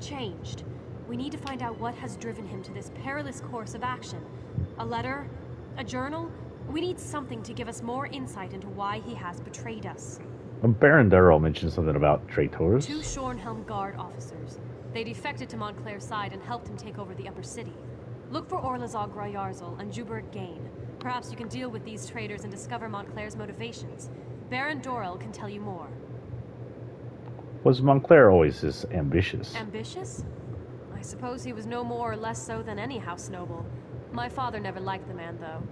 changed. We need to find out what has driven him to this perilous course of action. A letter? A journal? We need something to give us more insight into why he has betrayed us. Baron Darrow mentioned something about traitors. 2 Shornhelm Guard officers. They defected to Montclair's side and helped him take over the upper city. Look for Orlazog Grayarzel and Juberg Gain. Perhaps you can deal with these traitors and discover Montclair's motivations. Baron Dorrel can tell you more. Was Montclair always this ambitious? Ambitious? I suppose he was no more or less so than any house noble. My father never liked the man, though.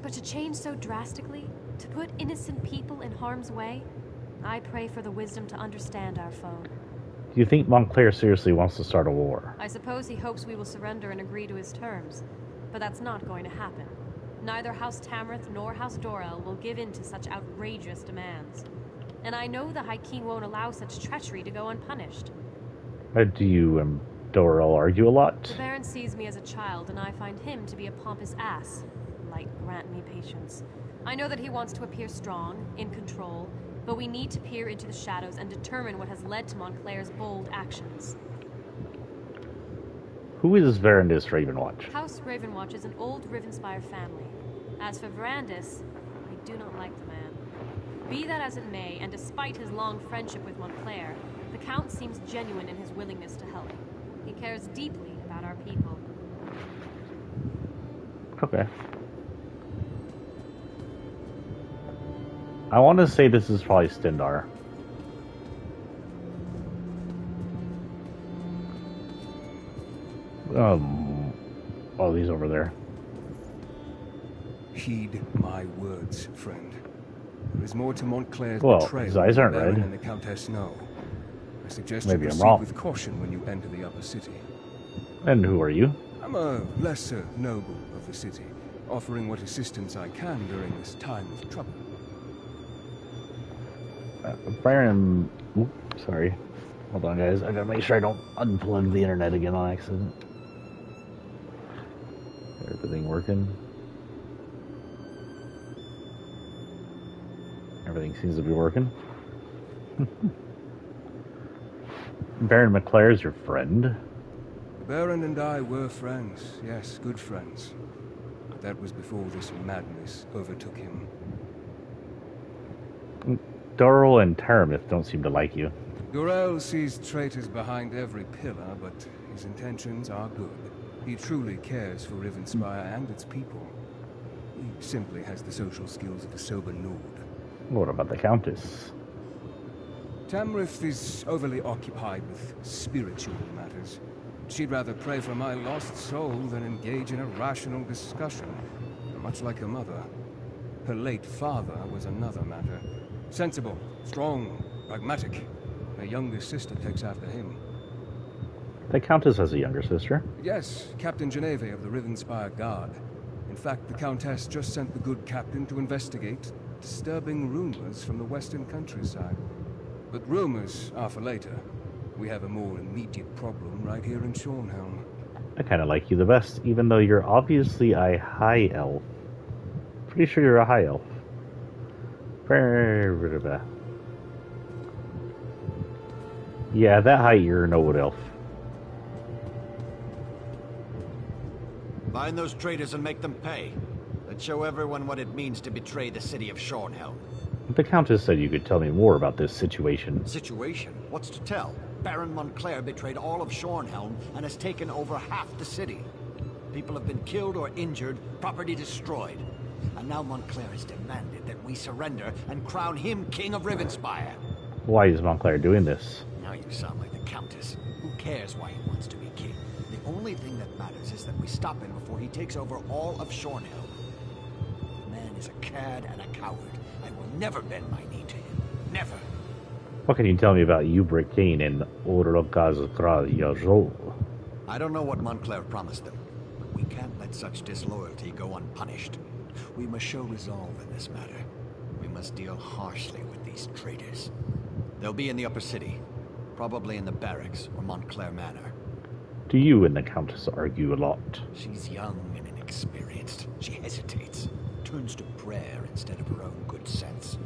But to change so drastically, to put innocent people in harm's way, I pray for the wisdom to understand our foe. Do you think Montclair seriously wants to start a war? I suppose he hopes we will surrender and agree to his terms. But that's not going to happen. Neither House Tamrith nor House Dorrel will give in to such outrageous demands. And I know the High King won't allow such treachery to go unpunished. Do you and Dorrel argue a lot? The Baron sees me as a child, and I find him to be a pompous ass. Light, grant me patience. I know that he wants to appear strong, in control, but we need to peer into the shadows and determine what has led to Montclair's bold actions. Who is Verandis Ravenwatch? House Ravenwatch is an old Rivenspire family. As for Verandis, I do not like the man. Be that as it may, and despite his long friendship with Montclair, the Count seems genuine in his willingness to help. He cares deeply about our people. Okay. I want to say this is probably Stendarr. Oh, he's over there. Heed my words, friend. There is more to Montclair's well, betrayal his eyes aren't than red. and the Countess know. I suggest Maybe you I'm proceed wrong. with caution when you enter the upper city. And who are you? I'm a lesser noble of the city, offering what assistance I can during this time of trouble. Baron... Oops, sorry. Hold on, guys. I gotta make sure I don't unplug the internet again on accident. Everything working? Everything seems to be working. Baron Montclair is your friend? The Baron and I were friends, yes, good friends. But that was before this madness overtook him. Dorrel and Tamrith don't seem to like you. Dorrel sees traitors behind every pillar, but his intentions are good. He truly cares for Rivenspire and its people. He simply has the social skills of a sober Nord. What about the Countess? Tamrith is overly occupied with spiritual matters. She'd rather pray for my lost soul than engage in a rational discussion, much like her mother. Her late father was another matter. Sensible, strong, pragmatic. Her younger sister takes after him. The Countess has a younger sister. Yes, Captain Geneve of the Rivenspire Guard. In fact, the Countess just sent the good captain to investigate disturbing rumors from the western countryside. But rumors are for later. We have a more immediate problem right here in Shornhelm. I kind of like you the best, even though you're obviously a high elf. Pretty sure you're a high elf. Yeah, that height you're an old elf. Find those traitors and make them pay. Let's show everyone what it means to betray the city of Shornhelm. The Countess said you could tell me more about this situation. Situation? What's to tell? Baron Montclair betrayed all of Shornhelm and has taken over half the city. People have been killed or injured, property destroyed. And now Montclair has demanded that we surrender and crown him King of Rivenspire. Why is Montclair doing this? Now you sound like the Countess. Who cares why he wants to be king? The only thing that matters is that we stop him before he takes over all of Shornhelm. The man is a cad and a coward. I will never bend my knee to him. Never. What can you tell me about Ubric Kane and Urokazkrayazol? I don't know what Montclair promised them, but we can't let such disloyalty go unpunished. We must show resolve in this matter. We must deal harshly with these traitors. They'll be in the upper city, probably in the barracks or Montclair Manor. Do you and the Countess argue a lot? She's young and inexperienced. She hesitates, turns to prayer instead of her own good sense.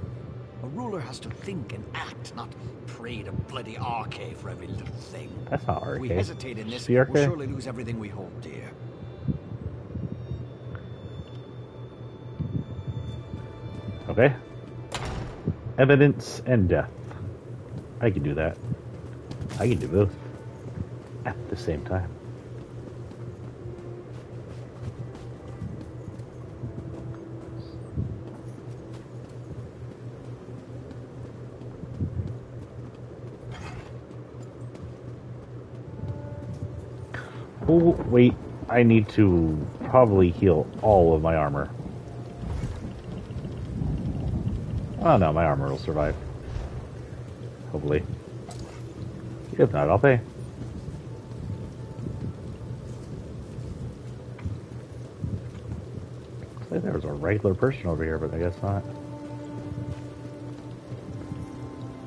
A ruler has to think and act, not pray to bloody Arche for every little thing. That's not Arche. If we hesitate in this, The we'll Arche? surely lose everything we hold dear. Okay. Evidence and death. I can do that. I can do both at the same time. Oh, wait. I need to probably heal all of my armor. Oh no, my armor will survive. Hopefully. If not, I'll pay. Looks like there was a regular person over here, but I guess not.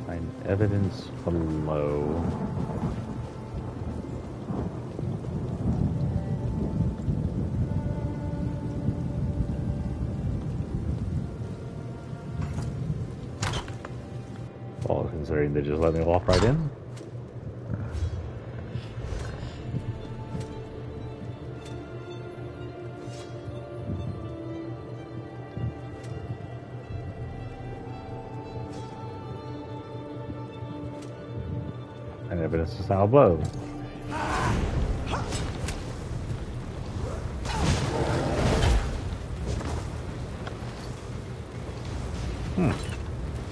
Find evidence below. Well, considering they just let me walk right in. And evidence is now above.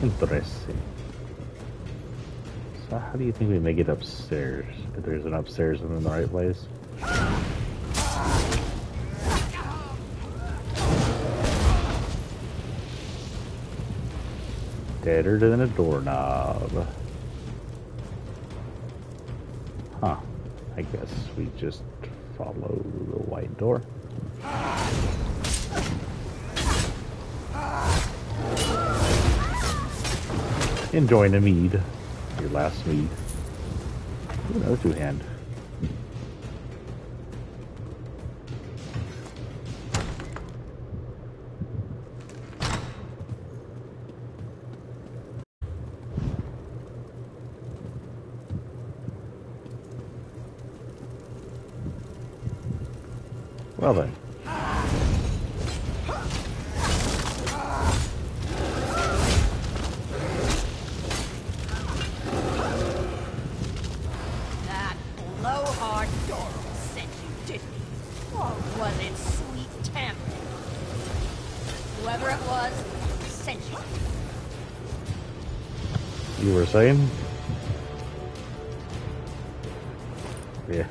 Interesting. So how do you think we make it upstairs? If there's an upstairs in the right place? Deader than a doorknob. Huh. I guess we just follow the white door. Enjoying a mead. Your last mead. Ooh, another two-hand. Well then. That blowhard Doral sent you, didn't he? Or was it sweet Tamriel? Whoever it was, sent you. You were saying? Yeah.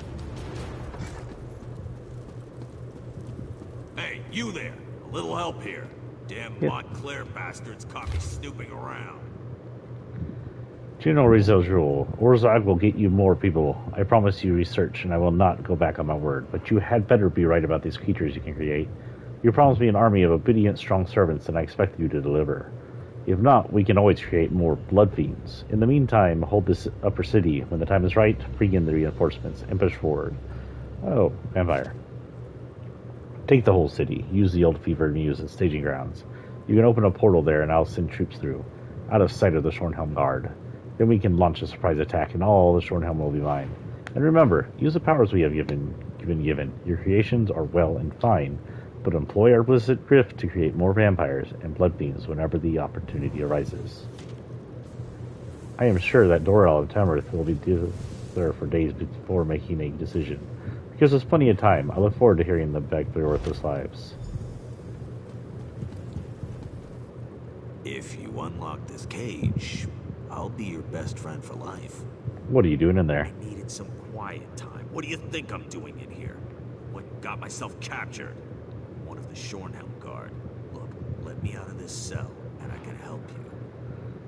Hey, you there! A little help here. Damn Montclair bastards caught me snooping around. Do you know Rizzo's rule? Orzhov will get you more people. I promise you research, and I will not go back on my word. But you had better be right about these creatures you can create. You promised me an army of obedient, strong servants, and I expect you to deliver. If not, we can always create more blood fiends. In the meantime, hold this upper city. When the time is right, bring in the reinforcements and push forward. Oh, vampire. Take the whole city. Use the old Fever Muse as staging grounds. You can open a portal there and I'll send troops through, out of sight of the Shornhelm Guard. Then we can launch a surprise attack and all the Shornhelm will be mine. And remember, use the powers we have given. Your creations are well and fine, but employ our Blizzard Rift to create more vampires and blood fiends whenever the opportunity arises. I am sure that Doral and Tamriel will be there for days before making a decision. Because there's plenty of time. I look forward to hearing them beg for their worthless lives. If you unlock this cage, I'll be your best friend for life. What are you doing in there? I needed some quiet time. What do you think I'm doing in here? What got myself captured? One of the Shornhelm Guard. Look, let me out of this cell, and I can help you.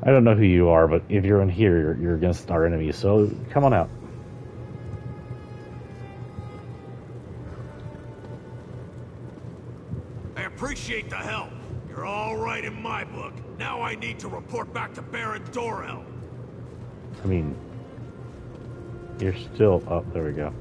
I don't know who you are, but if you're in here, you're against our enemies, so come on out. I appreciate the help. You're all right in my book. Now I need to report back to Baron Dorel. I mean, you're still up. There we go.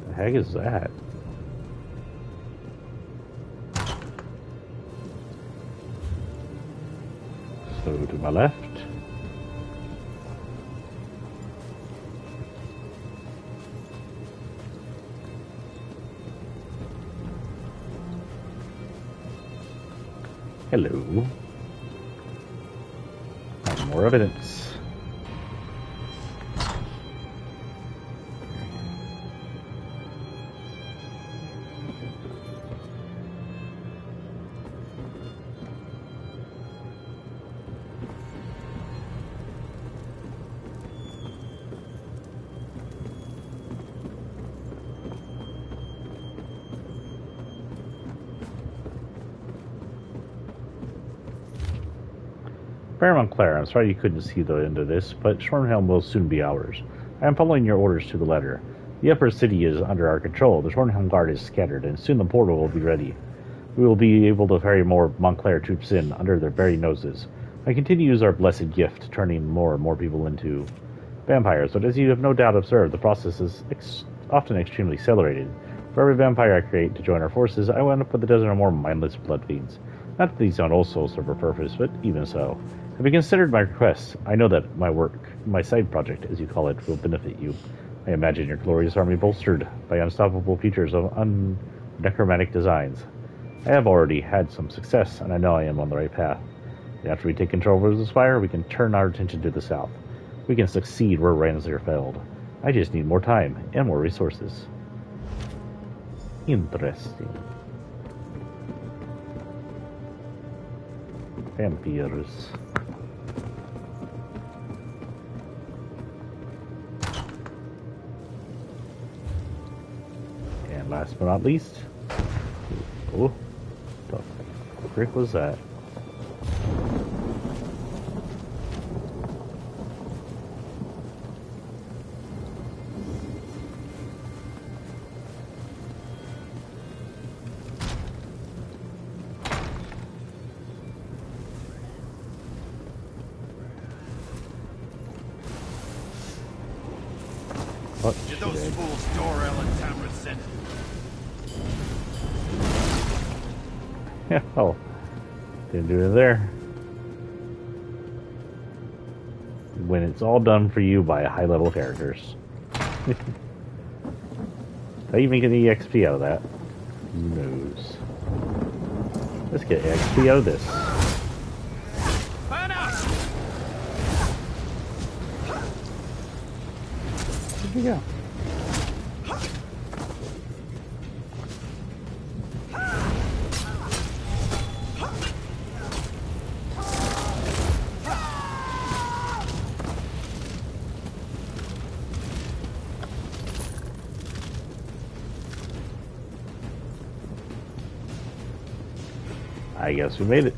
The heck is that? So to my left. Hello. And more evidence. Baron Montclair, I'm sorry you couldn't see the end of this, but Shornhelm will soon be ours. I am following your orders to the letter. The upper city is under our control, the Shornhelm Guard is scattered, and soon the portal will be ready. We will be able to ferry more Montclair troops in, under their very noses. I continue to use our blessed gift, turning more and more people into vampires, but as you have no doubt observed, the process is often extremely accelerated. For every vampire I create to join our forces, I wind up with a dozen or more mindless blood fiends. Not that these don't also serve a purpose, but even so. Have you considered my requests? I know that my work, my side project, as you call it, will benefit you. I imagine your glorious army bolstered by unstoppable features of necromantic designs. I have already had some success, and I know I am on the right path. After we take control of the Spire, we can turn our attention to the south. We can succeed where Ransler failed. I just need more time and more resources. Interesting. Vampires. And last but not least, oh, the frick was that? Did those fools Dorel and Tamra send? Yeah, oh. Didn't do it there. When it's all done for you by high-level characters. How you make any XP out of that? Who knows? Let's get XP out of this. Where'd you go? I guess we made it.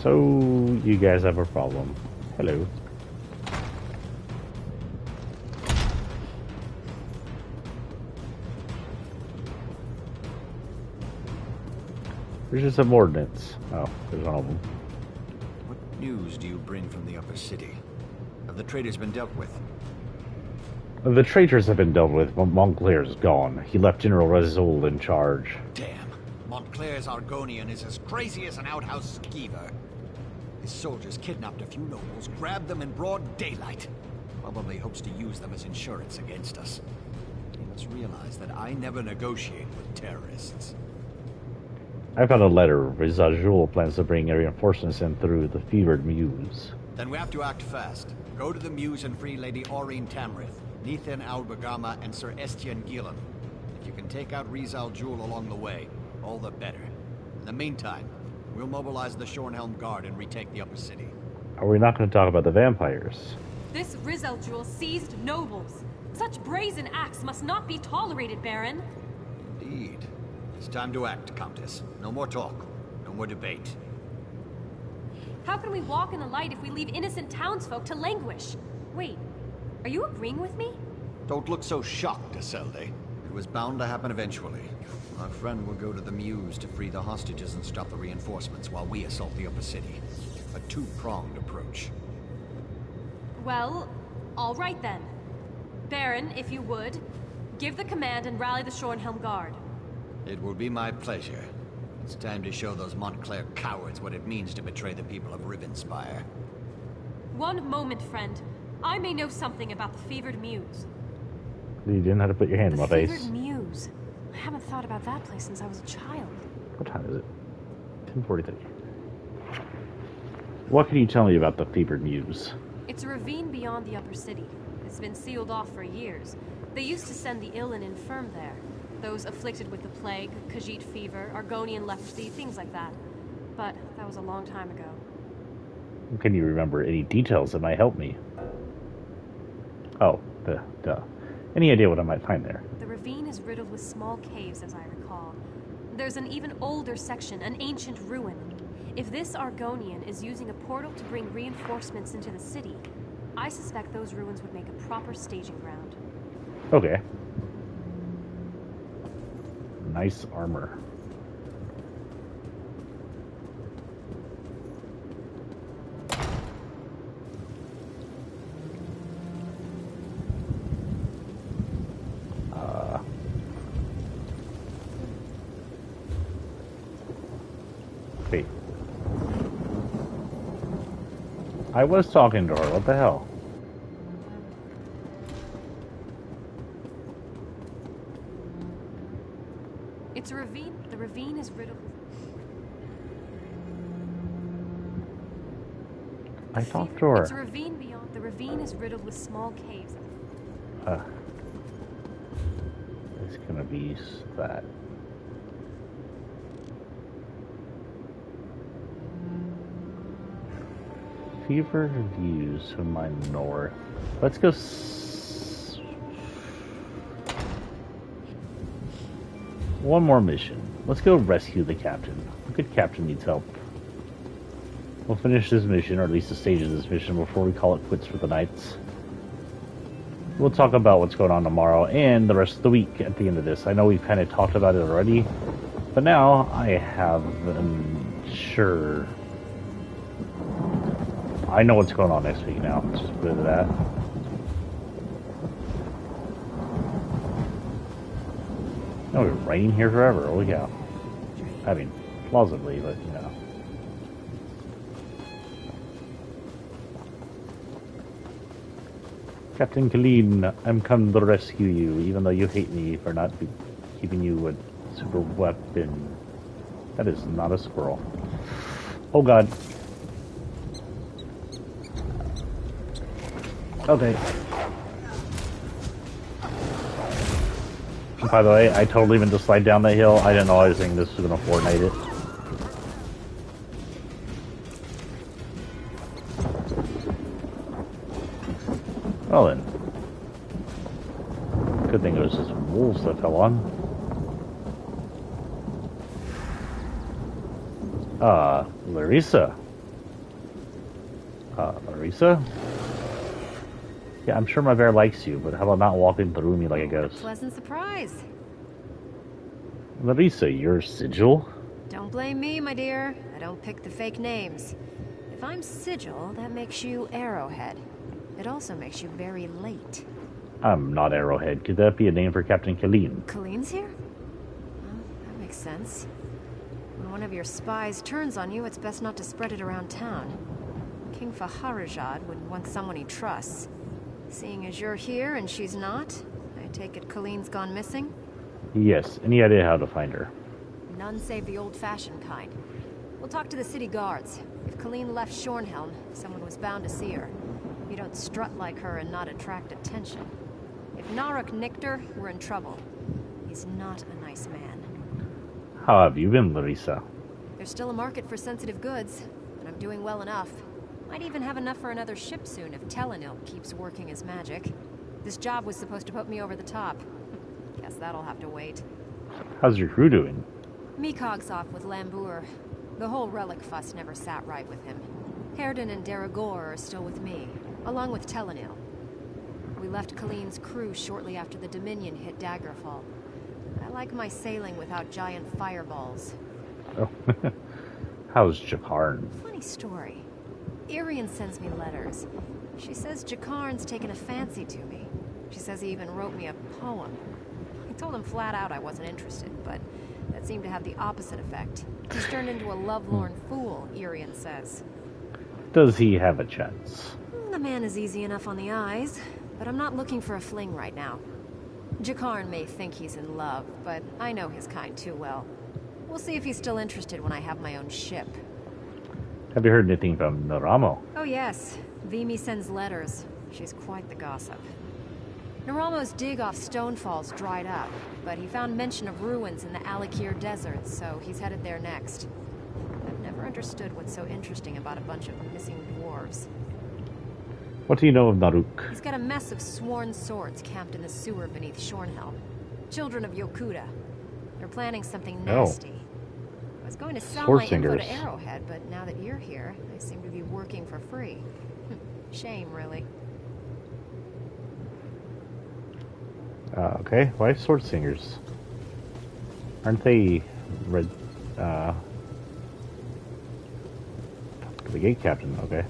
So, you guys have a problem. Hello. There's just some ordnance. Oh, there's one of them. What news do you bring from the upper city? Have the traitors been dealt with? The traitors have been dealt with, but Montclair's gone. He left General Rezul in charge. Damn. Montclair's Argonian is as crazy as an outhouse skeever. His soldiers kidnapped a few nobles, grabbed them in broad daylight. Probably hopes to use them as insurance against us. He must realize that I never negotiate with terrorists. I found a letter. Rezul plans to bring reinforcements in through the fevered Muse. Then we have to act fast. Go to the Muse and free Lady Aurene Tamrith, Nethan Albagama, and Sir Estienne Gillen. If you can take out Rizal Jul along the way, all the better. In the meantime, we'll mobilize the Shornhelm Guard and retake the upper city. Are we not going to talk about the vampires? This Rizal Jul seized nobles. Such brazen acts must not be tolerated, Baron. Indeed. It's time to act, Countess. No more talk. No more debate. How can we walk in the light if we leave innocent townsfolk to languish? Wait, are you agreeing with me? Don't look so shocked, Isolde. It was bound to happen eventually. Our friend will go to the Muse to free the hostages and stop the reinforcements while we assault the upper city. A two-pronged approach. Well, all right then. Baron, if you would, give the command and rally the Shornhelm Guard. It will be my pleasure. It's time to show those Montclair cowards what it means to betray the people of Rivenspire. One moment, friend. I may know something about the fevered Muse. You didn't have to put your hand in my face. The fevered Muse. I haven't thought about that place since I was a child. What time is it? 10:43. What can you tell me about the fevered news? It's a ravine beyond the upper city. It's been sealed off for years. They used to send the ill and infirm there. Those afflicted with the plague, Khajiit fever, Argonian leprosy, things like that. But that was a long time ago. Can you remember any details that might help me? Oh, duh. Any idea what I might find there? The ravine is riddled with small caves, as I recall. There's an even older section, an ancient ruin. If this Argonian is using a portal to bring reinforcements into the city, I suspect those ruins would make a proper staging ground. Okay. Nice armor. Wait. I was talking to her. What the hell? It's a ravine. The ravine is riddled. I talked to her. It's a ravine beyond. The ravine is riddled with small caves. It's gonna be that. Fever views from my north. Let's go. One more mission. Let's go rescue the captain. A good captain needs help. We'll finish this mission, or at least the stages of this mission, before we call it quits for the night. We'll talk about what's going on tomorrow and the rest of the week at the end of this. I know we've kind of talked about it already, but now I have sure. I know what's going on next week now. Let's just put it to that. No, it's raining here forever. Holy cow. I mean, plausibly, but you know. Captain Khaleen, I'm come to rescue you, even though you hate me for not keeping you a super weapon. That is not a squirrel. Oh god. Okay. By the way, I totally meant to slide down that hill. I didn't know I was thinking this was going to Fortnite it. Well then. Good thing it was just wolves that fell on. Larissa. Larissa? Yeah, I'm sure my bear likes you, but how about not walking through me like a ghost? Pleasant surprise. Larissa, you're Sigil? Don't blame me, my dear. I don't pick the fake names. If I'm Sigil, that makes you Arrowhead. It also makes you very late. I'm not Arrowhead. Could that be a name for Captain Khaleen? Khaleen's here? Well, that makes sense. When one of your spies turns on you, it's best not to spread it around town. King Faharajad would want someone he trusts. Seeing as you're here and she's not, I take it Khaleen's gone missing? Yes. Any idea how to find her? None save the old-fashioned kind. We'll talk to the city guards. If Khaleen left Shornhelm, someone was bound to see her. You don't strut like her and not attract attention. If Naruk nicked her, we're in trouble. He's not a nice man. How have you been, Larissa? There's still a market for sensitive goods, and I'm doing well enough. Might even have enough for another ship soon if Telenil keeps working his magic. This job was supposed to put me over the top. Guess that'll have to wait. How's your crew doing? Mikog's off with Lambour. The whole relic fuss never sat right with him. Herden and Deragor are still with me, along with Telenil. We left Khaleen's crew shortly after the Dominion hit Daggerfall. I like my sailing without giant fireballs. Oh. How's Jakarn? Funny story. Irian sends me letters. She says Jakarn's taken a fancy to me. She says he even wrote me a poem. I told him flat out I wasn't interested, but that seemed to have the opposite effect. He's turned into a lovelorn fool, Irian says. Does he have a chance? The man is easy enough on the eyes, but I'm not looking for a fling right now. Jakarn may think he's in love, but I know his kind too well. We'll see if he's still interested when I have my own ship. Have you heard anything from Naramo? Oh yes, Vimy sends letters. She's quite the gossip. Naramo's dig off Stonefalls dried up, but he found mention of ruins in the Alikir Desert, so he's headed there next. I've never understood what's so interesting about a bunch of missing dwarves. What do you know of Naruk? He's got a mess of sworn swords camped in the sewer beneath Shornhelm. Children of Yokuda. They're planning something nasty. I was going to sell my info to Arrowhead, but now that you're here, they seem to be working for free. Shame, really. Okay, why sword singers? Aren't they red? The gate captain. Okay.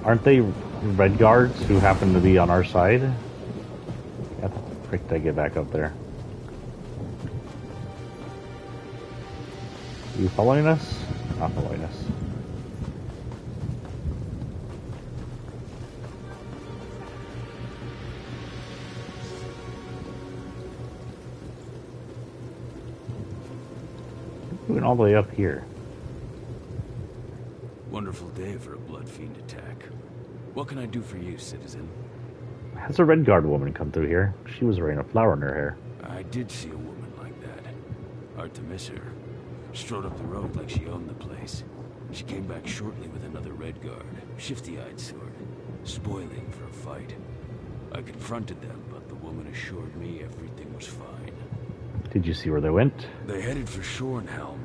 Aren't they red guards who happen to be on our side? How the frick did I get back up there? Are you following us? Not following us. Moving all the way up here. Wonderful day for a blood fiend attack. What can I do for you, citizen? Has a red guard woman come through here? She was wearing a flower in her hair. I did see a woman like that. Hard to miss her. Strode up the road like she owned the place. She came back shortly with another red guard, shifty-eyed sort, spoiling for a fight. I confronted them, but the woman assured me everything was fine. Did you see where they went? They headed for Shornhelm.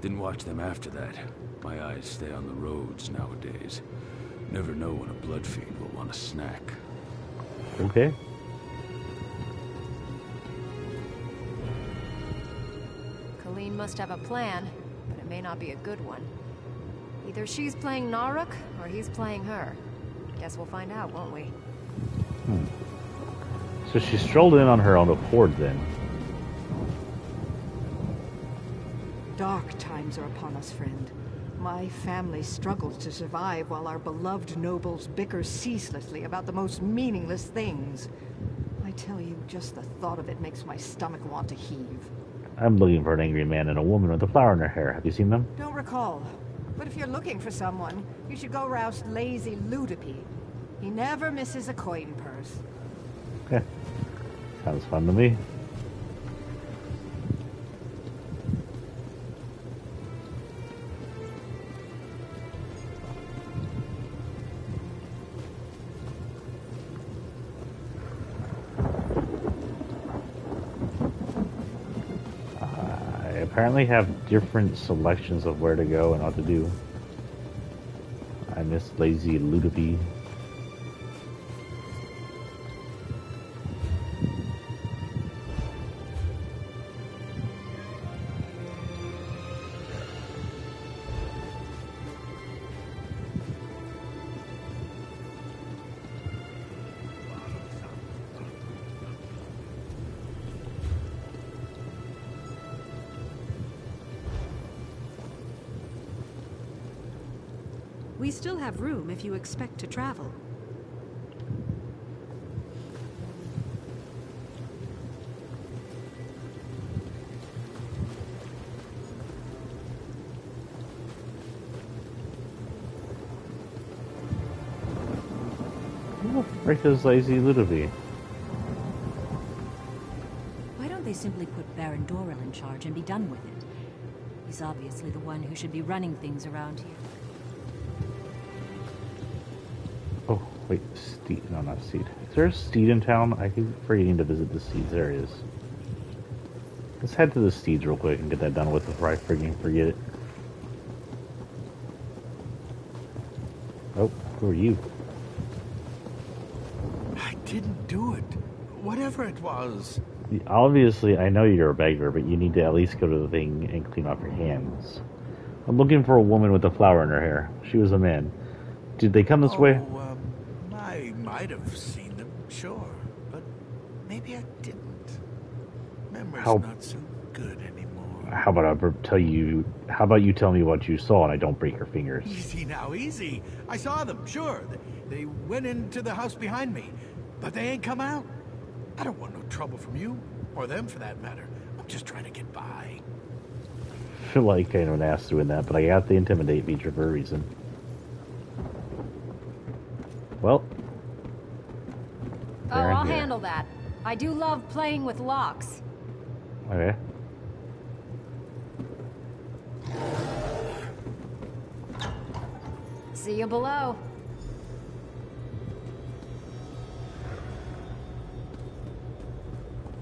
Didn't watch them after that. My eyes stay on the roads nowadays. Never know when a blood fiend will want a snack. Okay. Colleen must have a plan, but it may not be a good one. Either she's playing Naruk, or he's playing her. Guess we'll find out, won't we? So she strolled in on her own accord then. Dark times are upon us, friend. My family struggles to survive while our beloved nobles bicker ceaselessly about the most meaningless things. I tell you, just the thought of it makes my stomach want to heave. I'm looking for an angry man and a woman with a flower in her hair. Have you seen them? Don't recall. But if you're looking for someone, you should go roust lazy Ludopi. He never misses a coin purse. Okay. Sounds fun to me. Apparently have different selections of where to go and what to do. I miss lazy Ludovi. We still have room if you expect to travel. Who the frick is lazy Ludovi? Why don't they simply put Baron Dorrell in charge and be done with it? He's obviously the one who should be running things around here. Oh, wait, Steed. No, not Steed. Is there a Steed in town? I keep forgetting to visit the Steeds. There it is. Let's head to the Steeds real quick and get that done with before I freaking forget it. Oh, who are you? I didn't do it. Whatever it was. Obviously, I know you're a beggar, but you need to at least go to the thing and clean off your hands. I'm looking for a woman with a flower in her hair. She was a man. Did they come this way? I might have seen them, sure. But maybe I didn't. Memory's not so good anymore. How about you tell me what you saw and I don't break your fingers? Easy now, easy. I saw them, sure. They went into the house behind me. But they ain't come out. I don't want no trouble from you. Or them, for that matter. I'm just trying to get by. feel like kind of an ass doing that, but I got the Intimidate feature for a reason. Well. Oh, I'll handle that. I do love playing with locks. Okay. See you below.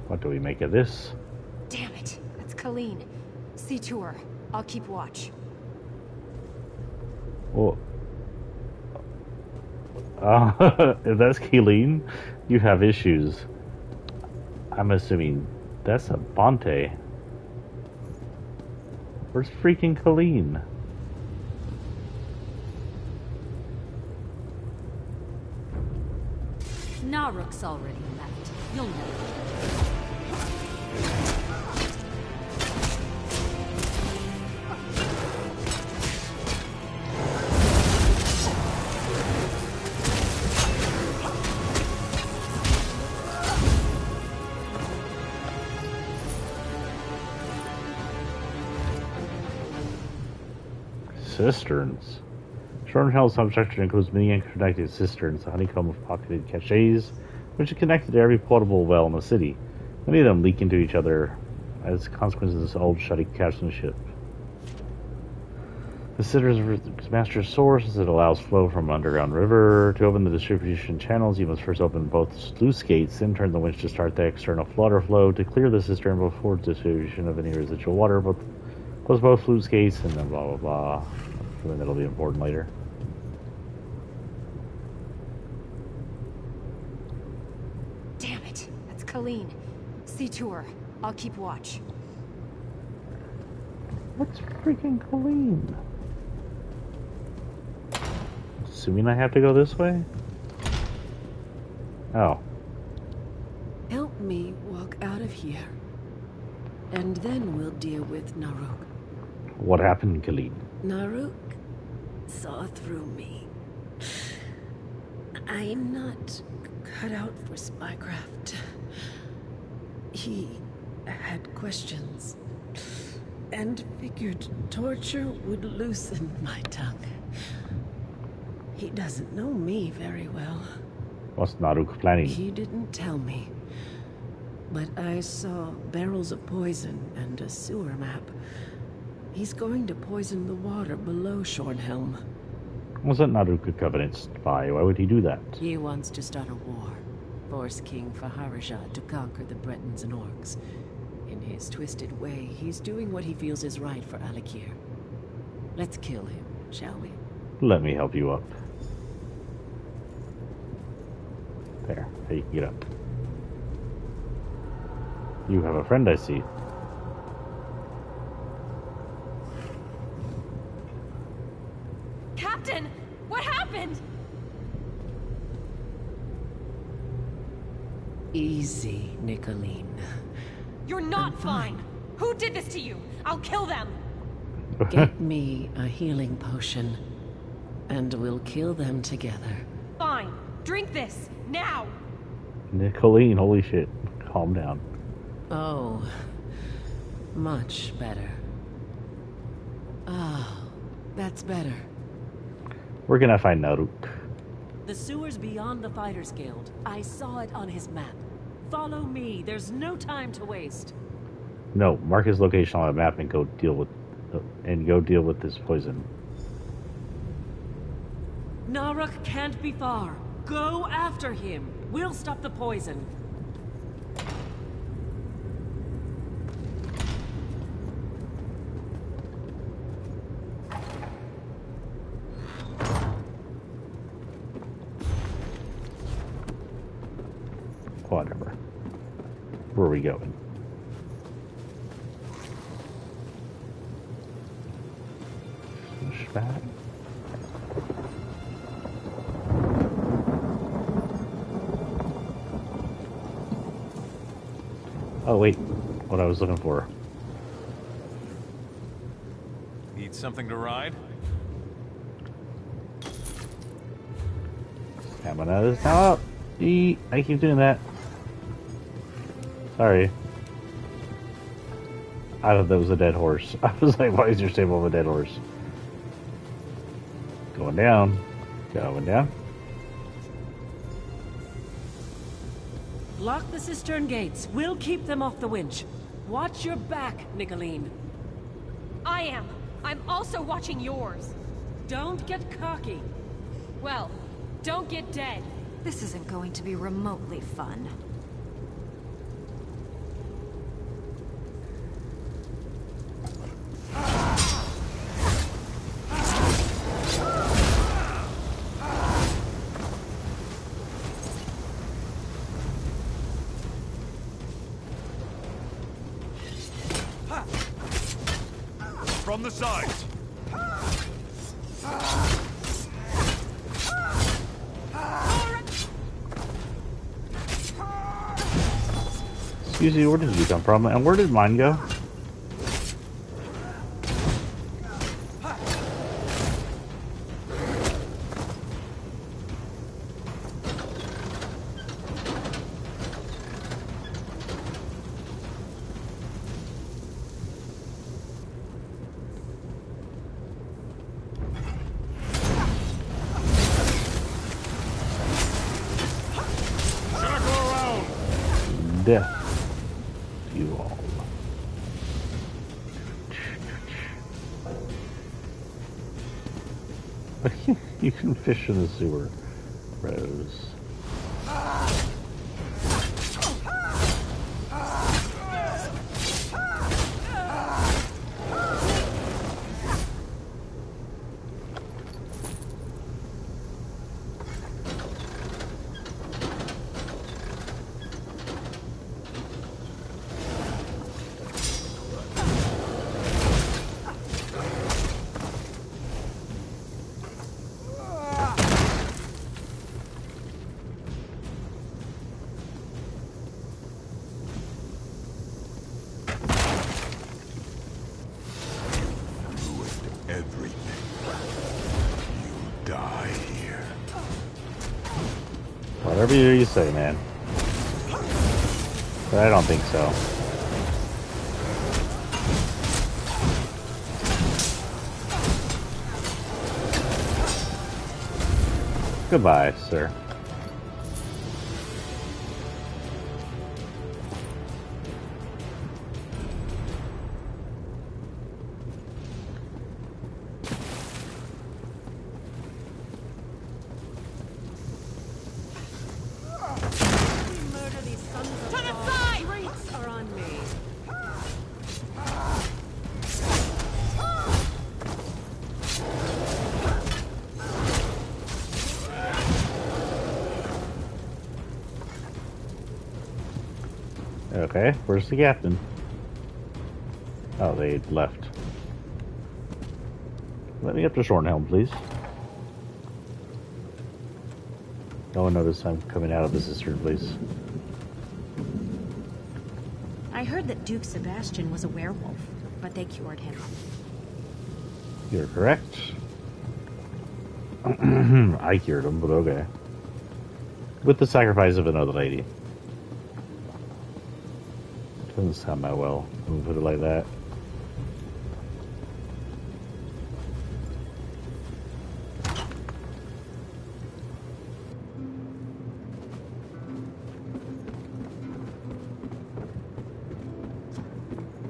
What do we make of this? Damn it. That's Colleen. See to her. I'll keep watch. Well, if that's Colleen, you have issues. I'm assuming that's a Bonte. Where's freaking Colleen? Naruk's already left. You'll know. Cisterns. Shorenhelm's substructure includes many interconnected cisterns, a honeycomb of pocketed caches, which are connected to every potable well in the city. Many of them leak into each other as a consequence of this old shutty captainship. The cisterns master source as it allows flow from underground river. To open the distribution channels, you must first open both sluice gates, then turn the winch to start the external water flow. To clear the cistern before distribution of any residual water, close both sluice gates, and then blah blah blah. And then that'll be important later. Damn it. That's Colleen. See to her. I'll keep watch. What's freaking Colleen? Assuming I have to go this way? Oh. Help me walk out of here. And then we'll deal with Naruk. What happened, Colleen? Naruk saw through me. I'm not cut out for spycraft. He had questions and figured torture would loosen my tongue. He doesn't know me very well. What's Naruk planning? He didn't tell me. But I saw barrels of poison and a sewer map. He's going to poison the water below Shorenhelm. Wasn't Naruk a Covenant spy? Why would he do that? He wants to start a war. Force King Faharajah to conquer the Bretons and Orcs. In his twisted way, he's doing what he feels is right for Alik'r. Let's kill him, shall we? Let me help you up. There, you can get up. You have a friend, I see. Captain! What happened? Easy, Nicolene. You're not fine. Who did this to you? I'll kill them. Get me a healing potion, and we'll kill them together. Fine. Drink this, now! Nicolene, holy shit. Calm down. Oh, much better. Oh, that's better. We're gonna find Naruk. The sewer's beyond the Fighters Guild. I saw it on his map. Follow me. There's no time to waste. No, mark his location on the map and go deal with this poison. Naruk can't be far. Go after him. We'll stop the poison. Whatever. Where are we going? Push back. Oh wait, what I was looking for. Need something to ride? Stamina is now up. I keep doing that. Sorry. I thought that was a dead horse. I was like, why is your stable of a dead horse? Going down. Going down. Lock the cistern gates. We'll keep them off the winch. Watch your back, Nicolene. I am. I'm also watching yours. Don't get cocky. Well, don't get dead. This isn't going to be remotely fun. From the sides. Excuse me, where did you come from? And where did mine go? Death to you all. You can fish in the sewer, Rose. Whatever you say, man. But I don't think so. Goodbye, sir. Okay, where's the captain? Oh, they left. Let me up to Shornhelm, please. No one noticed I'm coming out of the cistern, please. I heard that Duke Sebastian was a werewolf, but they cured him. You're correct. I cured him, but okay. With the sacrifice of another lady. Doesn't sound that well. We'll put it like that.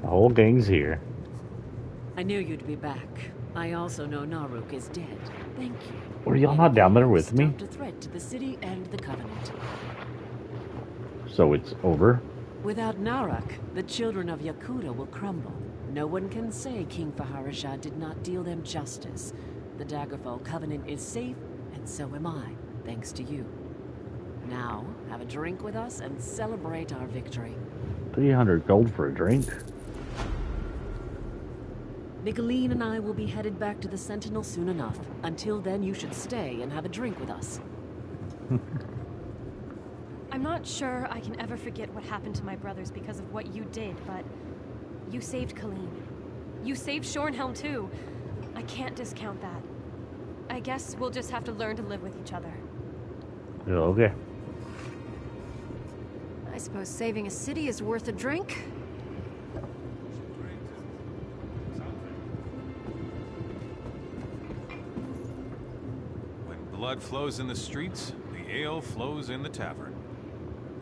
The whole gang's here. I knew you'd be back. I also know Naruk is dead. Thank you. Were y'all not down there with me? A threat to the city and the Covenant. So it's over? Without Naruk, the children of Yakuta will crumble. No one can say King Faharajah did not deal them justice. The Daggerfall Covenant is safe, and so am I, thanks to you. Now, have a drink with us and celebrate our victory. 300 gold for a drink? Nicolene and I will be headed back to the Sentinel soon enough. Until then, you should stay and have a drink with us. I'm not sure I can ever forget what happened to my brothers because of what you did, but you saved Colleen. You saved Shornhelm too. I can't discount that. I guess we'll just have to learn to live with each other. Yeah, okay. I suppose saving a city is worth a drink? blood flows in the streets, the ale flows in the tavern.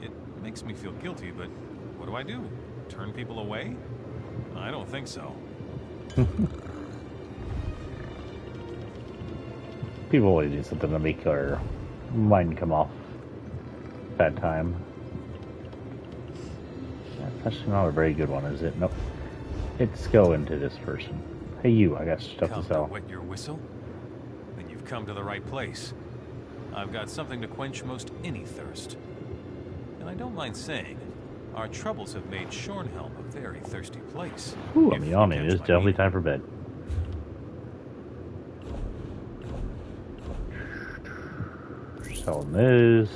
It makes me feel guilty, but what do? Turn people away? I don't think so. People always do something to make our mind come off that time. That's actually not a very good one, is it? Nope. Let's go into this person. Hey, you, I got stuff to sell. Wet your whistle? Then you've come to the right place. I've got something to quench most any thirst. And I don't mind saying, our troubles have made Shornhelm a very thirsty place. Ooh, I'm yawning. It is definitely time for bed. Selling this.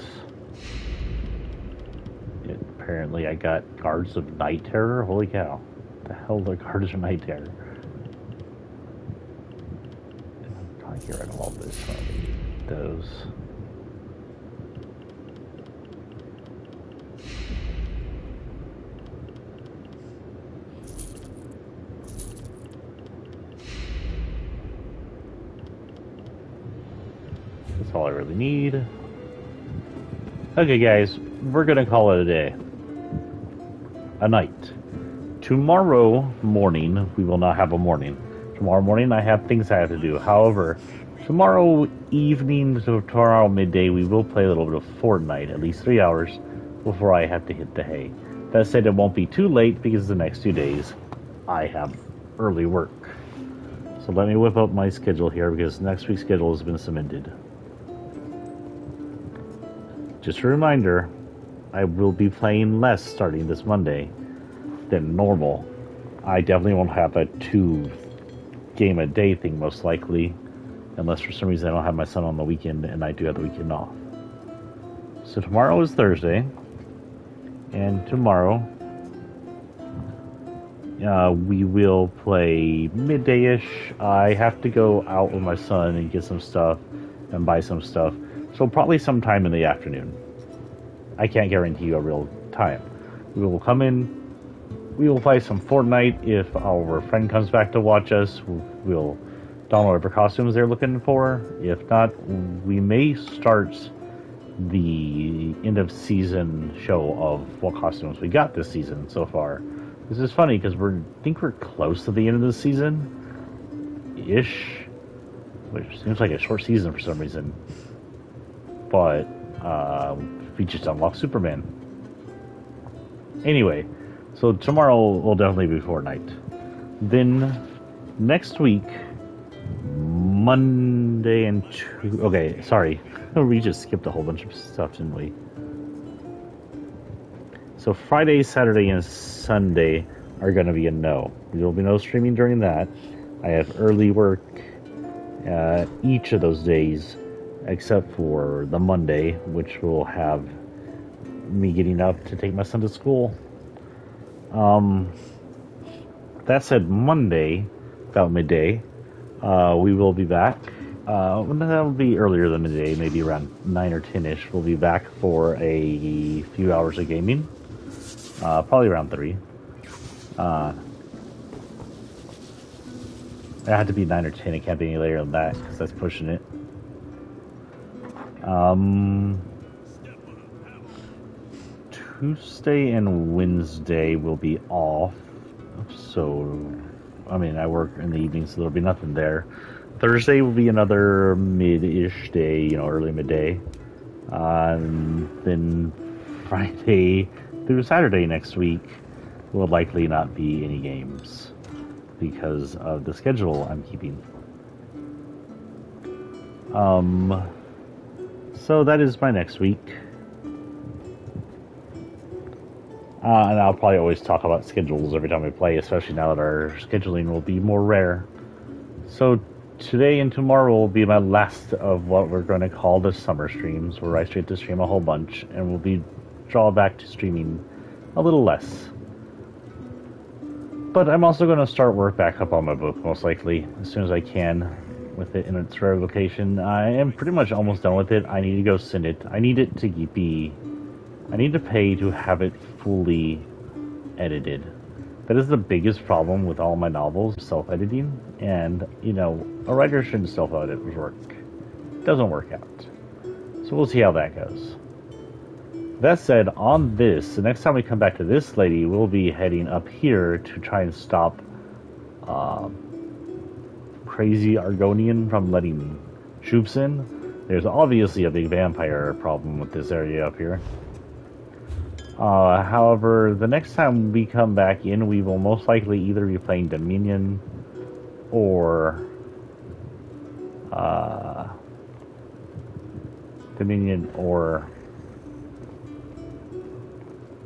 Apparently I got Guards of Night Terror. Holy cow. What the hell are Guards of Night Terror? I'm trying to get rid of all this. Those. That's all I really need. Okay, guys, we're gonna call it a day. A night. Tomorrow morning, we will not have a morning. Tomorrow morning, I have things I have to do. However, tomorrow evening to tomorrow midday, we will play a little bit of Fortnite, at least 3 hours, before I have to hit the hay. That said, it won't be too late because the next 2 days, I have early work. So let me whip up my schedule here because next week's schedule has been cemented. Just a reminder, I will be playing less starting this Monday than normal. I definitely won't have a 2-game-a-day thing, most likely, unless for some reason I don't have my son on the weekend and I do have the weekend off. So tomorrow is Thursday, and tomorrow we will play midday-ish. I have to go out with my son and get some stuff and buy some stuff. So probably sometime in the afternoon. I can't guarantee you a real time. We will come in, we will play some Fortnite. If our friend comes back to watch us, we'll don whatever costumes they're looking for. If not, we may start the end of season show of what costumes we got this season so far. This is funny because I think we're close to the end of the season-ish, which seems like a short season for some reason. But we just unlocked Superman. Anyway, so tomorrow will definitely be Fortnite. Then next week, Monday and Tuesday. Okay, sorry, we just skipped a whole bunch of stuff, didn't we? So Friday, Saturday, and Sunday are going to be a no. There will be no streaming during that. I have early work each of those days, except for the Monday, which will have me getting up to take my son to school. That said, Monday, about midday, we will be back. That will be earlier than midday, maybe around 9 or 10-ish. We'll be back for a few hours of gaming. Probably around 3. It had to be 9 or 10. It can't be any later than that, because that's pushing it. Tuesday and Wednesday will be off, so I mean I work in the evening, so there'll be nothing there. Thursday will be another mid-ish day, early midday. Then Friday through Saturday next week will likely not be any games because of the schedule I'm keeping. So that is my next week. And I'll probably always talk about schedules every time we play, especially now that our scheduling will be more rare. So today and tomorrow will be my last of what we're going to call the summer streams, where I straight to stream a whole bunch, and we'll be draw back to streaming a little less. But I'm also going to start work back up on my book, most likely, as soon as I can, with it in its rare location. I am pretty much almost done with it. I need to go send it. I need it to be... I need to pay to have it fully edited. That is the biggest problem with all my novels, self-editing. And, a writer shouldn't self-edit his work. doesn't work out. So we'll see how that goes. That said, on this, the next time we come back to this lady, we'll be heading up here to try and stop Crazy Argonian from letting troops in. There's obviously a big vampire problem with this area up here. However, the next time we come back in, we will most likely either be playing Dominion or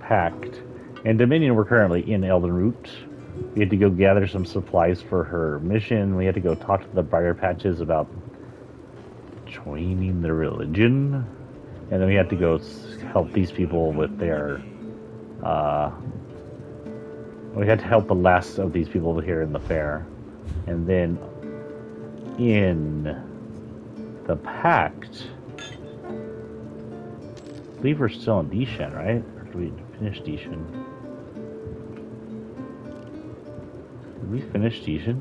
Pact. And Dominion, we're currently in Eldenroot. We had to go gather some supplies for her mission. We had to go talk to the Briar Patches about joining the religion. And then we had to go help these people with their... we had to help the last of these people here in the fair. And then in the Pact... I believe we're still in Dishan, right? Or did we finish Dishan? Did we finish Dishan?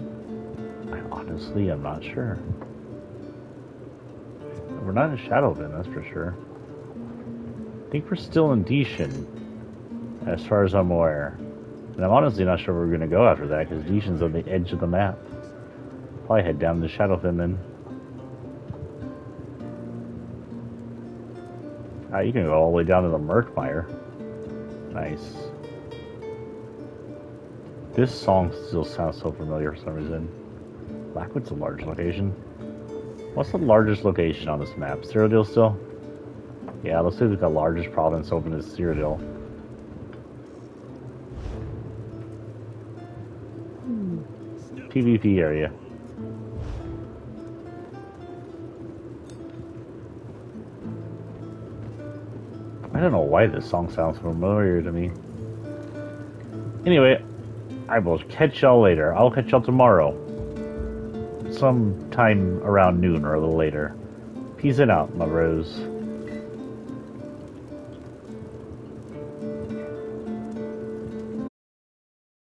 I honestly am not sure. We're not in Shadowven, that's for sure. I think we're still in Dishan, as far as I'm aware. And I'm honestly not sure where we're going to go after that, because Dishan's on the edge of the map. Probably head down to Shadowfen then. You can go all the way down to the Murkmire. Nice. This song still sounds so familiar for some reason. Blackwood's a large location. What's the largest location on this map? Cyrodiil still? Yeah, let's see if the largest province open is Cyrodiil. PvP area. I don't know why this song sounds familiar to me. Anyway, I will catch y'all later. I'll catch y'all tomorrow. Sometime around noon or a little later. Peace out, my bros.